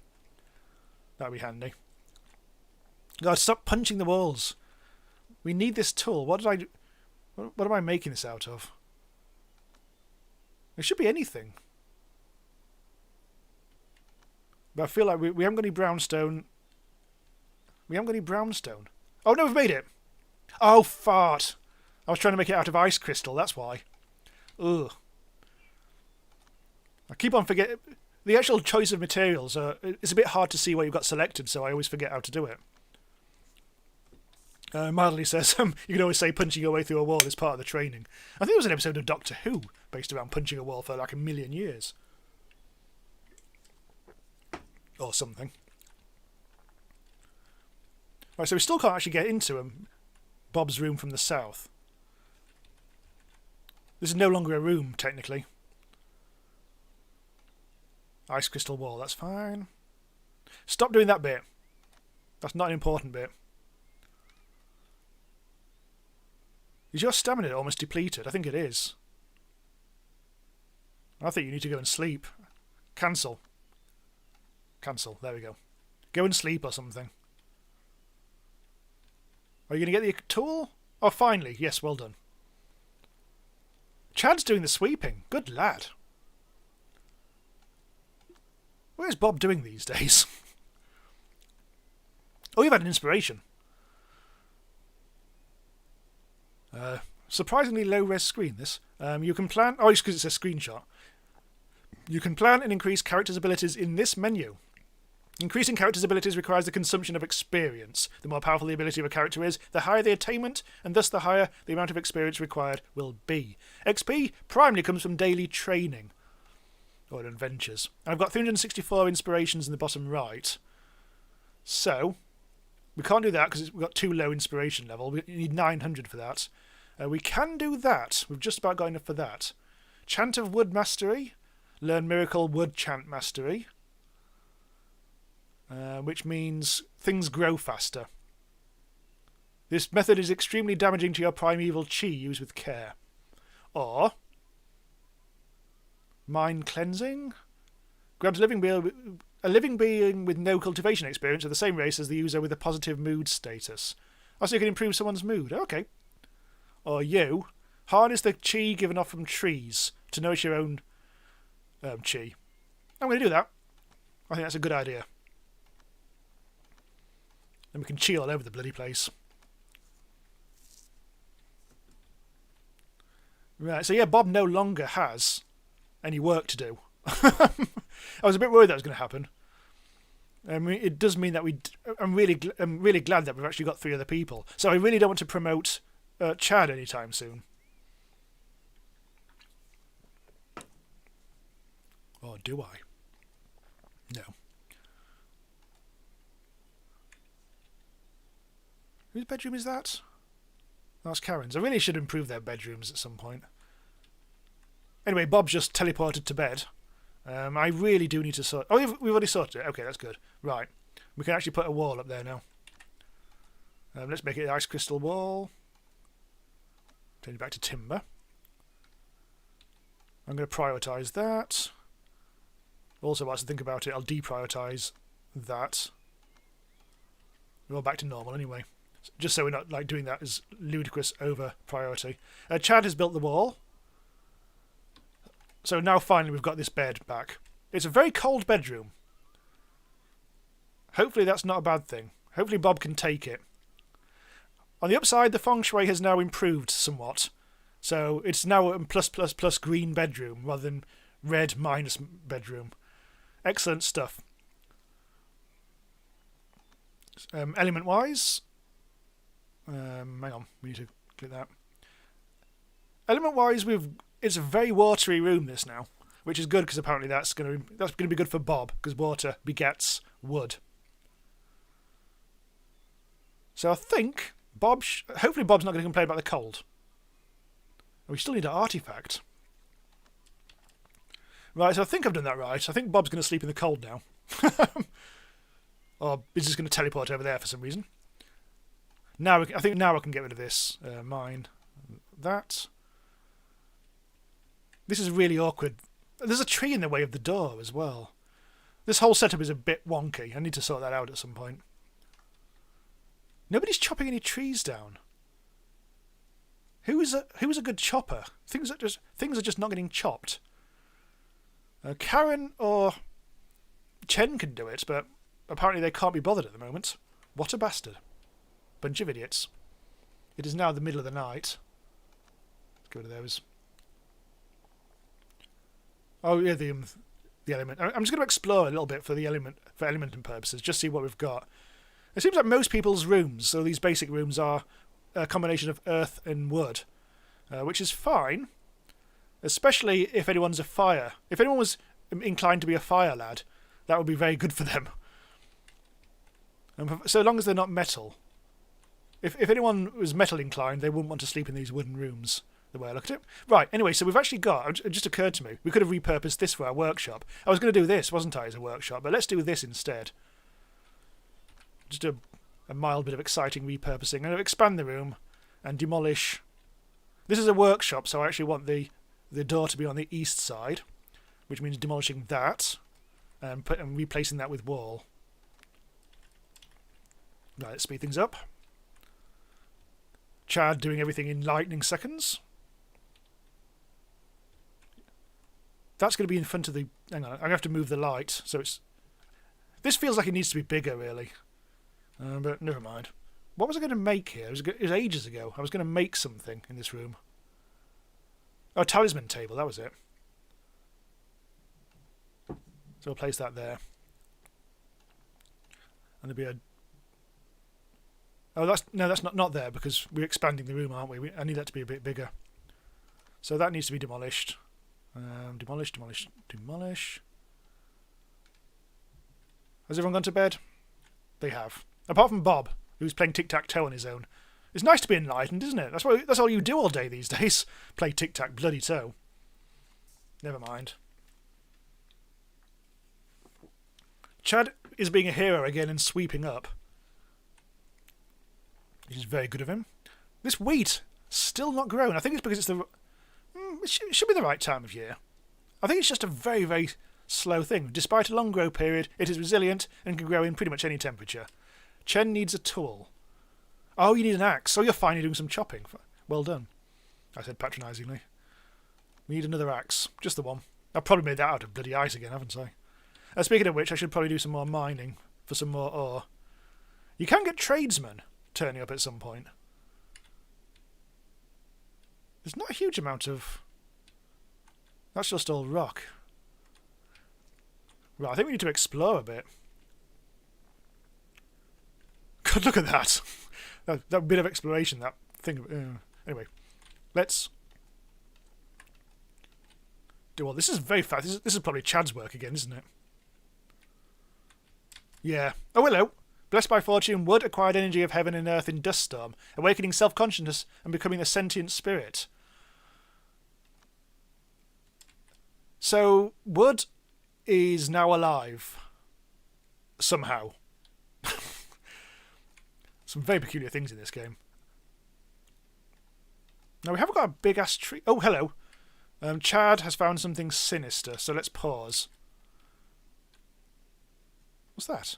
that'd be handy. God, stop punching the walls. We need this tool. What am I making this out of? It should be anything. But I feel like we haven't got any brownstone. We haven't got any brownstone. Oh, no, we've made it. Oh, fart. I was trying to make it out of ice crystal, that's why. Ugh. I keep on forgetting. The actual choice of materials, it's a bit hard to see what you've got selected, so I always forget how to do it. Mildly says, you can always say punching your way through a wall is part of the training. I think there was an episode of Doctor Who based around punching a wall for like 1,000,000 years. Or something. Right, so we still can't actually get into Bob's room from the south. This is no longer a room, technically. Ice crystal wall, that's fine. Stop doing that bit. That's not an important bit. Is your stamina almost depleted? I think it is. I think you need to go and sleep. Cancel. Cancel. There we go. Go and sleep or something. Are you going to get the tool? Oh, finally. Yes, well done. Chad's doing the sweeping. Good lad. Where's Bob doing these days? Oh, you've had an inspiration. Surprisingly low-res screen, this. You can plan... Oh, it's because it's a screenshot. You can plan and increase characters' abilities in this menu. Increasing characters' abilities requires the consumption of experience. The more powerful the ability of a character is, the higher the attainment, and thus the higher the amount of experience required will be. XP primarily comes from daily training or adventures. And I've got 364 inspirations in the bottom right. So, we can't do that because we've got too low inspiration level. We need 900 for that. We can do that. We've just about got enough for that. Chant of Wood Mastery. Learn Miracle Wood Chant Mastery. Which means things grow faster. This method is extremely damaging to your primeval chi. Used with care. Or Mind Cleansing. Grant a living being with no cultivation experience of the same race as the user with a positive mood status. Also, you can improve someone's mood. Okay. Or you. Harness the chi given off from trees to nourish your own chi. I'm going to do that. I think that's a good idea. Then we can chi all over the bloody place. Right, so yeah, Bob no longer has any work to do. I was a bit worried that was going to happen. I mean, it does mean that I'm really glad that we've actually got 3 other people. So I really don't want to promote Chad anytime soon. Or do I? No. Whose bedroom is that? That's Karen's. I really should improve their bedrooms at some point. Anyway, Bob's just teleported to bed. I really do need to sort... Oh, we've already sorted it. Okay, that's good. Right. We can actually put a wall up there now. Let's make it an ice crystal wall. Change it back to timber. I'm going to prioritise that. Also, whilst I think about it, I'll deprioritise that. We're all back to normal anyway. Just so we're not like doing that as ludicrous over priority. Chad has built the wall. So now finally we've got this bed back. It's a very cold bedroom. Hopefully that's not a bad thing. Hopefully Bob can take it. On the upside, the feng shui has now improved somewhat. So it's now a +++ green bedroom rather than red minus bedroom. Excellent stuff. Element-wise... hang on, we need to click that. Element-wise, it's a very watery room, this now, which is good because apparently that's going to be good for Bob because water begets wood. So I think hopefully Bob's not going to complain about the cold. We still need an artifact. Right, so I think I've done that right. I think Bob's going to sleep in the cold now. Or he's just going to teleport over there for some reason. I think now I can get rid of this. Mine. That. This is really awkward. There's a tree in the way of the door as well. This whole setup is a bit wonky. I need to sort that out at some point. Nobody's chopping any trees down. Who is a good chopper? Things are just not getting chopped. Karen or Chen can do it, but apparently they can't be bothered at the moment. What a bastard. Bunch of idiots. It is now the middle of the night. Let's go to those. Oh yeah, the element. I'm just going to explore a little bit for elementing purposes, just see what we've got. It seems like most people's rooms, so these basic rooms, are a combination of earth and wood, which is fine, especially if anyone's a fire. If anyone was inclined to be a fire lad, that would be very good for them. So long as they're not metal. If anyone was metal inclined, they wouldn't want to sleep in these wooden rooms, the way I look at it. Right, anyway, so we've actually got... It just occurred to me, we could have repurposed this for our workshop. I was going to do this, wasn't I, as a workshop, but let's do this instead. Just a mild bit of exciting repurposing. I'm going to expand the room and demolish... This is a workshop, so I actually want the door to be on the east side. which means demolishing that and replacing that with wall. Right, let's speed things up. Chad doing everything in lightning seconds. That's going to be in front of the... Hang on, I'm going to have to move the light. So it's... This feels like it needs to be bigger, really. But never mind. What was I going to make here? It was ages ago. I was going to make something in this room. Oh, talisman table, that was it. So we'll place that there. And there'll be a... Oh, that's not there because we're expanding the room, aren't we? I need that to be a bit bigger. So that needs to be demolished. Demolish. Has everyone gone to bed? They have. Apart from Bob, who's playing tic-tac-toe on his own. It's nice to be enlightened, isn't it? That's all you do all day these days. Play tic-tac-bloody-toe. Never mind. Chad is being a hero again and sweeping up. Which is very good of him. This wheat, still not grown. I think it's because it's the... It should be the right time of year. I think it's just a very, very slow thing. Despite a long grow period, it is resilient and can grow in pretty much any temperature. Chen needs a tool. Oh, you need an axe. Oh, you're finally doing some chopping. Well done, I said patronisingly. We need another axe. Just the one. I've probably made that out of bloody ice again, haven't I? Speaking of which, I should probably do some more mining for some more ore. You can get tradesmen turning up at some point. There's not a huge amount of... That's just all rock. Right, I think we need to explore a bit. God, look at that. that bit of exploration, that thing. Anyway, let's... Well, this is very fast. This is probably Chad's work again, isn't it? Yeah. Oh, hello. Blessed by fortune, wood acquired energy of heaven and earth in dust storm, awakening self-consciousness and becoming a sentient spirit. So, wood is now alive. Somehow. Some very peculiar things in this game. Now, we haven't got a big-ass tree. Oh, hello. Chad has found something sinister, so let's pause. What's that?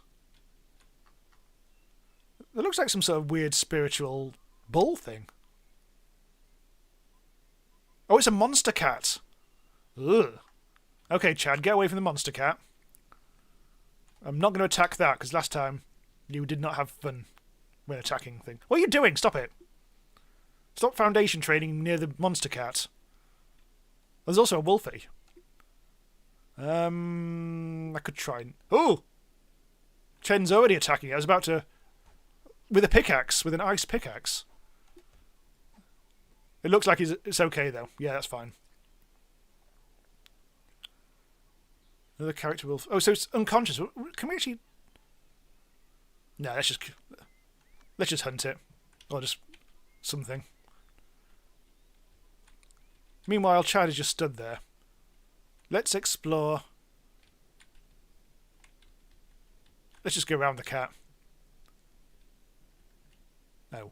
It looks like some sort of weird spiritual bull thing. Oh, it's a monster cat. Ugh. Okay, Chad, get away from the monster cat. I'm not going to attack that, because last time you did not have fun when attacking things. What are you doing? Stop it. Stop foundation training near the monster cat. There's also a wolfie. I could try and... Oh! Chen's already attacking. I was about to... With a pickaxe. With an ice pickaxe. It looks like it's okay, though. Yeah, that's fine. Another character wolf. Oh, so it's unconscious. Can we actually... No, let's just hunt it. Or just something. Meanwhile, Chad is just stood there. Let's explore. Let's just go around the cat. No.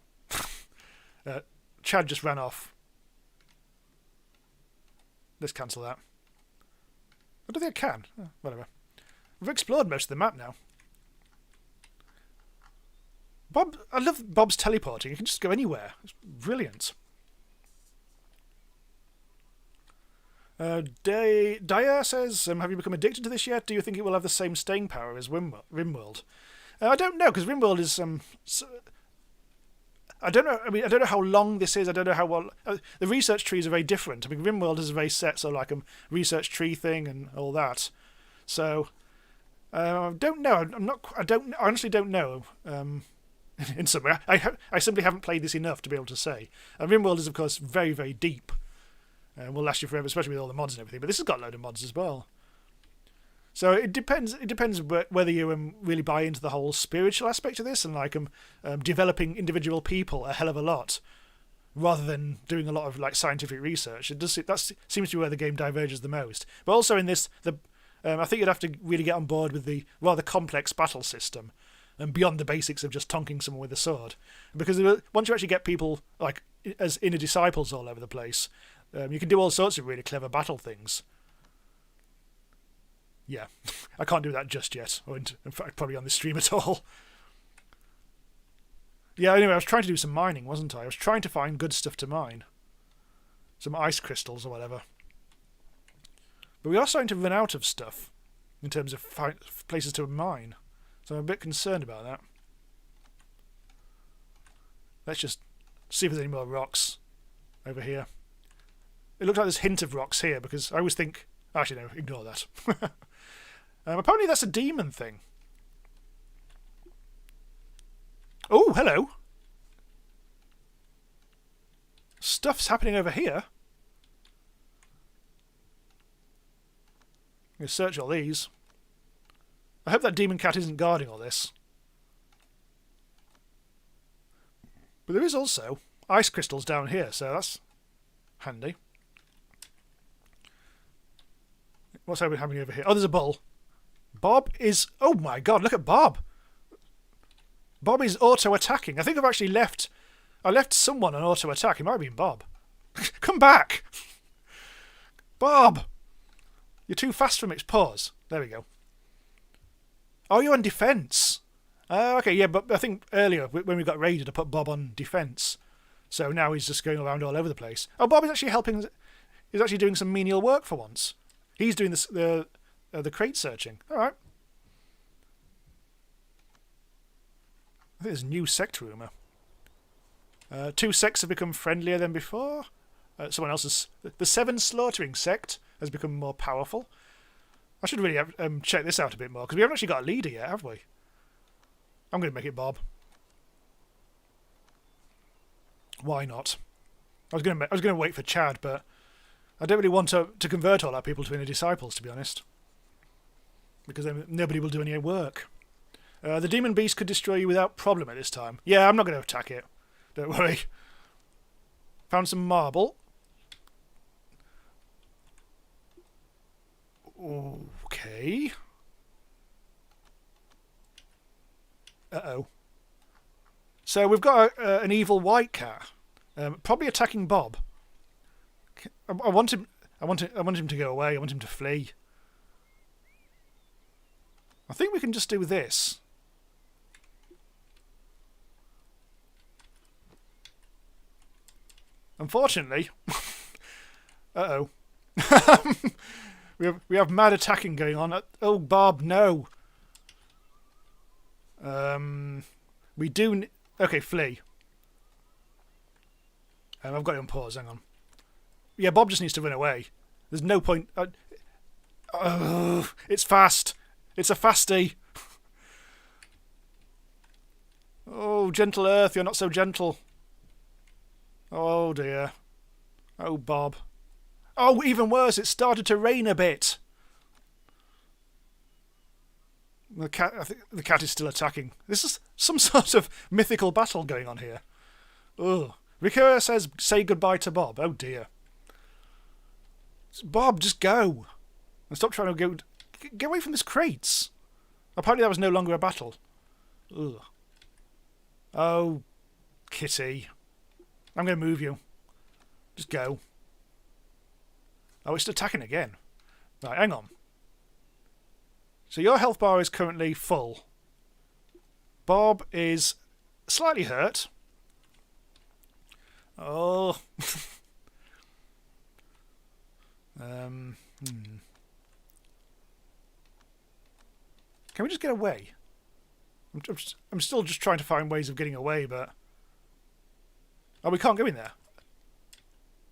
Chad just ran off. Let's cancel that. I don't think I can. Oh, whatever. We've explored most of the map now. Bob, I love Bob's teleporting. You can just go anywhere. It's brilliant. Daya says, have you become addicted to this yet? Do you think it will have the same staying power as RimWorld? I don't know, because RimWorld is... I don't know. I mean, I don't know how long this is. I don't know how well... the research trees are very different. I mean, RimWorld is a very set, so like a research tree thing and all that. So, I don't know. I honestly don't know. In some way, I simply haven't played this enough to be able to say. RimWorld is, of course, very, very deep. Will last you forever, especially with all the mods and everything. But this has got a load of mods as well. So it depends. It depends whether you really buy into the whole spiritual aspect of this and like developing individual people a hell of a lot, rather than doing a lot of like scientific research. That seems to be where the game diverges the most. But also in this, I think you'd have to really get on board with the rather complex battle system, and beyond the basics of just tonking someone with a sword. Because once you actually get people like as inner disciples all over the place. You can do all sorts of really clever battle things. yeah, I can't do that just yet. Or in fact, probably on this stream at all. Yeah, anyway, I was trying to do some mining, wasn't I? I was trying to find good stuff to mine. Some ice crystals or whatever. But we are starting to run out of stuff in terms of places to mine. So I'm a bit concerned about that. Let's just see if there's any more rocks over here. It looks like there's a hint of rocks here because I always think... Actually, no, ignore that. Apparently that's a demon thing. Oh, hello. Stuff's happening over here. I'm going to search all these. I hope that demon cat isn't guarding all this. But there is also ice crystals down here, so that's handy. What's happening over here? Oh, there's a bull. Bob is... Oh my god, look at Bob. Bob is auto-attacking. I think I've actually left... I left someone on auto-attack. It might have been Bob. Come back! Bob! You're too fast for me. Pause. There we go. Oh, you're on defence. Okay, yeah, but I think earlier when we got raided, I put Bob on defence. So now he's just going around all over the place. Oh, Bob is actually helping... He's actually doing some menial work for once. He's doing the crate searching. All right. I think there's a new sect rumour. 2 sects have become friendlier than before. Someone else's... The 7 slaughtering sect has become more powerful. I should really have, check this out a bit more, because we haven't actually got a leader yet, have we? I'm going to make it Bob. Why not? I was going to wait for Chad, but I don't really want to convert all our people to inner disciples, to be honest. Because then nobody will do any work. The demon beast could destroy you without problem at this time. Yeah, I'm not going to attack it. Don't worry. Found some marble. Okay. Uh-oh. So we've got an evil white cat, probably attacking Bob. I want him to go away. I want him to flee. I think we can just do this. Unfortunately, uh-oh. we have mad attacking going on. Oh, Bob, no. We do... Okay, flee. I've got it on pause, hang on. Yeah, Bob just needs to run away. There's no point... it's fast. It's a fastie. Oh, gentle earth, you're not so gentle. Oh, dear. Oh, Bob. Oh, even worse, it started to rain a bit. The cat, I think the cat is still attacking. This is some sort of mythical battle going on here. Ugh. Rikura says, say goodbye to Bob. Oh, dear. Bob, just go. And stop trying to go... Get away from these crates. Apparently that was no longer a battle. Ugh. Oh, kitty. I'm going to move you. Just go. Oh, it's attacking again. Right, hang on. So your health bar is currently full. Bob is slightly hurt. Oh. Can we just get away? I'm still just trying to find ways of getting away, but... Oh, we can't go in there.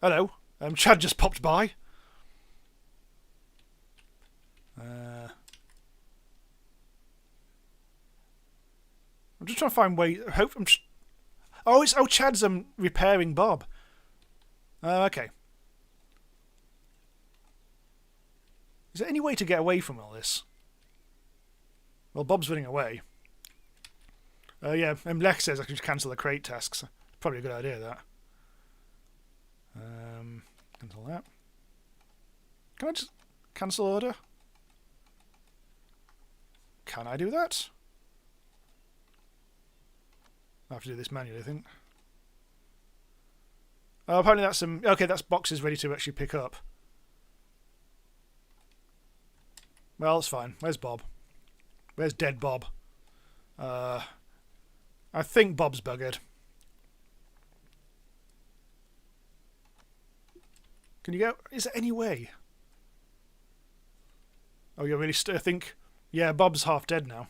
Hello. Chad just popped by. I'm just trying to find ways... Oh, Chad's repairing Bob. Okay. Is there any way to get away from all this? Well, Bob's running away. Yeah, Lex says I can just cancel the crate tasks. Probably a good idea, that. Cancel that. Can I just cancel order? Can I do that? I have to do this manually, I think. Oh, apparently that's some... Okay, that's boxes ready to actually pick up. Well, it's fine. Where's Bob? Where's dead Bob? I think Bob's buggered. Can you go? Is there any way? Oh, you're really... I think... Yeah, Bob's half dead now.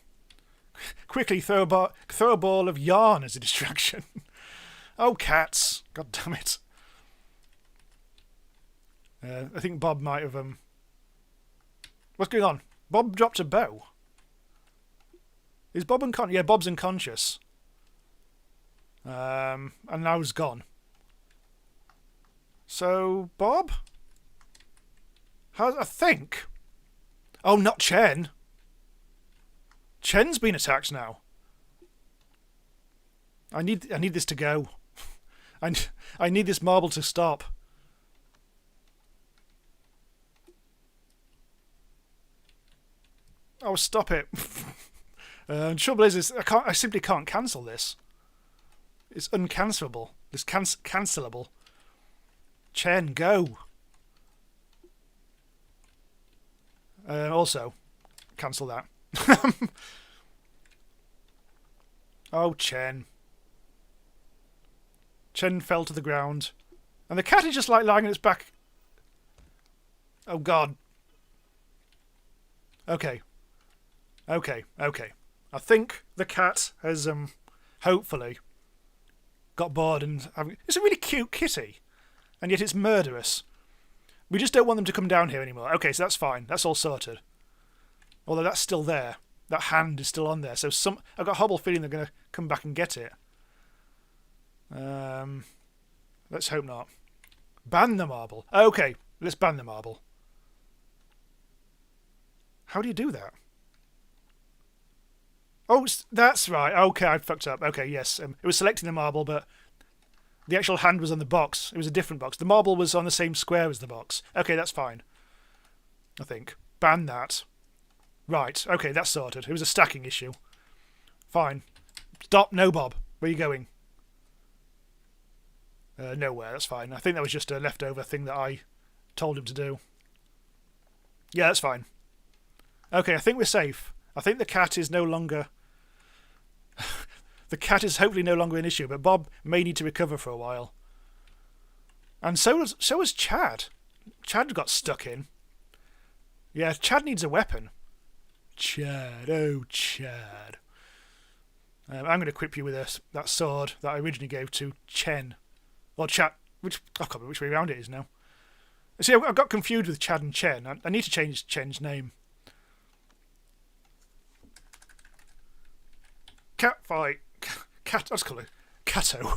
Quickly throw a ball of yarn as a distraction. Oh, cats. God damn it. I think Bob might have... What's going on? Bob dropped a bow. Is Bob unconscious? Yeah, Bob's unconscious. And now he's gone. So, Bob? I think... Oh, not Chen. Chen's been attacked now. I need this to go. I need this marble to stop. Oh, stop it. The trouble is I simply can't cancel this. It's uncancelable. It's cancelable. Chen, go. Also, cancel that. Oh, Chen. Chen fell to the ground. And the cat is just like lying on its back. Oh, God. Okay. Okay. I think the cat has, hopefully got bored and having... It's a really cute kitty. And yet it's murderous. We just don't want them to come down here anymore. Okay, so that's fine. That's all sorted. Although that's still there. That hand is still on there. So I've got a horrible feeling they're going to come back and get it. Let's hope not. Ban the marble. Okay, let's ban the marble. How do you do that? Oh, that's right. Okay, I fucked up. Okay, yes. It was selecting the marble, but the actual hand was on the box. It was a different box. The marble was on the same square as the box. Okay, that's fine. I think. Ban that. Right, okay, that's sorted. It was a stacking issue. Fine. Stop, no Bob. Where are you going? Nowhere, that's fine. I think that was just a leftover thing that I told him to do. Yeah, that's fine. Okay, I think we're safe. I think the cat is no longer... The cat is hopefully no longer an issue, but Bob may need to recover for a while. And so has Chad. Chad got stuck in. Yeah, Chad needs a weapon. Chad, oh Chad. I'm going to equip you with that sword that I originally gave to Chen. Or Chad, I can't remember which way around it is now. See, I got confused with Chad and Chen. I need to change Chen's name. Cat fight. Let's call it Cato.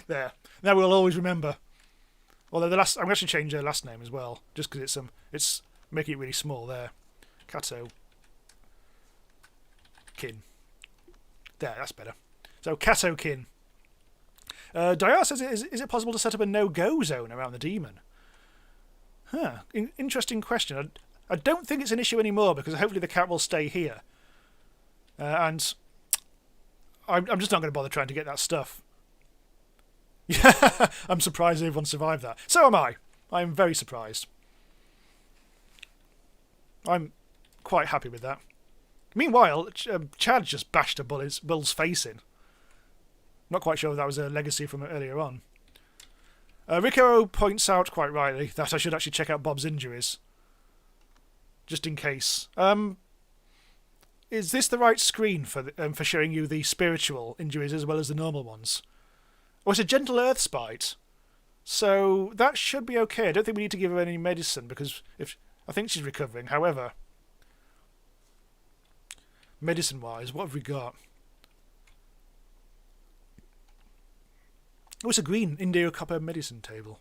There. Now we'll always remember. Although I'm going to change her last name as well, just because it's making it really small there. Cato. Kin. There, that's better. So Cato Kin. Dayar says, is it possible to set up a no-go zone around the demon? Huh. Interesting question. I don't think it's an issue anymore because hopefully the cat will stay here. And I'm just not going to bother trying to get that stuff. Yeah, I'm surprised everyone survived that. So am I. I'm very surprised. I'm quite happy with that. Meanwhile, Chad just bashed a bull's face in. Not quite sure if that was a legacy from earlier on. Rico points out quite rightly that I should actually check out Bob's injuries. Just in case. Is this the right screen for showing you the spiritual injuries as well as the normal ones? Oh, it's a gentle earth spite. So that should be okay. I don't think we need to give her any medicine because I think she's recovering. However, medicine-wise, what have we got? Oh, it's a green Indio copper medicine table.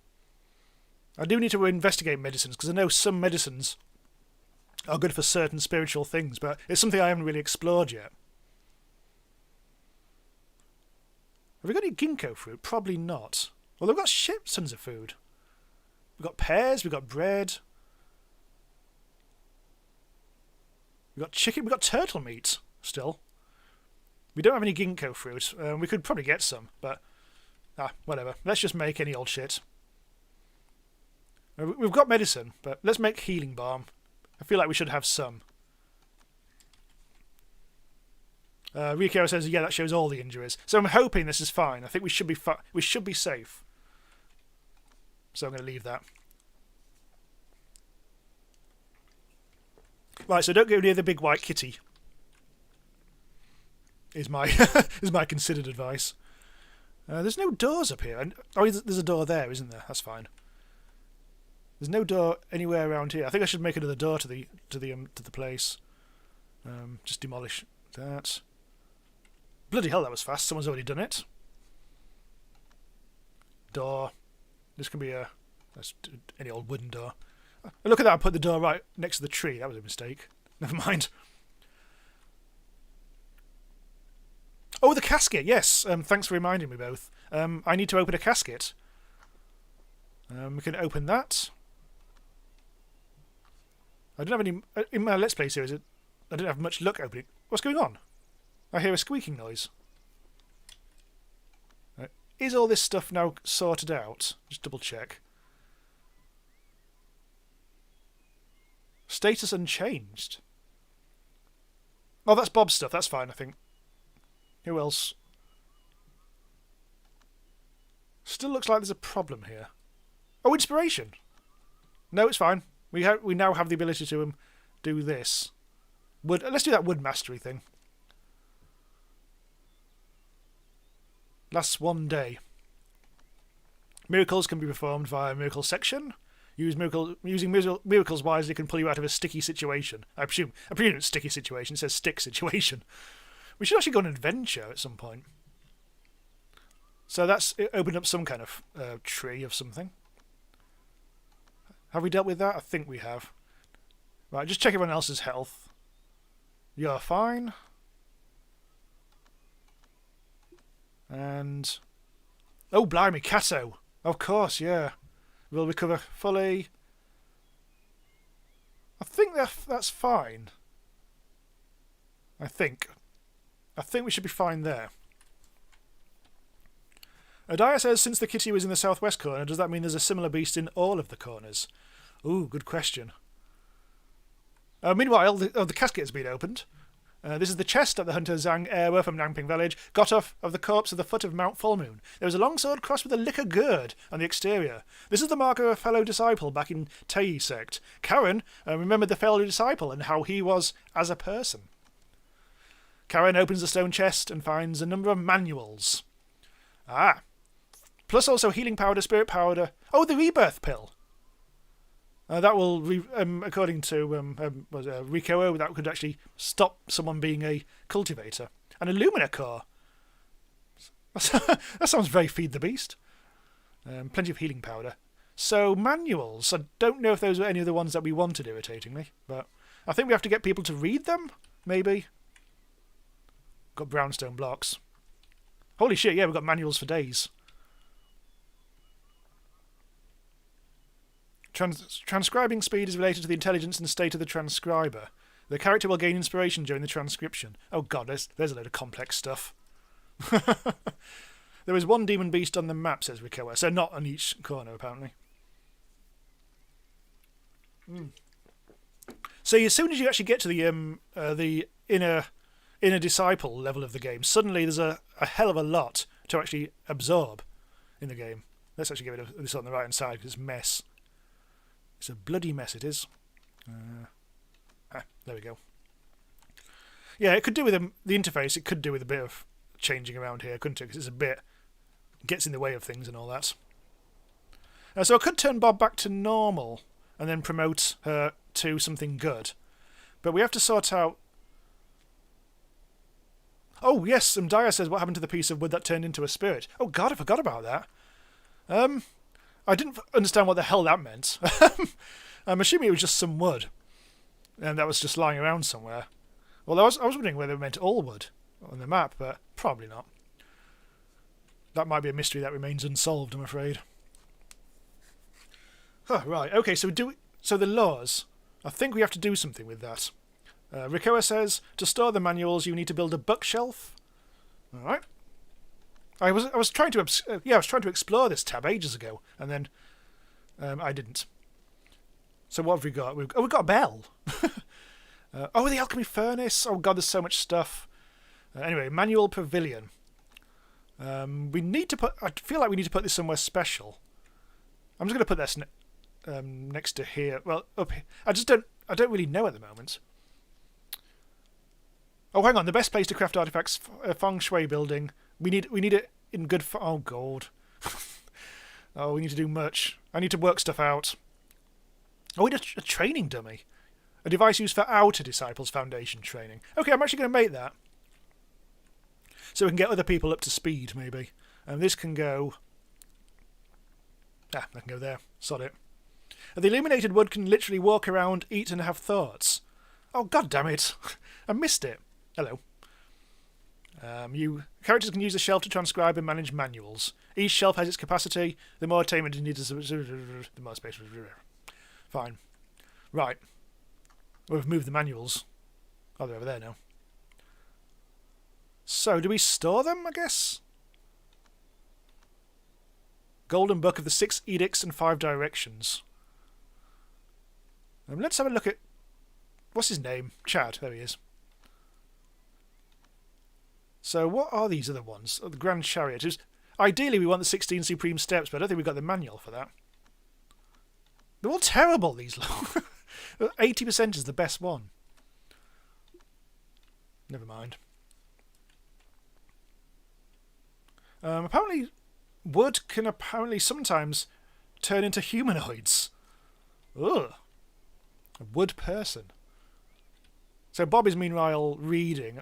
I do need to investigate medicines because I know some medicines are good for certain spiritual things, but it's something I haven't really explored yet. Have we got any ginkgo fruit? Probably not. Well, we've got shit tons of food. We've got pears, we've got bread. We've got chicken, we've got turtle meat still. We don't have any ginkgo fruit. We could probably get some, but... whatever. Let's just make any old shit. We've got medicine, but let's make healing balm. I feel like we should have some. Rico says, yeah, that shows all the injuries. So I'm hoping this is fine. I think we should be safe. So I'm going to leave that. Right, so don't go near the big white kitty. Is my is my considered advice. There's no doors up here. Oh, there's a door there, isn't there? That's fine. There's no door anywhere around here. I think I should make another door to the place. Just demolish that. Bloody hell, that was fast. Someone's already done it. Door. This can be any old wooden door. Oh, look at that! I put the door right next to the tree. That was a mistake. Never mind. Oh, the casket. Yes. Thanks for reminding me both. I need to open a casket. We can open that. I don't have any in my Let's Play series. I didn't have much luck opening. What's going on? I hear a squeaking noise. Is all this stuff now sorted out? Just double check. Status unchanged. Oh, that's Bob's stuff. That's fine, I think. Who else? Still looks like there's a problem here. Oh, inspiration. No, it's fine. We now have the ability to do this. Let's do that wood mastery thing. Lasts 1 day. Miracles can be performed via miracle section. Using miracles wisely can pull you out of a sticky situation. I presume it's sticky situation. It says stick situation. We should actually go on an adventure at some point. So that's opened up some kind of tree of something. Have we dealt with that? I think we have. Right, just check everyone else's health. You're fine. And... oh, blimey, Cato. Of course, yeah. We'll recover fully. I think that's fine. I think we should be fine there. Adaya says, since the kitty was in the southwest corner, does that mean there's a similar beast in all of the corners? Ooh, good question. Meanwhile, the casket has been opened. This is the chest of the hunter Zhang Erwa from Nangping Village, got off of the corpse at the foot of Mount Fullmoon. There was a longsword crossed with a liquor gourd on the exterior. This is the mark of a fellow disciple back in Tei sect. Karen remembered the fellow disciple and how he was as a person. Karen opens the stone chest and finds a number of manuals. Ah. Plus also healing powder, spirit powder. Oh, the rebirth pill. That will, according to Riko, that could actually stop someone being a cultivator. An Illumina core. That sounds very Feed the Beast. Plenty of healing powder. So, manuals. I don't know if those were any of the ones that we wanted, irritatingly. But I think we have to get people to read them, maybe. Got brownstone blocks. Holy shit, yeah, we've got manuals for days. Transcribing speed is related to the intelligence and state of the transcriber. The character will gain inspiration during the transcription. Oh god, there's a load of complex stuff. There is one demon beast on the map, says Rikoa, so not on each corner, apparently. So as soon as you actually get to the inner disciple level of the game, suddenly there's a hell of a lot to actually absorb in the game. Let's actually get rid of this on the right hand side because it's a mess. It's a bloody mess, it is. There we go. Yeah, it could do with the interface. It could do with a bit of changing around here, couldn't it? Because it gets in the way of things and all that. So I could turn Bob back to normal and then promote her to something good. But we have to sort out... oh, yes, Daya says, what happened to the piece of wood that turned into a spirit? Oh, God, I forgot about that. I didn't understand what the hell that meant. I'm assuming it was just some wood. And that was just lying around somewhere. Well, I was wondering whether it meant all wood on the map, but probably not. That might be a mystery that remains unsolved, I'm afraid. Huh, right, okay, so the laws. I think we have to do something with that. Rikoa says, to store the manuals, you need to build a bookshelf. All right. I was trying to explore this tab ages ago, and then I didn't. So what have we got? We've got a bell. Oh, the alchemy furnace. Oh god, there's so much stuff. Anyway, manual pavilion. We need to put. I feel like we need to put this somewhere special. I'm just going to put this next to here. Well, up here. I don't really know at the moment. Oh, hang on. The best place to craft artifacts, feng shui building. We need it in good. Oh god. Oh, we need to do much. I need to work stuff out. Oh, we need a training dummy. A device used for outer disciples foundation training. Okay, I'm actually going to make that. So we can get other people up to speed, maybe. And this can go... Ah, that can go there. Sod it. The illuminated wood can literally walk around, eat and have thoughts. Oh, god damn it. I missed it. Hello. Characters can use the shelf to transcribe and manage manuals. Each shelf has its capacity. The more attainment you need, the more space. Fine. Right. We've moved the manuals. Oh, they're over there now. So, do we store them, I guess? Golden Book of the 6 Edicts and 5 Directions. Let's have a look at... What's his name? Chad. There he is. So, what are these other ones? Oh, the Grand Chariot. Ideally, we want the 16 Supreme Steps, but I don't think we've got the manual for that. They're all terrible, these lot. 80% is the best one. Never mind. Apparently, wood can sometimes turn into humanoids. Ugh. A wood person. So Bob is meanwhile reading,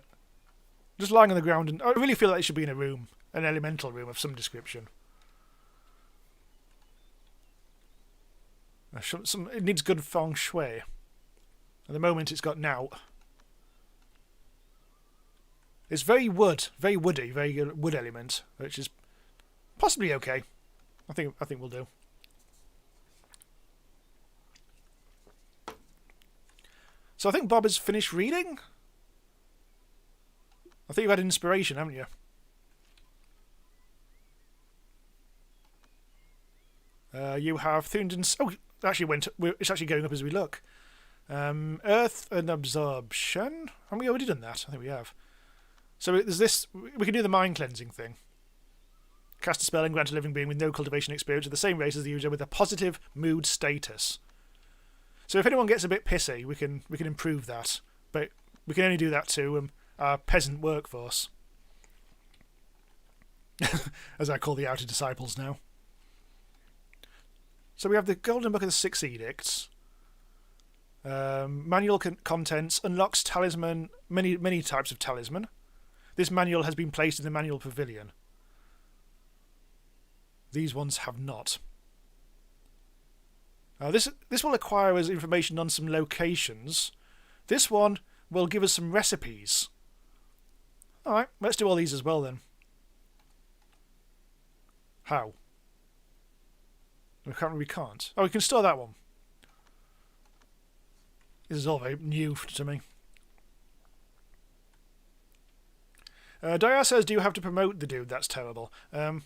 just lying on the ground, and I really feel like it should be in a room, an elemental room of some description. It needs good feng shui. At the moment, it's got now. It's very woody, very wood element, which is possibly okay. I think we'll do. So I think Bob has finished reading. I think you've had inspiration, haven't you? You have Thunden's. Oh, it's actually going up as we look. Earth and absorption. Have we already done that? I think we have. So there's this. We can do the mind cleansing thing. Cast a spell and grant a living being with no cultivation experience of the same race as the user with a positive mood status. So if anyone gets a bit pissy, we can improve that. But we can only do that to our peasant workforce, as I call the outer disciples now. So we have the Golden Book of the 6 Edicts. Manual contents unlocks talisman, many types of talisman. This manual has been placed in the manual pavilion. These ones have not. This will acquire us information on some locations. This one will give us some recipes. Alright, let's do all these as well then. How? We can't. Oh, we can store that one. This is all very new to me. Dyer says, do you have to promote the dude? That's terrible. Well,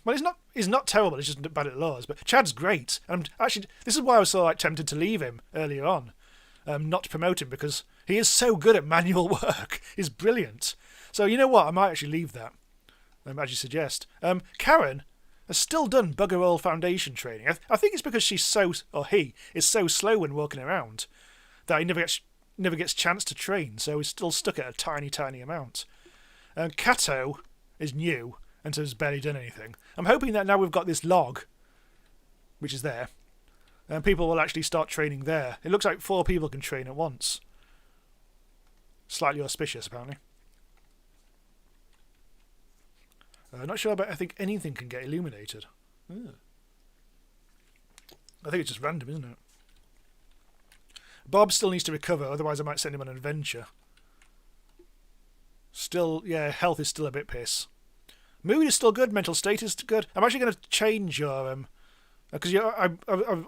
he's not terrible, he's just bad at laws. But Chad's great. And actually, this is why I was so tempted to leave him earlier on. Not to promote him, because he is so good at manual work. He's brilliant. So, you know what? I might actually leave that, as you suggest. Karen has still done bugger all foundation training. I think it's because he is so slow when walking around that he never gets chance to train, so he's still stuck at a tiny amount. Kato is new and has barely done anything. I'm hoping that now we've got this log, which is there, and people will actually start training there. It looks like 4 people can train at once. Slightly auspicious, apparently. Not sure, but I think anything can get illuminated. I think it's just random, isn't it? Bob still needs to recover, otherwise I might send him on an adventure. Still, yeah, health is still a bit piss. Mood is still good, mental state is good. I'm actually going to change your... because I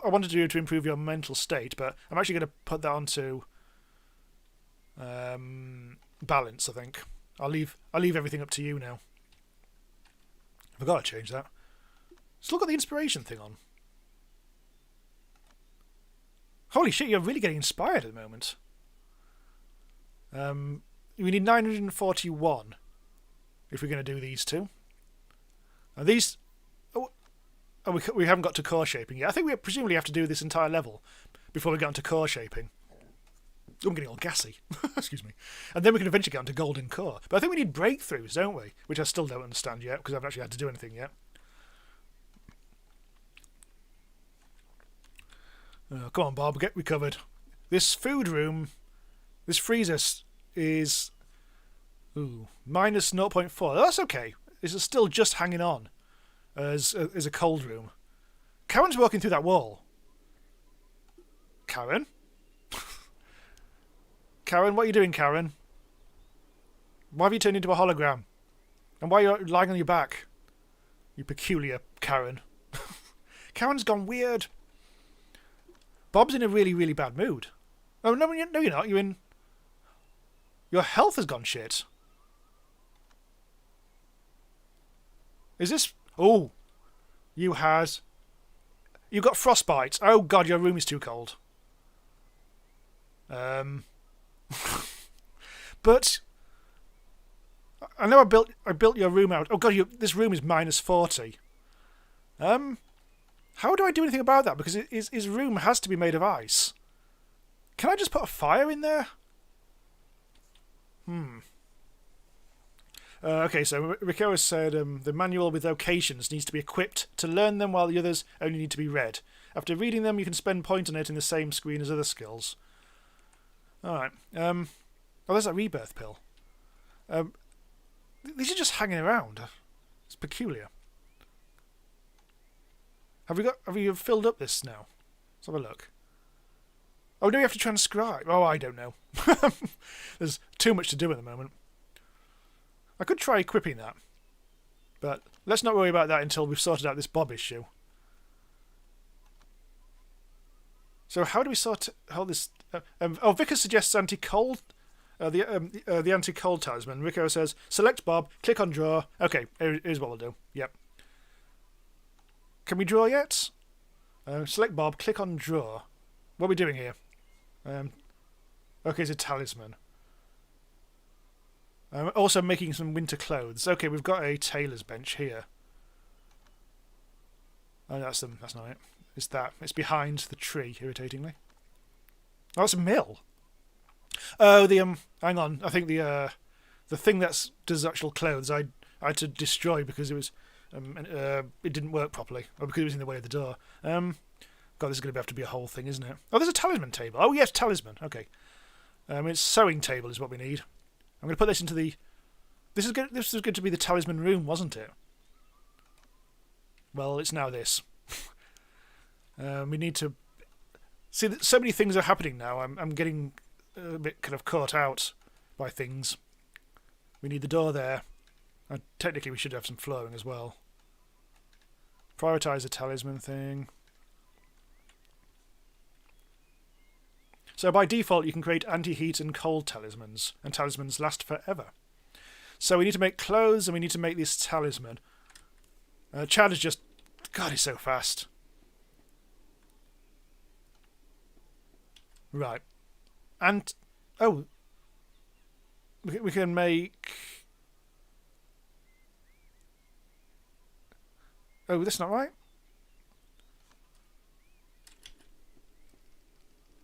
wanted you to improve your mental state, but I'm actually going to put that onto balance, I think. I'll leave everything up to you now. I've got to change that. Still got the inspiration thing on. Holy shit, you're really getting inspired at the moment. We need 941 if we're going to do these two. And these... Oh, we haven't got to core shaping yet. I think we presumably have to do this entire level before we get onto core shaping. I'm getting all gassy. Excuse me. And then we can eventually get onto golden core. But I think we need breakthroughs, don't we? Which I still don't understand yet because I haven't actually had to do anything yet. Come on, Bob, get recovered. This food room, this freezer is minus 0.4. That's okay. It's still just hanging on as a cold room. Karen's walking through that wall. Karen? Karen, what are you doing, Karen? Why have you turned into a hologram? And why are you lying on your back? You peculiar Karen. Karen's gone weird. Bob's in a really, really bad mood. Oh, no, you're not. You're in... Your health has gone shit. Is this... Oh. You got frostbite. Oh, God, your room is too cold. But... I know I built your room out. Oh, God, this room is minus 40. How do I do anything about that? Because his room has to be made of ice. Can I just put a fire in there? Okay, so Rico has said the manual with locations needs to be equipped to learn them while the others only need to be read. After reading them, you can spend point on it in the same screen as other skills. Alright. Oh, there's that rebirth pill. These are just hanging around. It's peculiar. Have you filled up this now? Let's have a look. Oh, no, you have to transcribe. Oh, I don't know. There's too much to do at the moment. I could try equipping that. But let's not worry about that until we've sorted out this Bob issue. So how do we sort out this... Vicar suggests anti-cold... the anti-cold talisman. Rico says, select Bob, click on draw. Okay, here's what we'll do. Yep. Can we draw yet? Select Bob, click on draw. What are we doing here? Okay, it's a talisman. Also making some winter clothes. Okay, we've got a tailor's bench here. Oh, that's not it. It's that. It's behind the tree, irritatingly. Oh, it's a mill. Oh, hang on. I think the thing that does actual clothes I had to destroy because it was... it didn't work properly, or because it was in the way of the door. God, this is going to have to be a whole thing, isn't it? Oh, there's a talisman table. Oh, yes, talisman. Okay. It's sewing table is what we need. I'm going to put this into the... This was going to be the talisman room, wasn't it? Well, it's now this. We need to... See, so many things are happening now. I'm getting a bit kind of caught out by things. We need the door there. And technically, we should have some flooring as well. Prioritise the talisman thing. So by default, you can create anti-heat and cold talismans, and talismans last forever. So we need to make clothes, and we need to make this talisman. Chad is just... God, he's so fast. Right. And... Oh. We can make... Oh, that's not right.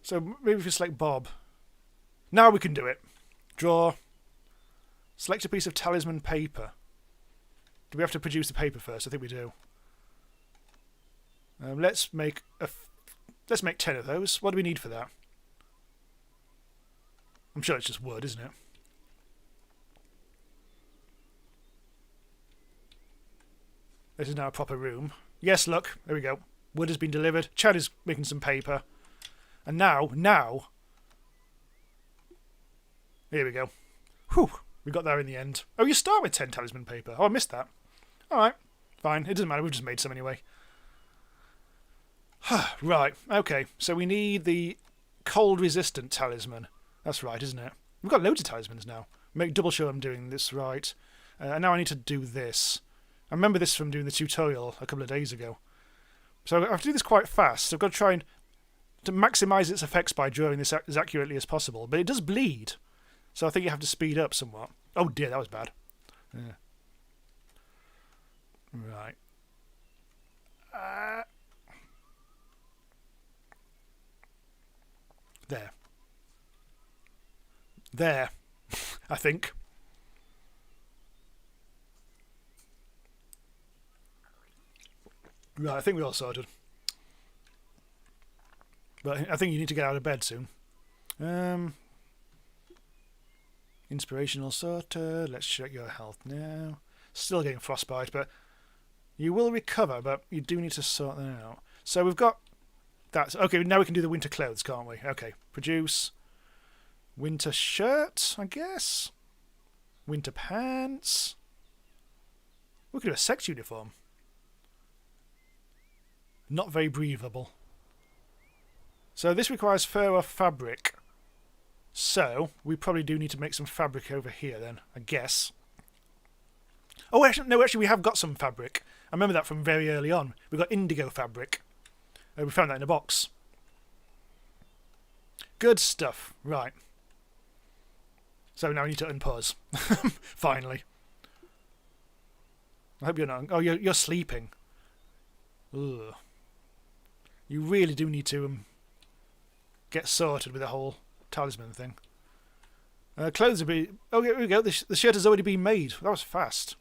So maybe if we select Bob. Now we can do it. Draw. Select a piece of talisman paper. Do we have to produce the paper first? I think we do. Let's make 10 of those. What do we need for that? I'm sure it's just wood, isn't it? This is now a proper room. Yes, look. There we go. Wood has been delivered. Chad is making some paper. And now... Here we go. Whew. We got there in the end. Oh, you start with 10 talisman paper. Oh, I missed that. Alright. Fine. It doesn't matter. We've just made some anyway. Right. Okay. So we need the cold-resistant talisman. That's right, isn't it? We've got loads of talismans now. Make double sure I'm doing this right. And now I need to do this. I remember this from doing the tutorial a couple of days ago. So I have to do this quite fast. So I've got to try and to maximise its effects by drawing this as accurately as possible, but it does bleed. So I think you have to speed up somewhat. Oh dear, that was bad. Yeah. Right. There. There. I think. Right, I think we're all sorted. But I think you need to get out of bed soon. Inspirational sorter. Let's check your health now. Still getting frostbite, but you will recover, but you do need to sort that out. So we've got that. Okay, now we can do the winter clothes, can't we? Okay, produce winter shirt, I guess. Winter pants. We could do a sect uniform. Not very breathable. So this requires fur or fabric. So we probably do need to make some fabric over here then, I guess. Oh, actually, no, we have got some fabric. I remember that from very early on. We got indigo fabric. We found that in a box. Good stuff. Right. So now we need to unpause. Finally. I hope you're not... Oh, you're sleeping. Ugh. You really do need to get sorted with the whole talisman thing. Clothes are being... Oh, here we go. The shirt has already been made. That was fast.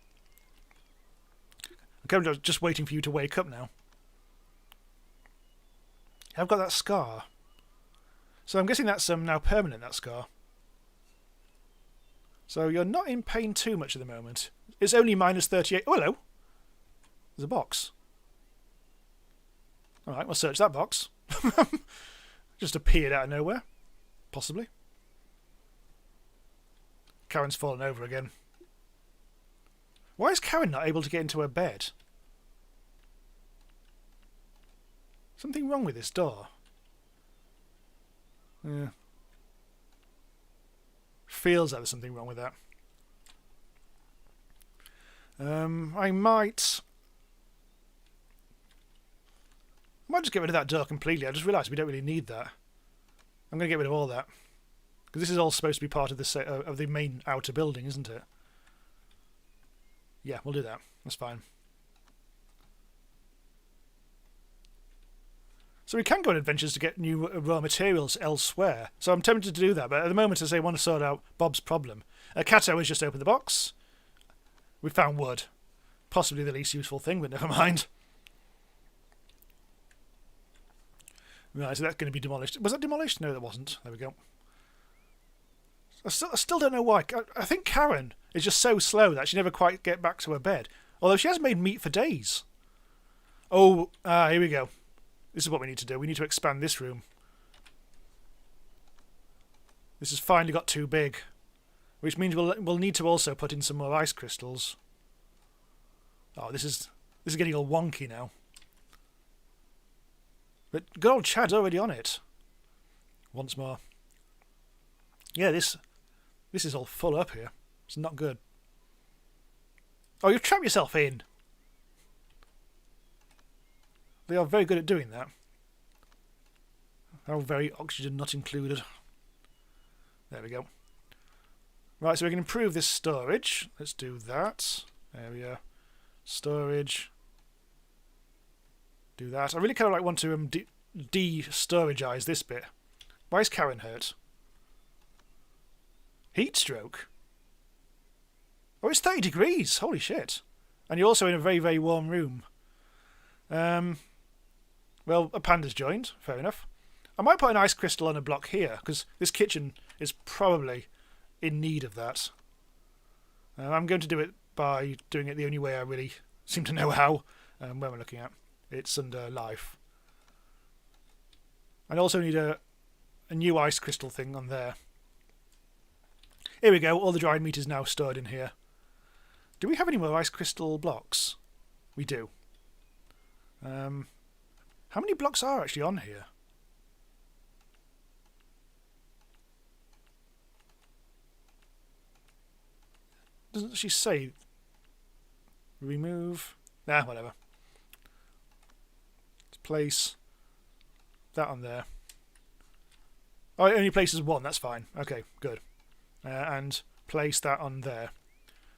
I'm just waiting for you to wake up now. I've got that scar. So I'm guessing that's now permanent, that scar. So you're not in pain too much at the moment. It's only minus 38. Oh, hello. There's a box. Alright, we'll search that box. Just appeared out of nowhere. Possibly. Karen's fallen over again. Why is Karen not able to get into her bed? Something wrong with this door. Yeah. Feels like there's something wrong with that. I might just get rid of that door completely. I just realised we don't really need that. I'm going to get rid of all that. Because this is all supposed to be part of the main outer building, isn't it? Yeah, we'll do that. That's fine. So we can go on adventures to get new raw materials elsewhere. So I'm tempted to do that, but at the moment, as I want to sort out Bob's problem. Kato has just opened the box. We found wood. Possibly the least useful thing, but never mind. Right, so that's going to be demolished. Was that demolished? No, that wasn't. There we go. I still don't know why. I think Karen is just so slow that she never quite get back to her bed. Although she has made meat for days. Oh, here we go. This is what we need to do. We need to expand this room. This has finally got too big. Which means we'll need to also put in some more ice crystals. Oh, this is getting all wonky now. But good old Chad's already on it. Once more. Yeah, this is all full up here. It's not good. Oh, you've trapped yourself in. They are very good at doing that. How very oxygen not included. There we go. Right, so we can improve this storage. Let's do that. There we are. Storage. Do that. I really kind of want to de-storagize this bit. Why is Karen hurt? Heat stroke? Oh, it's 30 degrees. Holy shit. And you're also in a very, very warm room. Well, a panda's joined. Fair enough. I might put an ice crystal on a block here, because this kitchen is probably in need of that. I'm going to do it by doing it the only way I really seem to know how. Where am I looking at? It's under life. I also need a new ice crystal thing on there. Here we go. All the dried meat is now stored in here. Do we have any more ice crystal blocks? We do. How many blocks are actually on here? Doesn't she say remove? Whatever. Let's place that on there. Oh, it only places one. That's fine. Okay, good. And place that on there.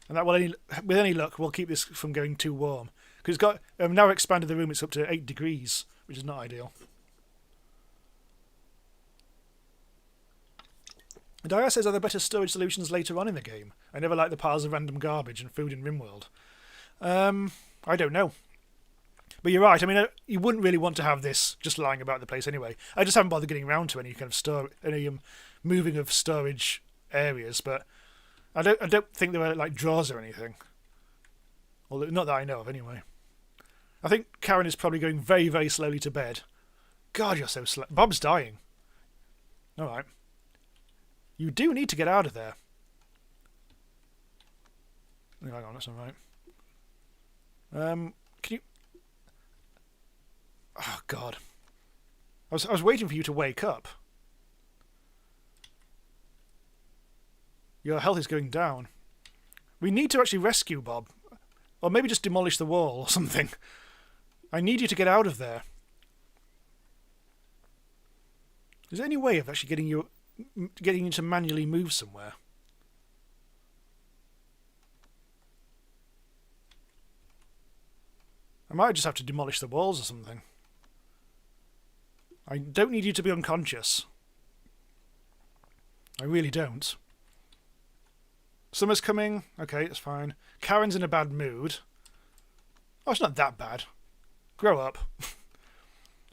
And that will only, with any luck, will keep this from going too warm. Because it's got now expanded the room. It's up to 8 degrees, which is not ideal. Dyer says, are there better storage solutions later on in the game? I never liked the piles of random garbage and food in RimWorld. I don't know. But you're right. I mean, you wouldn't really want to have this just lying about the place anyway. I just haven't bothered getting around to any kind of moving of storage areas. But I don't think there are like drawers or anything. Although not that I know of anyway. I think Karen is probably going very, very slowly to bed. God, you're so slow. Bob's dying. All right. You do need to get out of there. Hang on, that's all right. Can you... Oh, God. I was waiting for you to wake up. Your health is going down. We need to actually rescue Bob. Or maybe just demolish the wall or something. I need you to get out of there. Is there any way of actually getting you to manually move somewhere? I might just have to demolish the walls or something. I don't need you to be unconscious. I really don't. Summer's coming. Okay, that's fine. Karen's in a bad mood. Oh, it's not that bad. Grow up.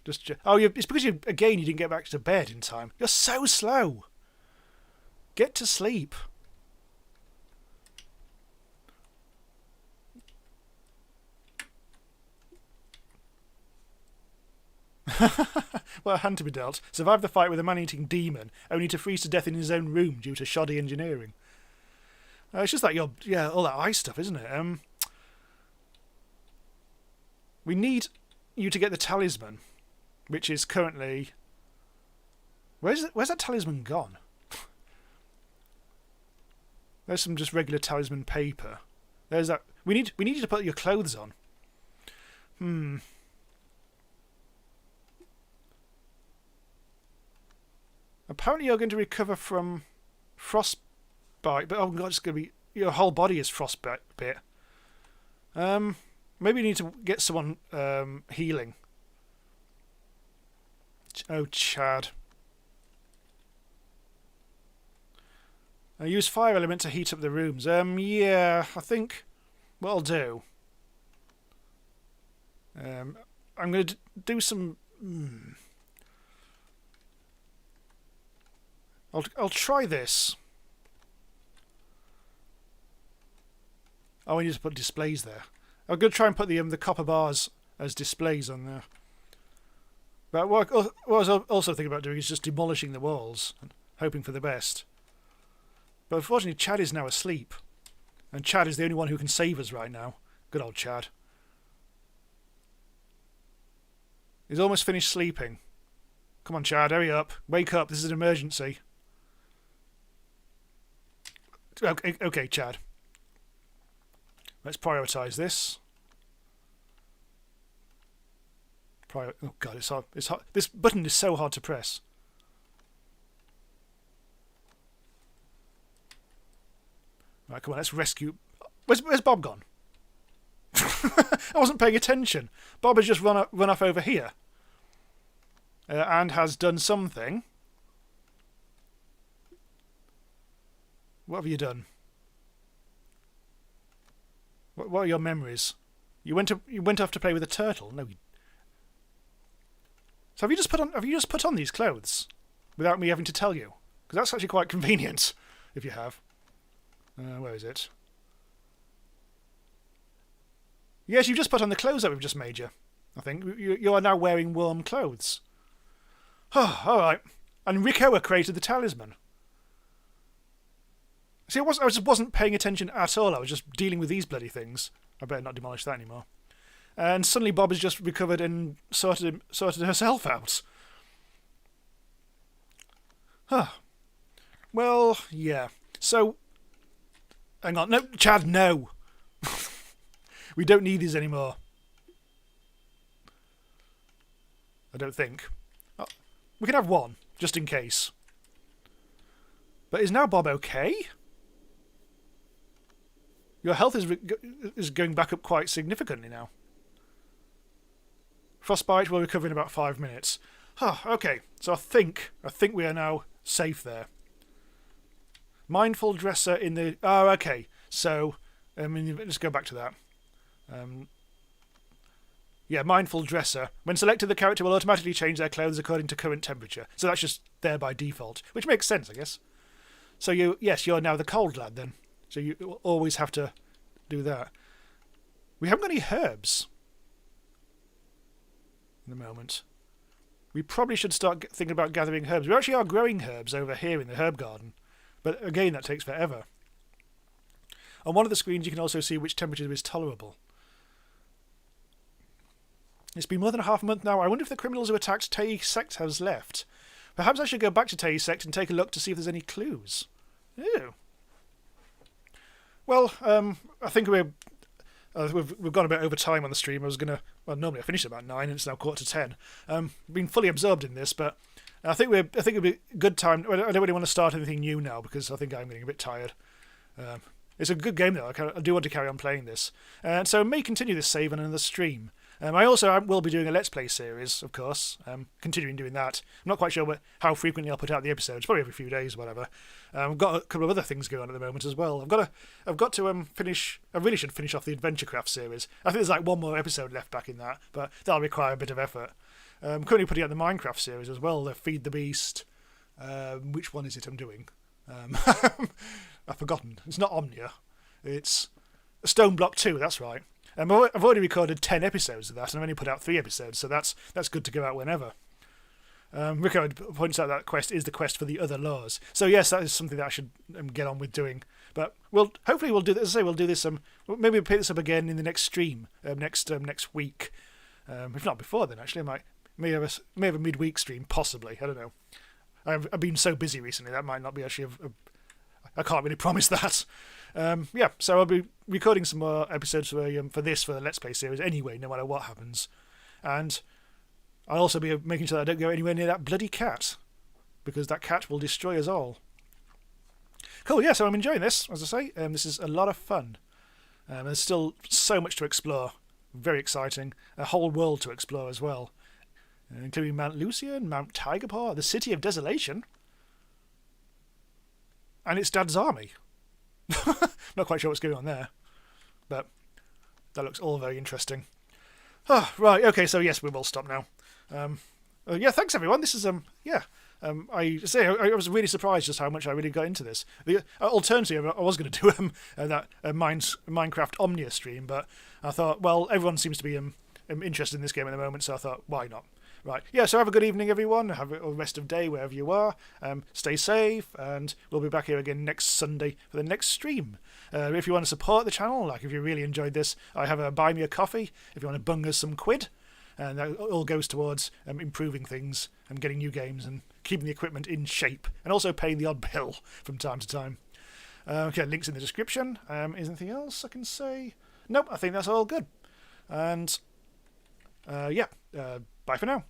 It's because you didn't get back to bed in time. You're so slow. Get to sleep. Well, a hand to be dealt. Survived the fight with a man-eating demon, only to freeze to death in his own room due to shoddy engineering. It's just like all that ice stuff, isn't it? We need you to get the talisman, which is currently... Where's that talisman gone? There's some just regular talisman paper. There's that. We need you to put your clothes on. Apparently you're going to recover from frostbite, but oh god, it's going to be... Your whole body is frostbite bit. Maybe you need to get someone healing. Oh, Chad. Use fire element to heat up the rooms. Yeah, I think what I'll do... I'm going to do some... I'll try this. Oh, I need to put displays there. I'm going to try and put the copper bars as displays on there. But what I was also thinking about doing is just demolishing the walls and hoping for the best. But unfortunately, Chad is now asleep. And Chad is the only one who can save us right now. Good old Chad. He's almost finished sleeping. Come on, Chad, hurry up. Wake up, this is an emergency. Okay, Chad. Let's prioritise this. Oh god, it's hard. It's hard. This button is so hard to press. Right, come on, let's rescue... Where's Bob gone? I wasn't paying attention. Bob has just run off over here. And has done something. What have you done? What are your memories? You went off to play with a turtle. No. So have you just put on these clothes without me having to tell you? Because that's actually quite convenient if you have. Where is it? Yes, you've just put on the clothes that we've just made you. I think you are now wearing warm clothes. Oh, all right. And Rickoa created the talisman. See, I just wasn't paying attention at all. I was just dealing with these bloody things. I better not demolish that anymore. And suddenly Bob has just recovered and sorted herself out. Huh. Well, yeah. So, hang on. No, Chad, no. We don't need these anymore. I don't think. Oh, we can have one, just in case. But is now Bob okay? Your health is going back up quite significantly now. Frostbite will recover in about 5 minutes. Okay, so I think we are now safe there. Mindful dresser in the... Oh, okay. So, let's go back to that. Yeah, mindful dresser. When selected, the character will automatically change their clothes according to current temperature. So that's just there by default, which makes sense, I guess. So you're now the cold lad then. So you always have to do that. We haven't got any herbs in the moment. We probably should start thinking about gathering herbs. We actually are growing herbs over here in the herb garden. But again, that takes forever. On one of the screens, you can also see which temperature is tolerable. It's been more than a half a month now. I wonder if the criminals who attacked Tei sect has left. Perhaps I should go back to Tei sect and take a look to see if there's any clues. Ew. Well, I think we've gone a bit over time on the stream. Normally I finish at about 9 and it's now 9:45. Been fully absorbed in this, but I think it'd be a good time. I don't really want to start anything new now because I think I'm getting a bit tired. It's a good game though. I do want to carry on playing this, and so I may continue this save on another stream. I also will be doing a Let's Play series, of course, continuing doing that. I'm not quite sure how frequently I'll put out the episodes, probably every few days, whatever. I've got a couple of other things going on at the moment as well. I've got to finish. I really should finish off the AdventureCraft series. I think there's like one more episode left back in that, but that'll require a bit of effort. I'm currently putting out the Minecraft series as well, the Feed the Beast. Which one is it I'm doing? I've forgotten. It's not Omnia. It's Stone Block 2, that's right. I've already recorded 10 episodes of that, and I've only put out 3 episodes, so that's good to go out whenever. Rico points out that quest is the quest for the other laws. So yes, that is something that I should get on with doing. But hopefully we'll do this. As I say, we'll do this. Maybe we'll pick this up again in the next stream next week. If not before then, actually, I may have a midweek stream, possibly. I don't know. I've been so busy recently that might not be actually. I can't really promise that. So I'll be recording some more episodes for the Let's Play series anyway, no matter what happens. And I'll also be making sure that I don't go anywhere near that bloody cat, because that cat will destroy us all. Cool, yeah, so I'm enjoying this, as I say. This is a lot of fun. There's still so much to explore. Very exciting. A whole world to explore as well. Including Mount Lucian, Mount Tigerpaw, the City of Desolation. And it's Dad's army. Not quite sure what's going on there. But that looks all very interesting. Right, okay, so yes, we will stop now. Thanks everyone. This is, I was really surprised just how much I really got into this. The alternative, I was going to do that Minecraft Omnia stream, but I thought, well, everyone seems to be interested in this game at the moment, so I thought, why not? Right, yeah, so have a good evening, everyone. Have a rest of day wherever you are. Stay safe, and we'll be back here again next Sunday for the next stream. If you want to support the channel, like if you really enjoyed this, I have a Buy Me a Coffee if you want to bung us some quid. And that all goes towards improving things and getting new games and keeping the equipment in shape, and also paying the odd bill from time to time. Okay, links in the description. Is there anything else I can say? Nope, I think that's all good. And bye for now.